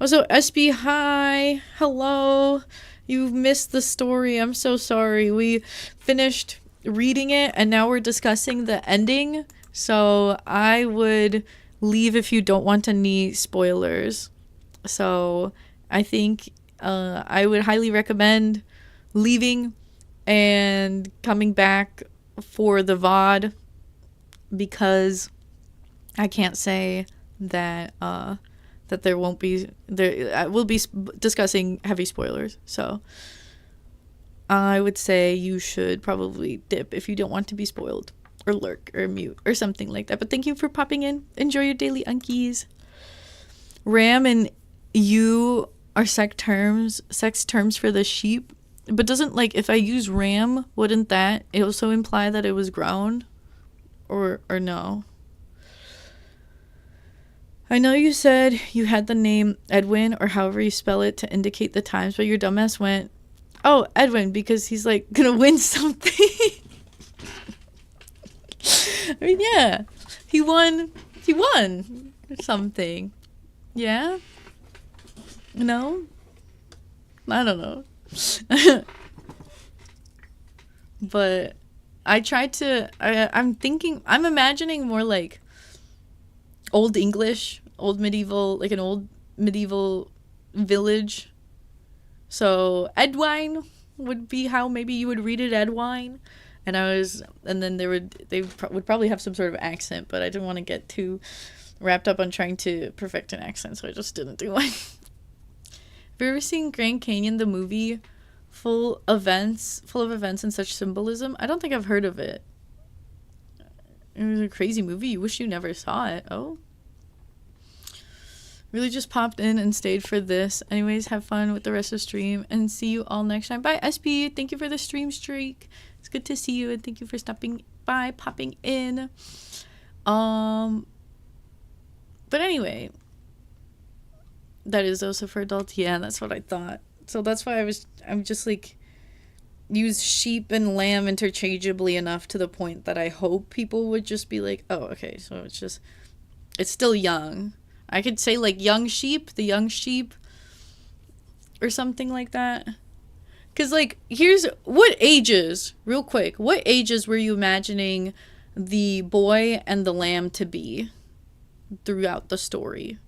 Also, SB, hi. Hello. You've missed the story. I'm so sorry. We finished reading it and now we're discussing the ending. So I would leave if you don't want any spoilers. So I think I would highly recommend leaving and coming back for the VOD because I can't say that that there won't be there. I will be discussing heavy spoilers, so I would say you should probably dip if you don't want to be spoiled, or lurk, or mute, or something like that. But thank you for popping in. Enjoy your daily unkies. Ram and you are sex terms for the sheep. But doesn't, like, if I use ram, wouldn't that also imply that it was grown? Or no? I know you said you had the name Edwin, or however you spell it, to indicate the times, but your dumbass went, oh, Edwin, because he's, like, gonna win something. I mean, yeah. He won something. Yeah? No? I don't know. But I tried to I'm imagining more like old English, old medieval, like an old medieval village. So Edwine would be how maybe you would read it, Edwine. And then they would probably have some sort of accent, but I didn't want to get too wrapped up on trying to perfect an accent, so I just didn't do one. Have you ever seen Grand Canyon, the movie, full of events and such symbolism? I don't think I've heard of it. It was a crazy movie. You wish you never saw it. Oh. Really just popped in and stayed for this. Anyways, have fun with the rest of the stream and see you all next time. Bye, SP. Thank you for the stream streak. It's good to see you and thank you for stopping by, popping in. But anyway, that is also for adults. Yeah, that's what I thought. So that's why I'm just like, use sheep and lamb interchangeably enough to the point that I hope people would just be like, oh, okay, so it's still young. I could say like the young sheep, or something like that. Because like, what ages were you imagining the boy and the lamb to be throughout the story?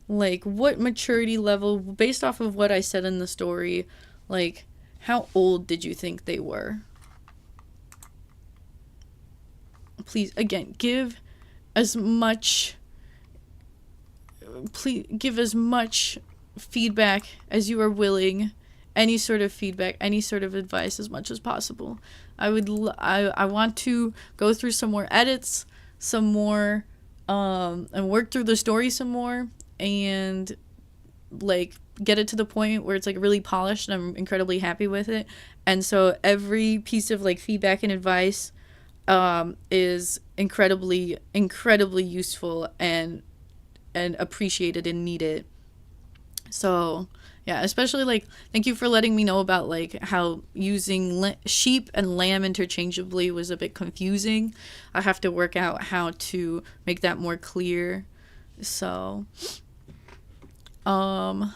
Like, what maturity level, based off of what I said in the story, like, how old did you think they were? Please, again, give as much feedback as you are willing. Any sort of feedback, any sort of advice, as much as possible. I want to go through some more edits, some more, and work through the story some more, and like get it to the point where it's like really polished and I'm incredibly happy with it. And so every piece of like feedback and advice is incredibly useful and appreciated and needed. So yeah, especially like thank you for letting me know about like how using sheep and lamb interchangeably was a bit confusing. I have to work out how to make that more clear. So for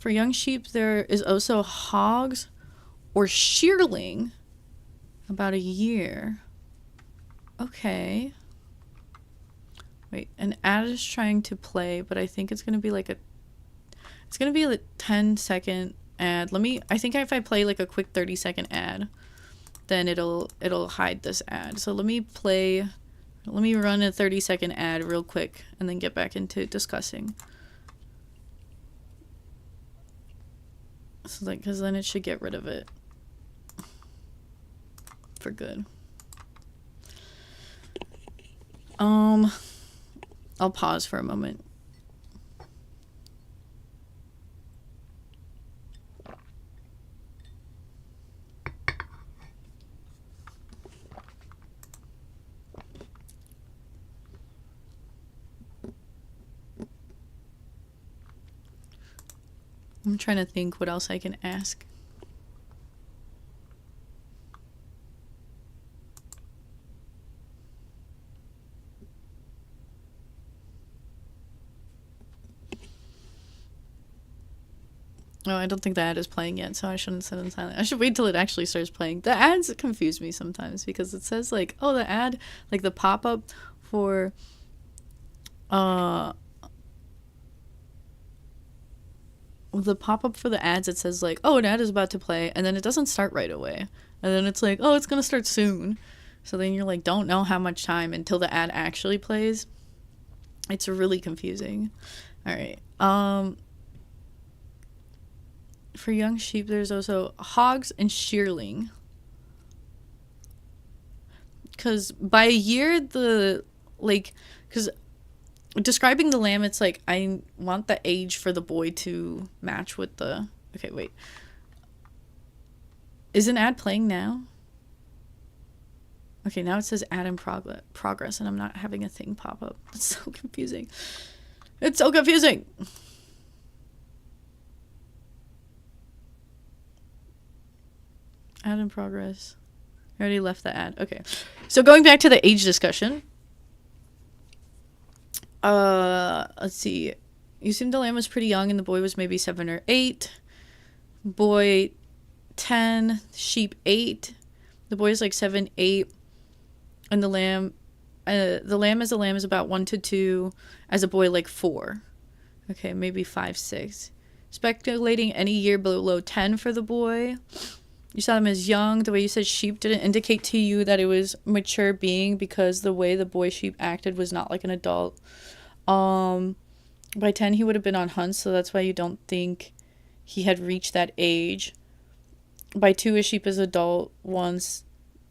young sheep, there is also hogs or shearling, about a year. Okay. Wait, an ad is trying to play, but I think it's going to be like a 10-second ad. I think if I play like a quick 30-second ad, then it'll hide this ad. So let me run a 30-second ad real quick and then get back into discussing. So like, because then it should get rid of it for good. I'll pause for a moment. I'm trying to think what else I can ask. Oh, I don't think the ad is playing yet, so I shouldn't set it silent. I should wait till it actually starts playing. The ads confuse me sometimes because it says like, oh, the ad, like the pop-up for the pop-up for the ads, it says like, oh, an ad is about to play, and then it doesn't start right away. And then it's like, oh, it's gonna start soon. So then you're like, don't know how much time until the ad actually plays. It's really confusing. All right. For young sheep, there's also hogs and shearling. Because by a year, because describing the lamb, it's like, I want the age for the boy to match with the, okay, wait. Is an ad playing now? Okay, now it says ad in progress, and I'm not having a thing pop up. It's so confusing. It's so confusing. Ad in progress. I already left the ad. Okay. So going back to the age discussion. Let's see. You assumed the lamb was pretty young and the boy was maybe 7 or 8. Boy 10, sheep 8. The boy is like 7, 8. And the lamb as a lamb is about 1 to 2. As a boy, like 4. Okay, maybe 5, 6. Speculating any year below 10 for the boy. You saw them as young. The way you said sheep didn't indicate to you that it was mature being, because the way the boy sheep acted was not like an adult. By 10, he would have been on hunts, so that's why you don't think he had reached that age. By 2, a sheep is adult once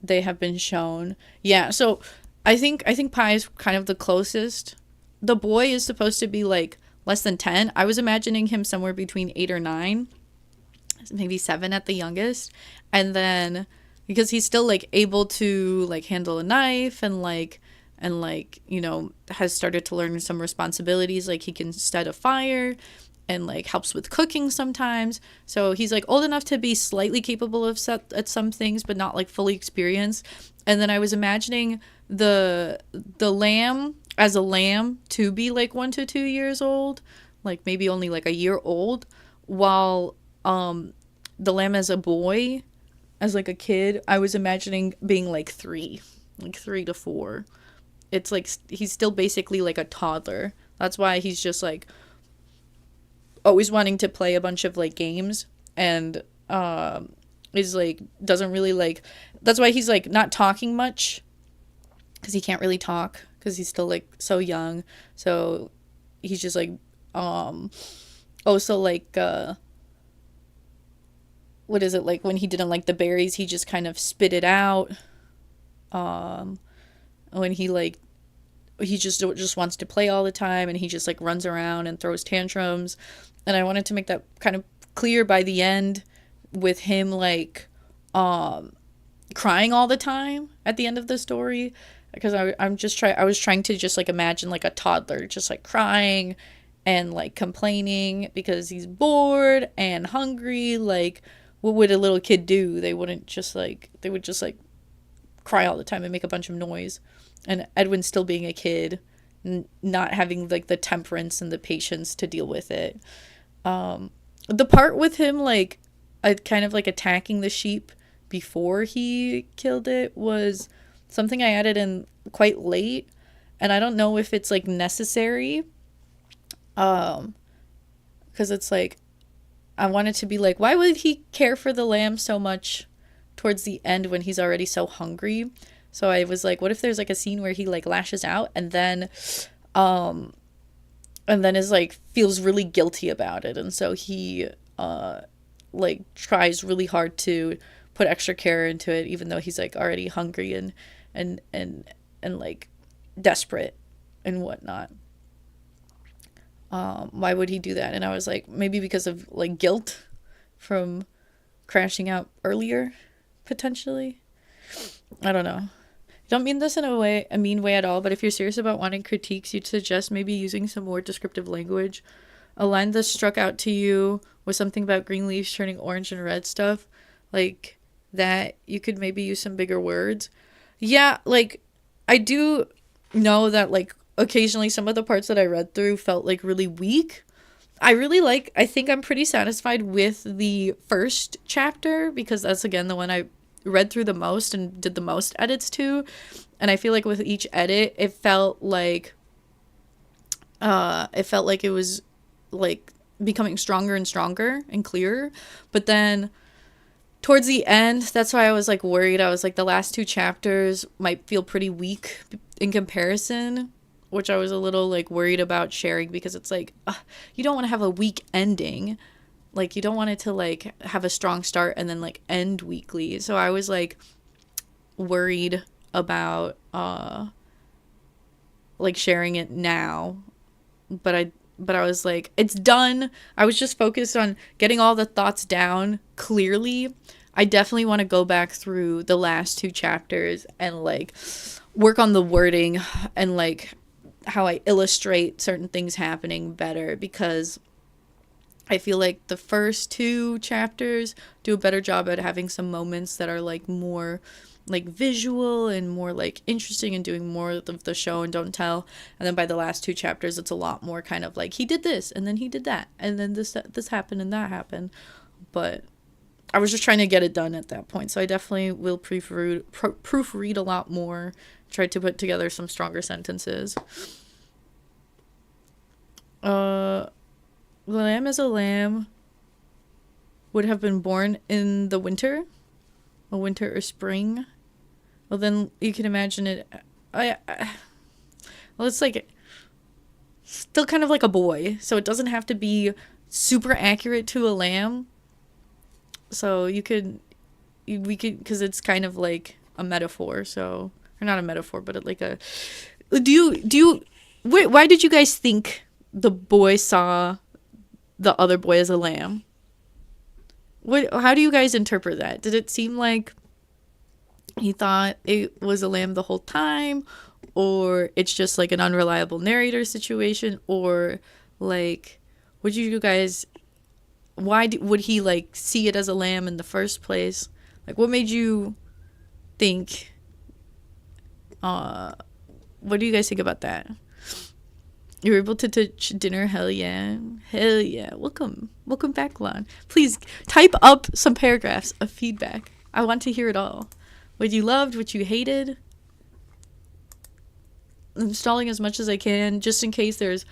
they have been shown. Yeah, so I think Pi is kind of the closest. The boy is supposed to be like less than 10. I was imagining him somewhere between 8 or 9. Maybe 7 at the youngest. And then because he's still like able to like handle a knife and you know, has started to learn some responsibilities, like he can set a fire and like helps with cooking sometimes. So he's like old enough to be slightly capable of at some things, but not like fully experienced. And then I was imagining the lamb as a lamb to be like 1 to 2 years old, like maybe only like a year old, while the lamb as a boy, as like a kid, I was imagining being like 3 to 4. It's like he's still basically like a toddler. That's why he's just like always wanting to play a bunch of like games, and is like doesn't really like, that's why he's like not talking much, because he can't really talk because he's still like so young. So he's just like also like what is it, like when he didn't like the berries, he just kind of spit it out. When he just wants to play all the time, and he just like runs around and throws tantrums. And I wanted to make that kind of clear by the end, with him like crying all the time at the end of the story, because I was trying to just like imagine like a toddler just like crying and like complaining because he's bored and hungry. Like, what would a little kid do? They would just like cry all the time and make a bunch of noise. And Edwin still being a kid, not having like the temperance and the patience to deal with it. The part with him like kind of like attacking the sheep before he killed it was something I added in quite late, and I don't know if it's like necessary, because it's like I wanted to be like, why would he care for the lamb so much towards the end when he's already so hungry? So I was like, what if there's like a scene where he like lashes out and then is like feels really guilty about it, and so he like tries really hard to put extra care into it, even though he's like already hungry and like desperate and whatnot. Why would he do that? And I was like, maybe because of like guilt from crashing out earlier, potentially. I don't know. I don't mean this in a mean way at all, but if you're serious about wanting critiques, you'd suggest maybe using some more descriptive language. A line that struck out to you was something about green leaves turning orange and red stuff. Like that, you could maybe use some bigger words. Yeah, like I do know that like occasionally some of the parts that I read through felt like really weak. I think I'm pretty satisfied with the first chapter, because that's again the one I read through the most and did the most edits to. And I feel like with each edit, it felt like it was like becoming stronger and stronger and clearer. But then towards the end, that's why I was like worried. I was like, the last two chapters might feel pretty weak in comparison, which I was a little like worried about sharing, because it's like, you don't want to have a weak ending. Like, you don't want it to like have a strong start and then like end weakly. So I was like worried about like sharing it now, but I was like, it's done. I was just focused on getting all the thoughts down clearly. I definitely want to go back through the last two chapters and like work on the wording and like how I illustrate certain things happening better, because I feel like the first two chapters do a better job at having some moments that are like more like visual and more like interesting and doing more of the show and don't tell. And then by the last two chapters, it's a lot more kind of like, he did this and then he did that and then this happened and that happened. But I was just trying to get it done at that point. So I definitely will proofread a lot more, try to put together some stronger sentences. The lamb is a lamb would have been born in the winter, a winter or spring. Well, then you can imagine it. Well, it's like still kind of like a boy, so it doesn't have to be super accurate to a lamb. So we could, because it's kind of like a metaphor. So, or not a metaphor, but like a. Why did you guys think the boy saw the other boy as a lamb? How do you guys interpret that? Did it seem like he thought it was a lamb the whole time, or it's just like an unreliable narrator situation, or like, would you guys, would he like see it as a lamb in the first place? Like, what made you think, what do you guys think about that? You were able to touch dinner. Hell yeah. Hell yeah. Welcome back, Lon. Please type up some paragraphs of feedback. I want to hear it all. What you loved, what you hated. I'm stalling as much as I can, just in case there's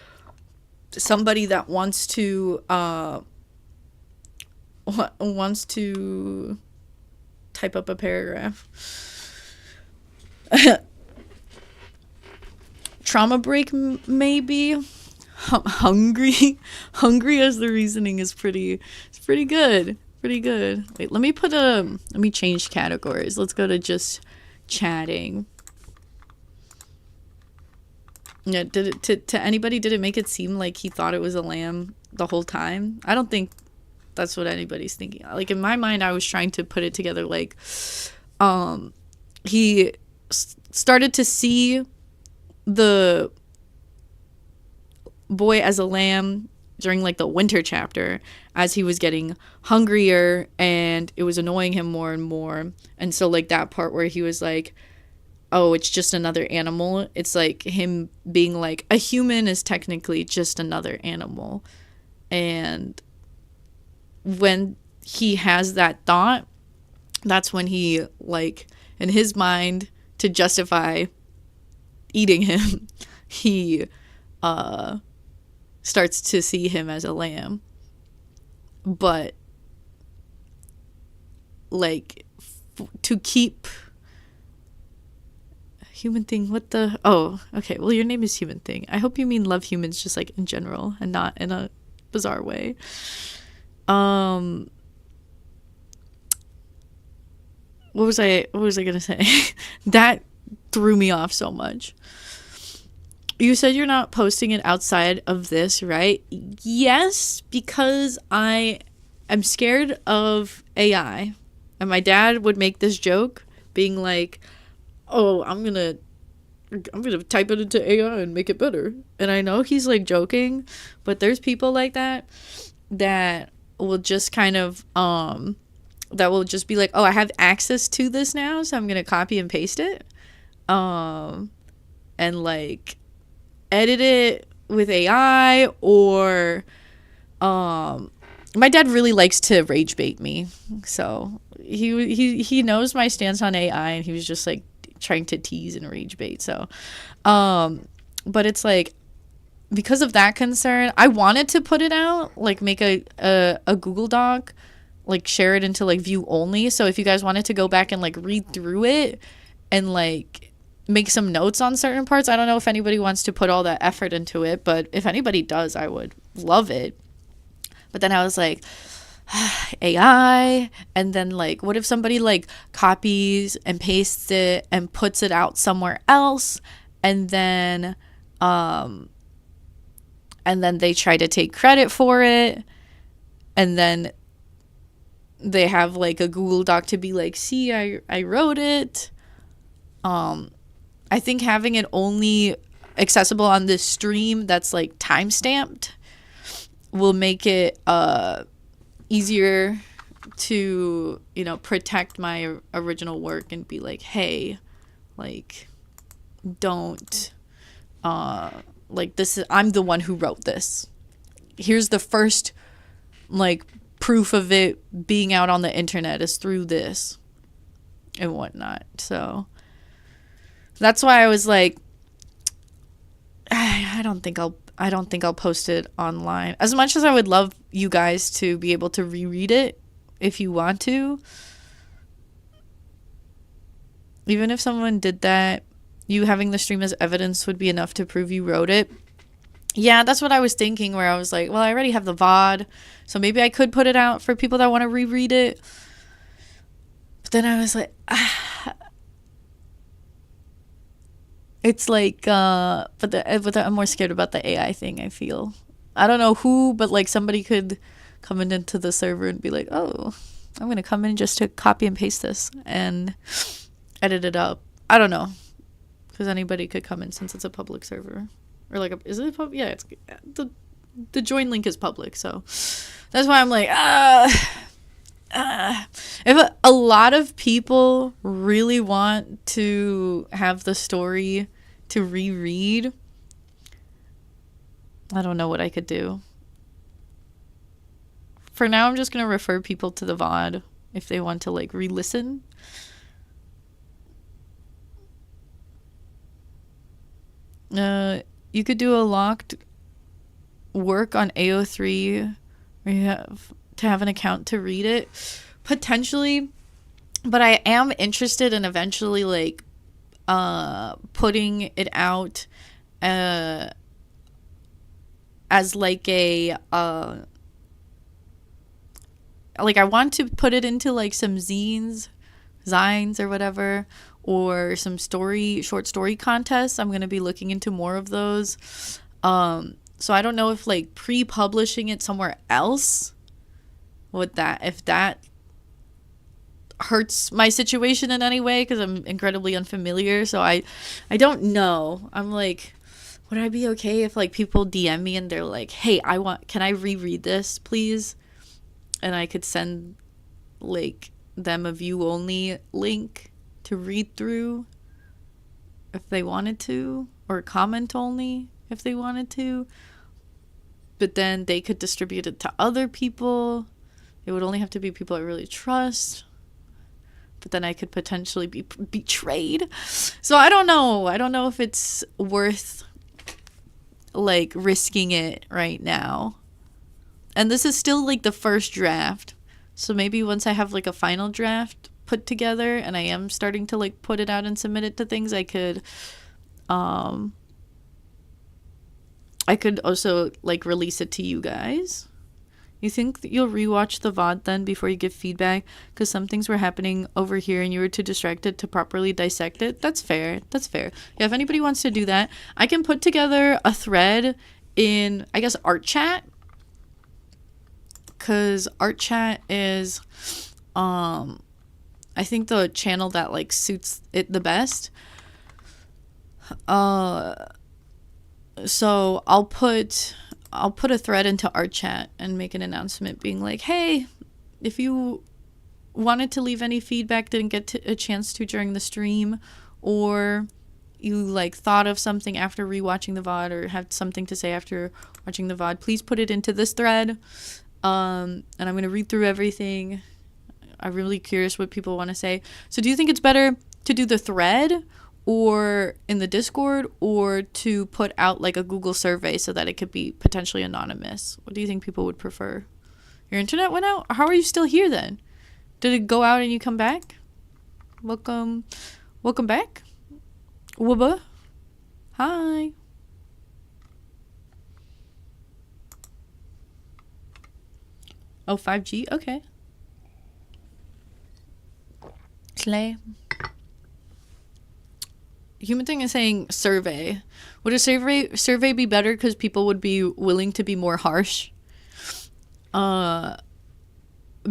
somebody that wants to type up a paragraph. Trauma break, maybe. Hungry as the reasoning is pretty good. Wait, let me change categories. Let's go to just chatting. Yeah, to anybody, did it make it seem like he thought it was a lamb the whole time? I don't think that's what anybody's thinking. Like, in my mind, I was trying to put it together like he started to see the boy as a lamb during like the winter chapter as he was getting hungrier and it was annoying him more and more. And so like that part where he was like, oh, it's just another animal, it's like him being like, a human is technically just another animal. And when he has that thought, that's when he, like, in his mind, to justify eating him, he starts to see him as a lamb. But like to keep Human Thing, what the, oh, okay, well, your name is Human Thing. I hope you mean love humans just like in general and not in a bizarre way. What was I gonna say? That threw me off so much. You said you're not posting it outside of this, right? Yes, because I am scared of AI. And my dad would make this joke, being like, oh, I'm gonna type it into AI and make it better. And I know he's like joking, but there's people like that will just kind of that will just be like, oh, I have access to this now, so I'm gonna copy and paste it, and like edit it with AI. Or my dad really likes to rage bait me, so he knows my stance on AI, and he was just like trying to tease and rage bait. So but it's like, because of that concern, I wanted to put it out, like make a Google Doc like share it into like view only. So if you guys wanted to go back and like read through it and like make some notes on certain parts, I don't know if anybody wants to put all that effort into it, but if anybody does, I would love it. But then I was like, AI, and then like what if somebody like copies and pastes it and puts it out somewhere else, and then they try to take credit for it, and then they have like a Google Doc to be like, see, I wrote it. I think having it only accessible on this stream that's like time stamped will make it easier to, you know, protect my original work and be like, hey, like, don't like, this is, I'm the one who wrote this. Here's the first like proof of it being out on the internet is through this and whatnot. So that's why I was like, I don't think I'll post it online. As much as I would love you guys to be able to reread it if you want to. Even if someone did that, you having the stream as evidence would be enough to prove you wrote it. Yeah, that's what I was thinking, where I was like, well, I already have the VOD, so maybe I could put it out for people that want to reread it. But then I was like, it's like, but I'm more scared about the AI thing, I feel. I don't know who, but like somebody could come into the server and be like, oh, I'm going to come in just to copy and paste this and edit it up. I don't know. Because anybody could come in since it's a public server. Or like, is it public? Yeah, it's the join link is public. So that's why I'm like, if a lot of people really want to have the story to reread, I don't know what I could do. For now, I'm just going to refer people to the VOD if they want to like re-listen. You could do a locked work on AO3 where you have to have an account to read it, potentially, but I am interested in eventually like putting it out as like a like I want to put it into like some zines or whatever, or some short story contests. I'm going to be looking into more of those. So I don't know if like pre-publishing it somewhere else if that hurts my situation in any way, because I'm incredibly unfamiliar. So I don't know. I'm like, would I be okay if like people DM me and they're like, hey, can I reread this, please? And I could send like them a view only link to read through if they wanted to, or comment only if they wanted to, but then they could distribute it to other people. It would only have to be people I really trust, but then I could potentially be betrayed. So I don't know if it's worth like risking it right now. And this is still like the first draft, so maybe once I have like a final draft put together and I am starting to like put it out and submit it to things, I could also like release it to you guys. You think that you'll rewatch the VOD then before you give feedback because some things were happening over here and you were too distracted to properly dissect it? That's fair. Yeah, if anybody wants to do that, I can put together a thread in, I guess, Art Chat, because Art Chat is I think the channel that like suits it the best. So I'll put a thread into Art Chat and make an announcement being like, hey, if you wanted to leave any feedback, didn't get a chance to during the stream, or you like thought of something after rewatching the VOD or have something to say after watching the VOD, please put it into this thread. And I'm going to read through everything. I'm really curious what people want to say. So do you think it's better to do the thread or in the Discord, or to put out like a Google survey so that it could be potentially anonymous? What do you think people would prefer? Your internet went out? How are you still here then? Did it go out and you come back? Welcome back. Wubba. Hi. Oh, 5G? Okay. Slay. Human Thing is saying survey. Would a survey be better because people would be willing to be more harsh?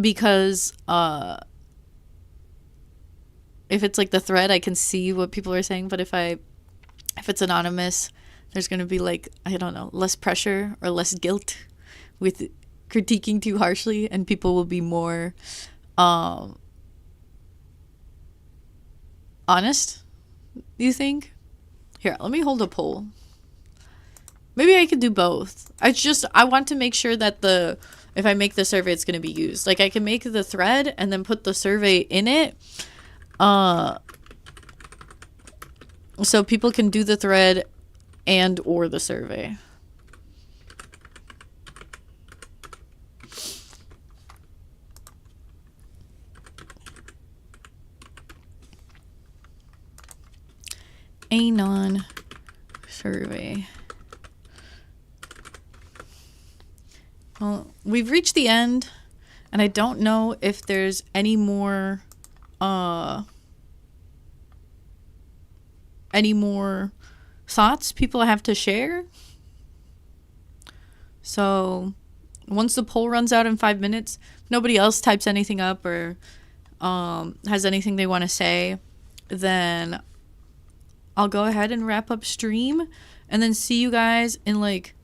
Because if it's like the thread, I can see what people are saying, but if it's anonymous, there's gonna be like, I don't know, less pressure or less guilt with critiquing too harshly, and people will be more honest. Do you think? Here, let me hold a poll. Maybe I could do both. I want to make sure that if I make the survey, it's going to be used. Like, I can make the thread and then put the survey in it. So people can do the thread and or the survey. Anon survey. Well, we've reached the end, and I don't know if there's any more thoughts people have to share. So once the poll runs out in 5 minutes, if nobody else types anything up or has anything they want to say, then I'll go ahead and wrap up stream and then see you guys in like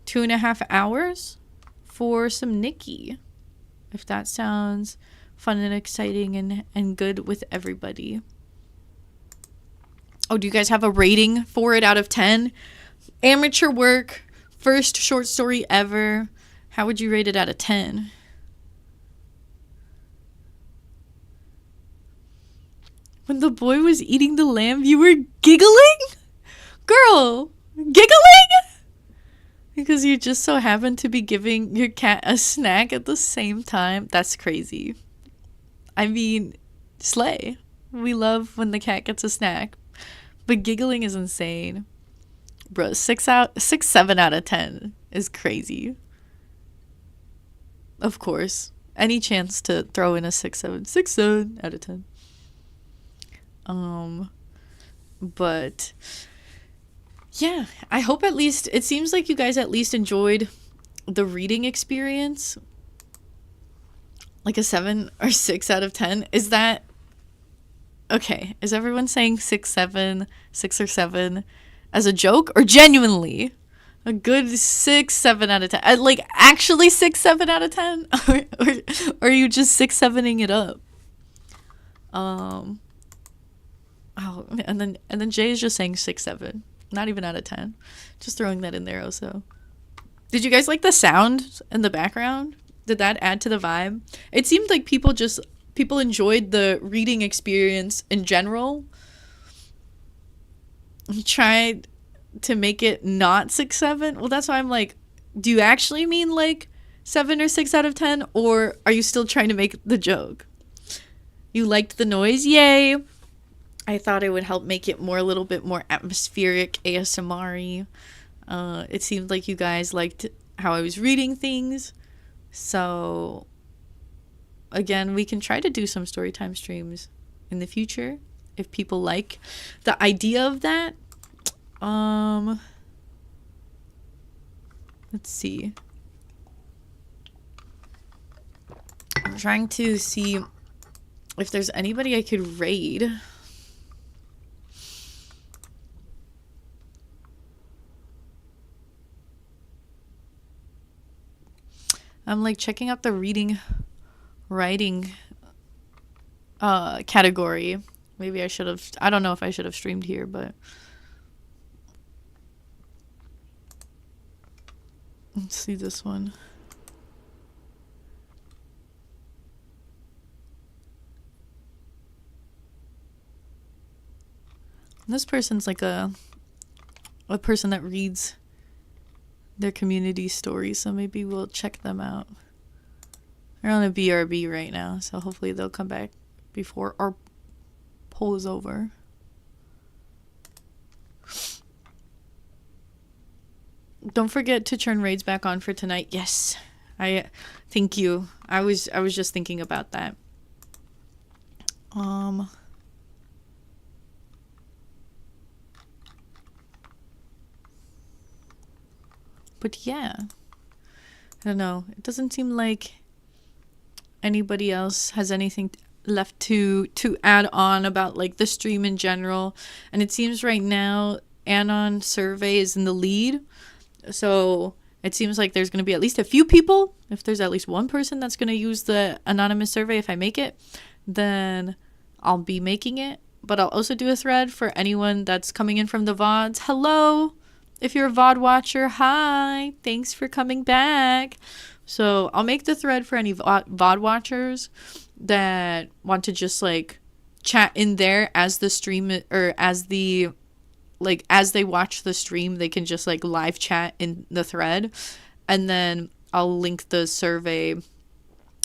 2.5 hours for some Nikki, if that sounds fun and exciting and good with everybody. Oh, do you guys have a rating for it out of 10? Amateur work, first short story ever. How would you rate it out of 10? When the boy was eating the lamb, you were giggling? Girl, giggling? Because you just so happened to be giving your cat a snack at the same time. That's crazy. I mean, slay. We love when the cat gets a snack. But giggling is insane. Bro, 7 out of 10 is crazy. Of course. Any chance to throw in a 6 out of 10. But yeah, I hope at least, it seems like you guys at least enjoyed the reading experience. Like a 7 or 6 out of 10. Is that okay? Is everyone saying 6 or 7 as a joke or genuinely? A good 6, 7 out of 10. Like actually 6, 7 out of 10? or are you just 6, 7ing it up? Oh, and then Jay is just saying 6, 7. Not even out of 10. Just throwing that in there also. Did you guys like the sound in the background? Did that add to the vibe? It seemed like people enjoyed the reading experience in general. Tried to make it not 6, 7. Well, that's why I'm like, do you actually mean like 7 or 6 out of 10? Or are you still trying to make the joke? You liked the noise? Yay! I thought it would help make it a little bit more atmospheric, ASMR-y. It seemed like you guys liked how I was reading things. So, again, we can try to do some storytime streams in the future if people like the idea of that. Let's see. I'm trying to see if there's anybody I could raid. I'm like checking out the writing category. Maybe I should have, I don't know if I should have streamed here, but let's see this one. This person's like a person that reads their community stories, so maybe we'll check them out. They're on a BRB right now, so hopefully they'll come back before our poll is over. Don't forget to turn raids back on for tonight. Yes. Thank you. I was just thinking about that. But yeah. I don't know. It doesn't seem like anybody else has anything left to add on about like the stream in general. And it seems right now Anon survey is in the lead. So it seems like there's going to be at least a few people. If there's at least one person that's going to use the anonymous survey, if I make it, then I'll be making it. But I'll also do a thread for anyone that's coming in from the VODs. Hello! If you're a VOD watcher, hi! Thanks for coming back. So I'll make the thread for any VOD watchers that want to just like chat in there as the stream, or as the, like, as they watch the stream, they can just like live chat in the thread. And then I'll link the survey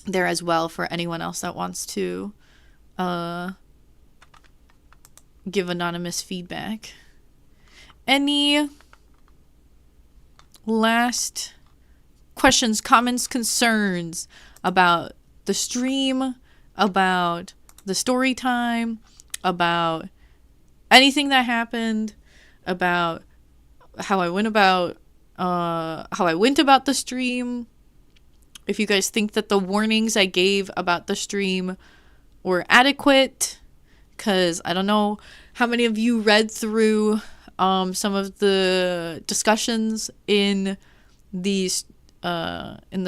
there as well for anyone else that wants to give anonymous feedback. Any last questions, comments, concerns about the stream, about the story time, about anything that happened, about how I went about the stream? If you guys think that the warnings I gave about the stream were adequate, because I don't know how many of you read through some of the discussions in the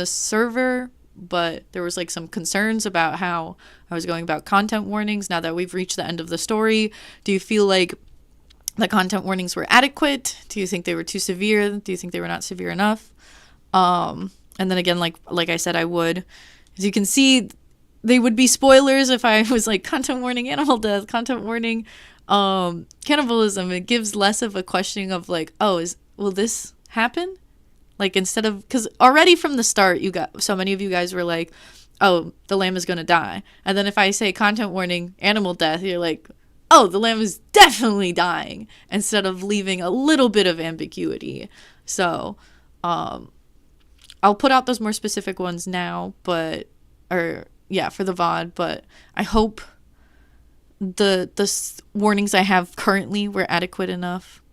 server, but there was like some concerns about how I was going about content warnings. Now that we've reached the end of the story, do you feel like the content warnings were adequate? Do you think they were too severe? Do you think they were not severe enough? And then again, like I said, I would, as you can see, they would be spoilers if I was like content warning, animal death, content warning, cannibalism. It gives less of a questioning of like, oh, will this happen? Like, instead of, because already from the start, so many of you guys were like, oh, the lamb is going to die. And then if I say content warning, animal death, you're like, oh, the lamb is definitely dying, instead of leaving a little bit of ambiguity. So, I'll put out those more specific ones now, for the VOD, but I hope the warnings I have currently were adequate enough.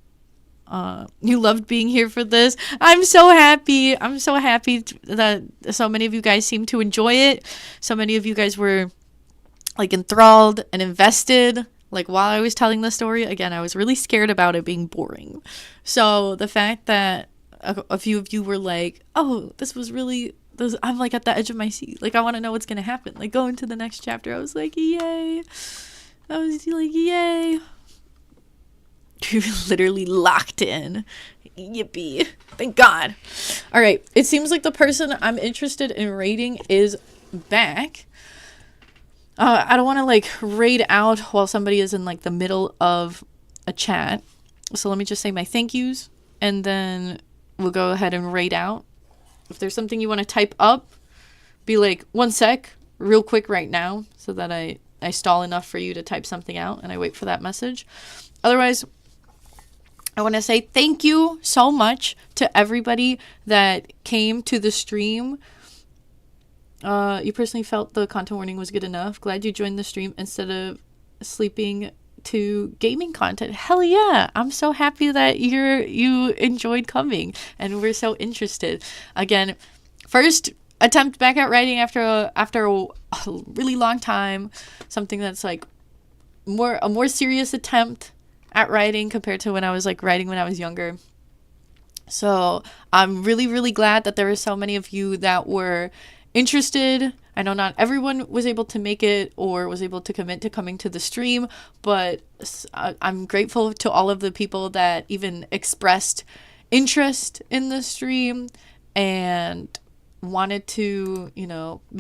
You loved being here for this. I'm so happy. That so many of you guys seem to enjoy it. So many of you guys were like enthralled and invested. Like, while I was telling the story, again, I was really scared about it being boring. So the fact that a few of you were like, oh, I'm like at the edge of my seat. Like, I want to know what's going to happen. Like, go into the next chapter. I was like, yay. You're literally locked in. Yippee. Thank God. All right. It seems like the person I'm interested in raiding is back. I don't want to like raid out while somebody is in like the middle of a chat. So let me just say my thank yous, and then we'll go ahead and raid out. If there's something you want to type up, be like, 1 sec, real quick right now, so that I stall enough for you to type something out and I wait for that message. Otherwise, I want to say thank you so much to everybody that came to the stream. You personally felt the content warning was good enough. Glad you joined the stream instead of sleeping to gaming content. Hell yeah. I'm so happy that you enjoyed coming and we're so interested. Again, first attempt back at writing after a really long time. Something that's like a more serious attempt at writing compared to when I was like writing when I was younger. So I'm really, really glad that there were so many of you that were interested. I know not everyone was able to make it or was able to commit to coming to the stream, but I'm grateful to all of the people that even expressed interest in the stream and wanted to,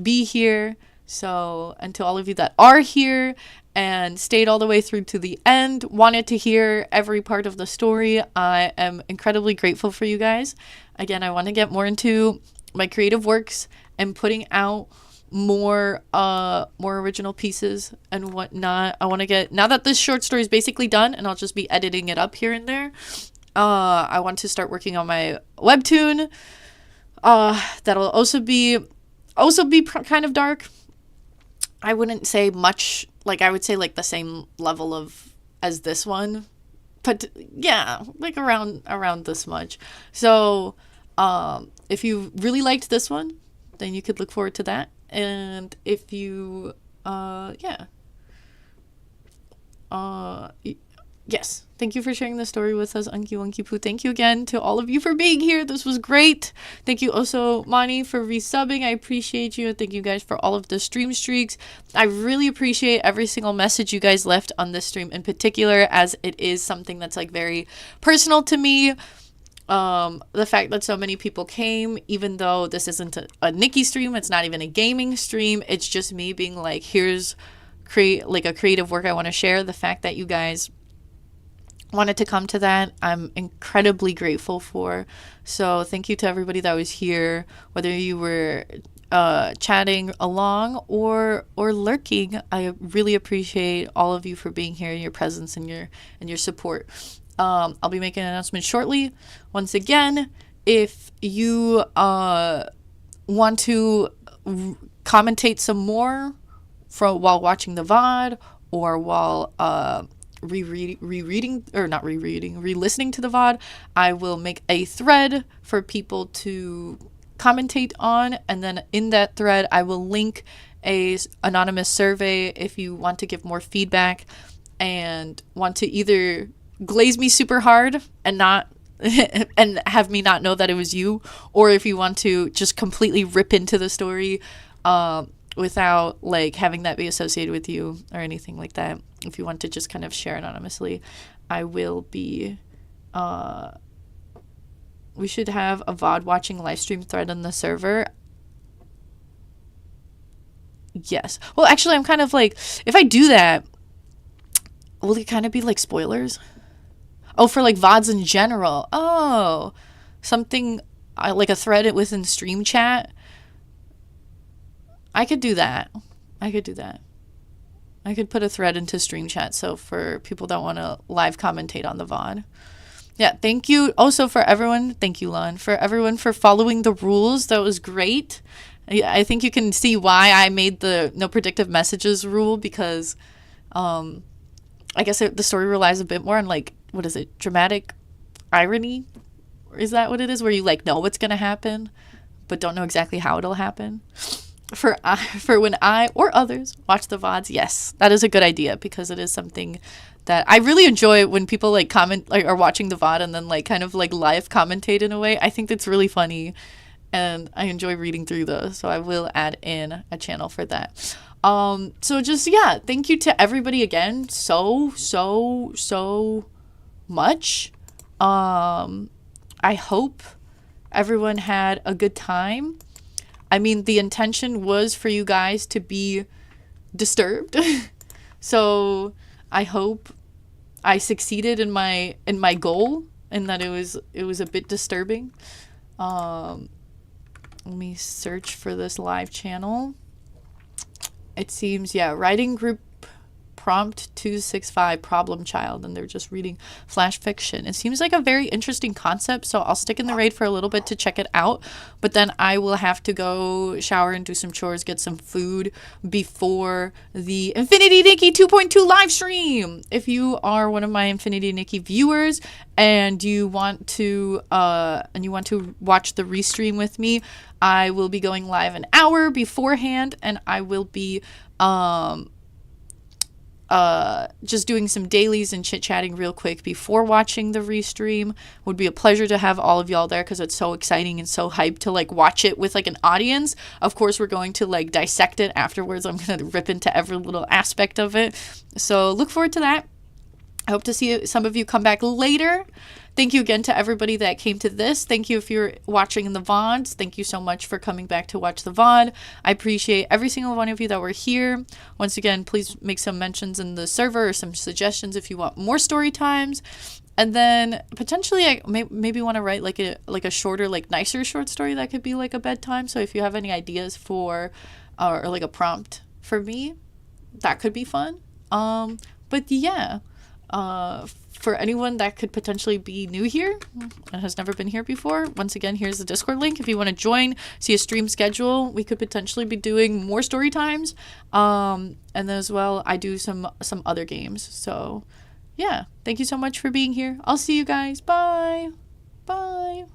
be here. So, and to all of you that are here and stayed all the way through to the end, wanted to hear every part of the story, I am incredibly grateful for you guys. Again, I want to get more into my creative works and putting out more original pieces and whatnot. I want to get, now that this short story is basically done and I'll just be editing it up here and there, I want to start working on my webtoon. That'll also be kind of dark. I wouldn't say much, like I would say like the same level of as this one, but yeah, like around this much. So if you really liked this one, then you could look forward to that. And if you yes, thank you for sharing the story with us, Unky Wunky Poo. Thank you again to all of you for being here. This was great. Thank you also, Mani, for resubbing. I appreciate you. And thank you guys for all of the stream streaks. I really appreciate every single message you guys left on this stream in particular, as it is something that's like very personal to me. The fact that so many people came, even though this isn't a Nikki stream, it's not even a gaming stream, it's just me being like, here's a creative work I want to share. The fact that you guys wanted to come to that, I'm incredibly grateful for. So thank you to everybody that was here, whether you were chatting along or lurking. I really appreciate all of you for being here, your presence and your support. I'll be making an announcement shortly. Once again, if you want to commentate some more while watching the VOD or while re-listening to the VOD, I will make a thread for people to commentate on, and then in that thread I will link a anonymous survey if you want to give more feedback and want to either glaze me super hard and not and have me not know that it was you, or if you want to just completely rip into the story without like having that be associated with you or anything like that. If you want to just kind of share anonymously, I will be we should have a VOD watching live stream thread on the server. Yes. Well, actually, I'm kind of like, if I do that, will it kind of be like spoilers? Oh, for like VODs in general. Oh, something like a thread within stream chat. I could do that. I could put a thread into stream chat. So for people that want to live commentate on the VOD. Yeah, thank you also for everyone. Thank you, Lon, for everyone for following the rules. That was great. I think you can see why I made the no predictive messages rule, because I guess the story relies a bit more on like, what is it, dramatic irony? Is that what it is? Where you like know what's going to happen, but don't know exactly how it'll happen. For when I or others watch the VODs, yes, that is a good idea, because it is something that I really enjoy when people like comment, like are watching the VOD and then like kind of like live commentate in a way. I think that's really funny and I enjoy reading through those. So I will add in a channel for that. So just, yeah, thank you to everybody again so much. I hope everyone had a good time. I mean, the intention was for you guys to be disturbed. So I hope I succeeded in my goal, and that it was a bit disturbing. Let me search for this live channel. It seems, yeah, writing group prompt 265 problem child, and they're just reading flash fiction. It seems like a very interesting concept, so I'll stick in the raid for a little bit to check it out, but then I will have to go shower and do some chores, get some food before the Infinity Nikki 2.2 live stream. If you are one of my Infinity Nikki viewers and you want to watch the restream with me, I will be going live an hour beforehand, and I will be just doing some dailies and chit-chatting real quick before watching the restream. Would be a pleasure to have all of y'all there, because it's so exciting and so hyped to like watch it with like an audience. Of course, we're going to like dissect it afterwards. I'm going to rip into every little aspect of it. So look forward to that. I hope to see some of you come back later. Thank you again to everybody that came to this. Thank you if you're watching in the VODs. Thank you so much for coming back to watch the VOD. I appreciate every single one of you that were here. Once again, please make some mentions in the server or some suggestions if you want more story times. And then potentially I maybe want to write like a shorter, like nicer short story that could be like a bedtime. So if you have any ideas for or like a prompt for me. That could be fun. But yeah, for anyone that could potentially be new here and has never been here before, once again, here's the Discord link. If you want to join, see a stream schedule, we could potentially be doing more story times. And then as well, I do some other games. So yeah, thank you so much for being here. I'll see you guys. Bye. Bye.